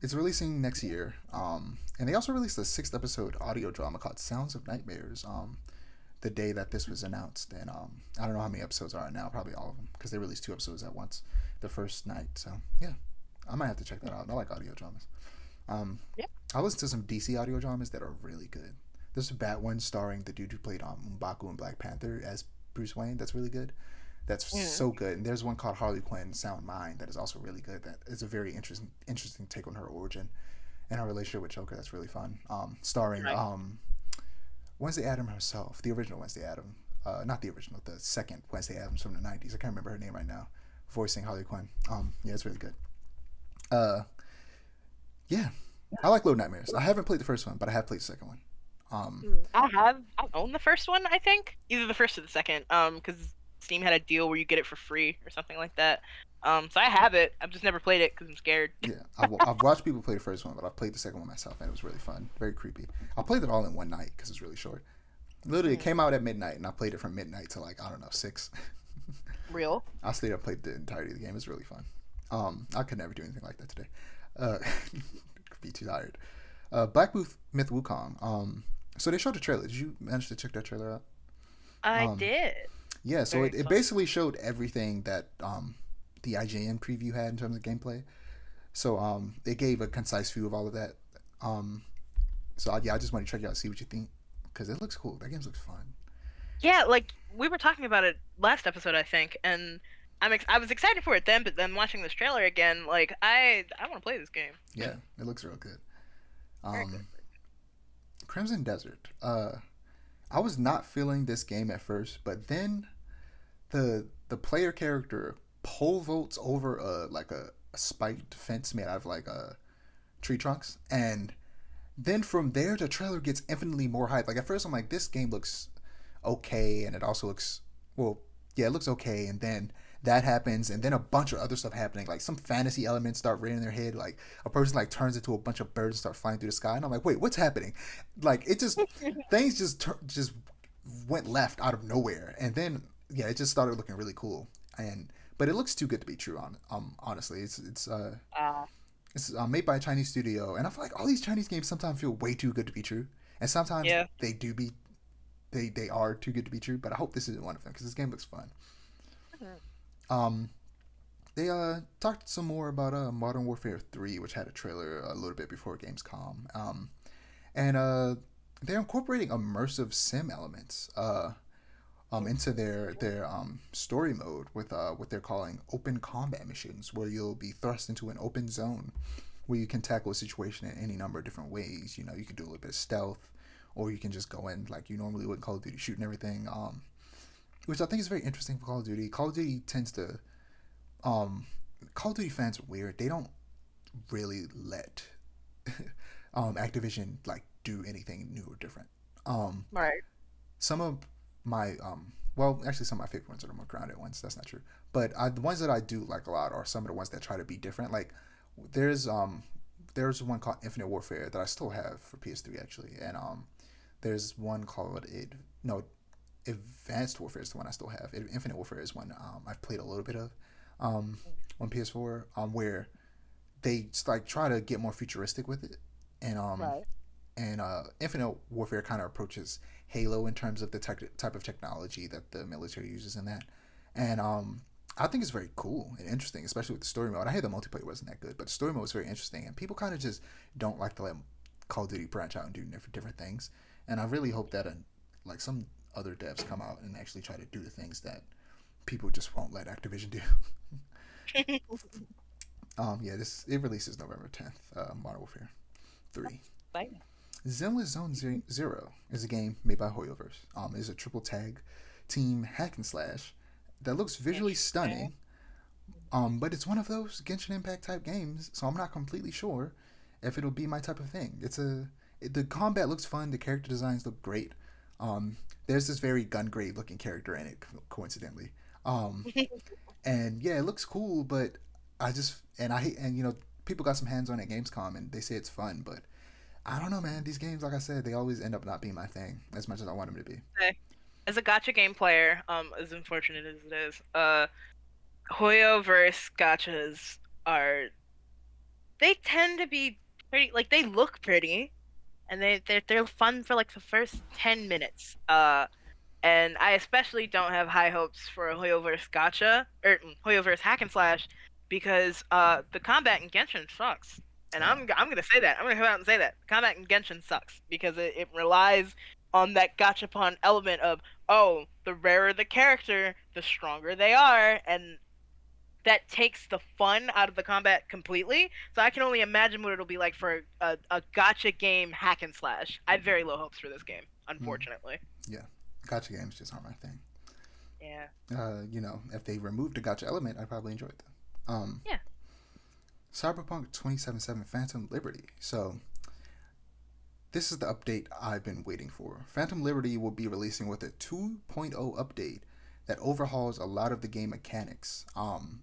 It's releasing next year, and they also released a 6th episode audio drama called Sounds of Nightmares the day that this was announced. And I don't know how many episodes are now, probably all of them, because they released 2 episodes at once the first night. So yeah, I might have to check that out. I like audio dramas. I listened to some DC audio dramas that are really good. There's a bad one starring the dude who played M'Baku in Black Panther as Bruce Wayne. That's really good. That's so good. And there's one called Harley Quinn Sound Mind that is also really good. That is a very interesting take on her origin and her relationship with Joker. That's really fun. Starring Wednesday Addams herself, the original Wednesday Addams, not the original, the second Wednesday Addams from the 90s. I can't remember her name right now. voicing Harley Quinn. Yeah, it's really good. Uh, yeah, I like Little Nightmares. I haven't played the first one, but I have played the second one. I own the first one, I think. Either the first or the second. Because Steam had a deal where you get it for free or something like that. So I have it. I've just never played it because I'm scared. Yeah, I've watched people play the first one, but I've played the second one myself, and it was really fun. Very creepy. I played it all in one night because it's really short. Literally, it came out at midnight, and I played it from midnight to like I don't know 6. Real. I stayed up played the entirety of the game. It's really fun. I could never do anything like that today. Be too tired. Black Myth Wukong. So they showed the trailer. Did you manage to check that trailer out? I did. Yeah, so it basically showed everything that the IGN preview had in terms of gameplay. So it gave a concise view of all of that. So yeah, I just want to check it out, see what you think, because it looks cool. That game looks fun. Yeah, like we were talking about it last episode, I think, and I was excited for it then, but then watching this trailer again, like I want to play this game. Yeah, it looks real good. Very good. Crimson Desert. I was not feeling this game at first, but then the player character pole vaults over a spiked fence made out of like tree trunks, and then from there the trailer gets infinitely more hype. Like at first I'm like, this game looks okay, and it also looks well, yeah, it looks okay, and then that happens, and then a bunch of other stuff happening, like some fantasy elements start rearing their head, like a person like turns into a bunch of birds and start flying through the sky, and I'm like, wait, what's happening? Like it just things just went left out of nowhere, and then yeah, it just started looking really cool, and but it looks too good to be true. Honestly, it's made by a Chinese studio, and I feel like all these Chinese games sometimes feel way too good to be true, and sometimes Yeah. they are too good to be true. But I hope this isn't one of them because this game looks fun. Mhm. They talked some more about Modern Warfare 3, which had a trailer a little bit before Gamescom. And they're incorporating immersive sim elements into their story mode with what they're calling open combat missions, where you'll be thrust into an open zone where you can tackle a situation in any number of different ways. You know, you can do a little bit of stealth, or you can just go in like you normally would in Call of Duty, shooting everything. Which I think is very interesting for Call of Duty. Call of Duty tends to Call of Duty fans are weird. They don't really let Activision like do anything new or different. Right. Some of my well, actually, some of my favorite ones are the more grounded ones. That's not true, but the ones that I do like a lot are some of the ones that try to be different. Like there's one called Infinite Warfare that I still have for PS3 actually, and there's one called Advanced Warfare is the one I still have. Infinite Warfare is one I've played a little bit of on PS4, where they like try to get more futuristic with it, and Right. Infinite Warfare kind of approaches Halo in terms of the type of technology that the military uses in that, and I think it's very cool and interesting, especially with the story mode. I hear the multiplayer wasn't that good, but the story mode was very interesting, and people kind of just don't like to let Call of Duty branch out and do different things, and I really hope that like some other devs come out and actually try to do the things that people just won't let Activision do. Yeah, it releases November 10th. Modern Warfare 3. Fine. Zenless Zone Zero is a game made by Hoyoverse. It is a triple tag team hack and slash that looks visually stunning. But it's one of those Genshin Impact type games, so I'm not completely sure if it'll be my type of thing. The combat looks fun. The character designs look great. There's this very gun grade looking character in it, coincidentally. And yeah, it looks cool, but I hate, and people got some hands on at Gamescom and they say it's fun, but I don't know, man. These games, like I said, they always end up not being my thing as much as I want them to be. Okay. As a gacha game player, as unfortunate as it is, Hoyoverse gachas they tend to be pretty, like they look pretty, and they're fun for like the first 10 minutes. And I especially don't have high hopes for a Hoyoverse gacha or Hoyoverse hack and slash because the combat in Genshin sucks. And I'm gonna say that. I'm gonna come out and say that. Combat in Genshin sucks because it relies on that gachapon element of, oh, the rarer the character, the stronger they are, and that takes the fun out of the combat completely. So I can only imagine what it'll be like for a gacha game hack and slash. I have very low hopes for this game, unfortunately. Yeah, gacha games just aren't my thing. Yeah. You know, if they removed the gotcha element, I'd probably enjoy it. Yeah. Cyberpunk 2077 Phantom Liberty. So this is the update I've been waiting for. Phantom Liberty will be releasing with a 2.0 update that overhauls a lot of the game mechanics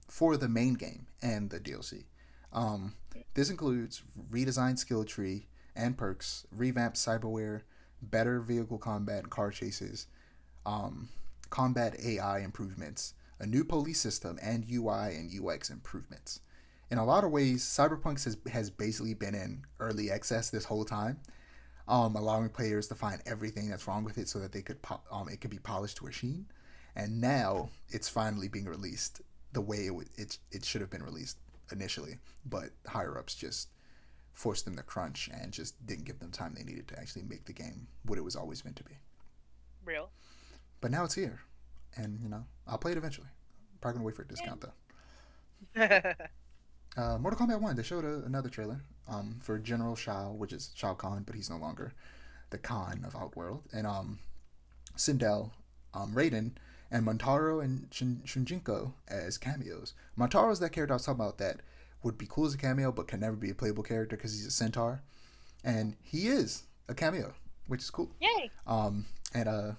for the main game and the DLC. Um, this includes redesigned skill tree and perks, revamped cyberware, better vehicle combat and car chases, um, combat AI improvements, a new police system, and UI and UX improvements. In a lot of ways, Cyberpunk has basically been in early access this whole time, allowing players to find everything that's wrong with it so that it could be polished to a sheen. And now it's finally being released the way it should have been released initially, but higher ups just forced them to crunch and just didn't give them time they needed to actually make the game what it was always meant to be. Real. But now it's here, and you know I'll play it eventually. Probably gonna wait for a discount though. Yeah. Mortal Kombat 1, they showed another trailer for General Shao, which is Shao Kahn, but he's no longer the Khan of Outworld. And Sindel, Raiden, and Montaro and Shunjinko as cameos. Montaro's that character I was talking about that would be cool as a cameo, but can never be a playable character because he's a centaur. And he is a cameo, which is cool. Yay! And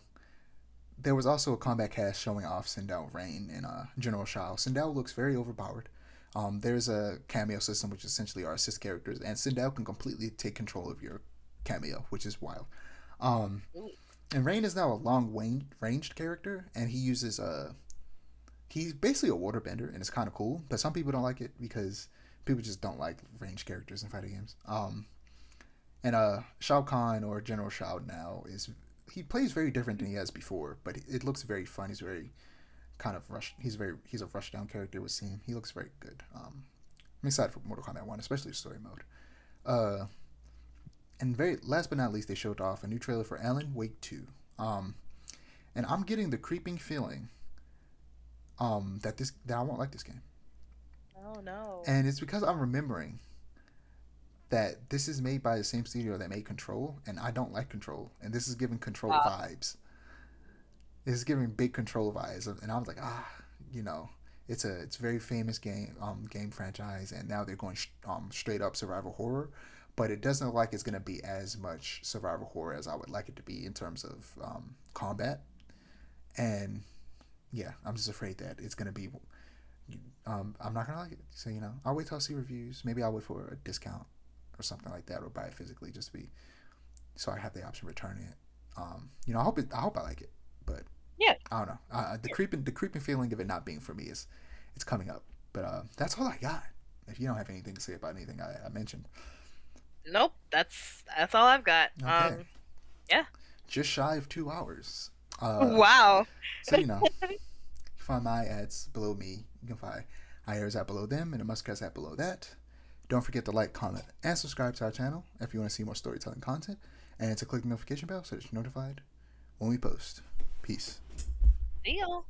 there was also a combat cast showing off Sindel, Rain, and General Shao. Sindel looks very overpowered. There's a cameo system, which essentially are assist characters, and Sindel can completely take control of your cameo, which is wild. Um, and Rain is now a ranged character, and he uses he's basically a waterbender, and it's kind of cool. But some people don't like it because people just don't like ranged characters in fighting games. And Shao Kahn or General Shao now he plays very different than he has before, but it looks very fun. He's very kind of rushed. He's a rushed down character. With seem he looks very good. I'm excited for Mortal Kombat 1, especially the story mode. And very last but not least, they showed off a new trailer for Alan Wake 2. And I'm getting the creeping feeling that I won't like this game. Oh no. And it's because I'm remembering that this is made by the same studio that made Control, and I don't like Control, and this is giving Control vibes. This is giving big Control vibes, and I was like, you know, it's a very famous game franchise, and now they're going straight up survival horror, but it doesn't look like it's gonna be as much survival horror as I would like it to be in terms of combat, and yeah, I'm just afraid that it's gonna be. I'm not gonna like it, so you know, I'll wait till I see reviews. Maybe I'll wait for a discount or something like that, or buy it physically just to be, so I have the option of returning it. You know, I hope I like it, but Yeah. I don't know. The creeping feeling of it not being for me it's coming up. But that's all I got. If you don't have anything to say about anything I mentioned, Nope. That's all I've got. okay. Yeah. Just shy of 2 hours. Wow. So you know, you can find my ads below me. You can find Aiara's app below them and the Muskrat's app below that. Don't forget to like, comment, and subscribe to our channel if you want to see more storytelling content, and to click the notification bell so that you're notified when we post. Peace. See y'all.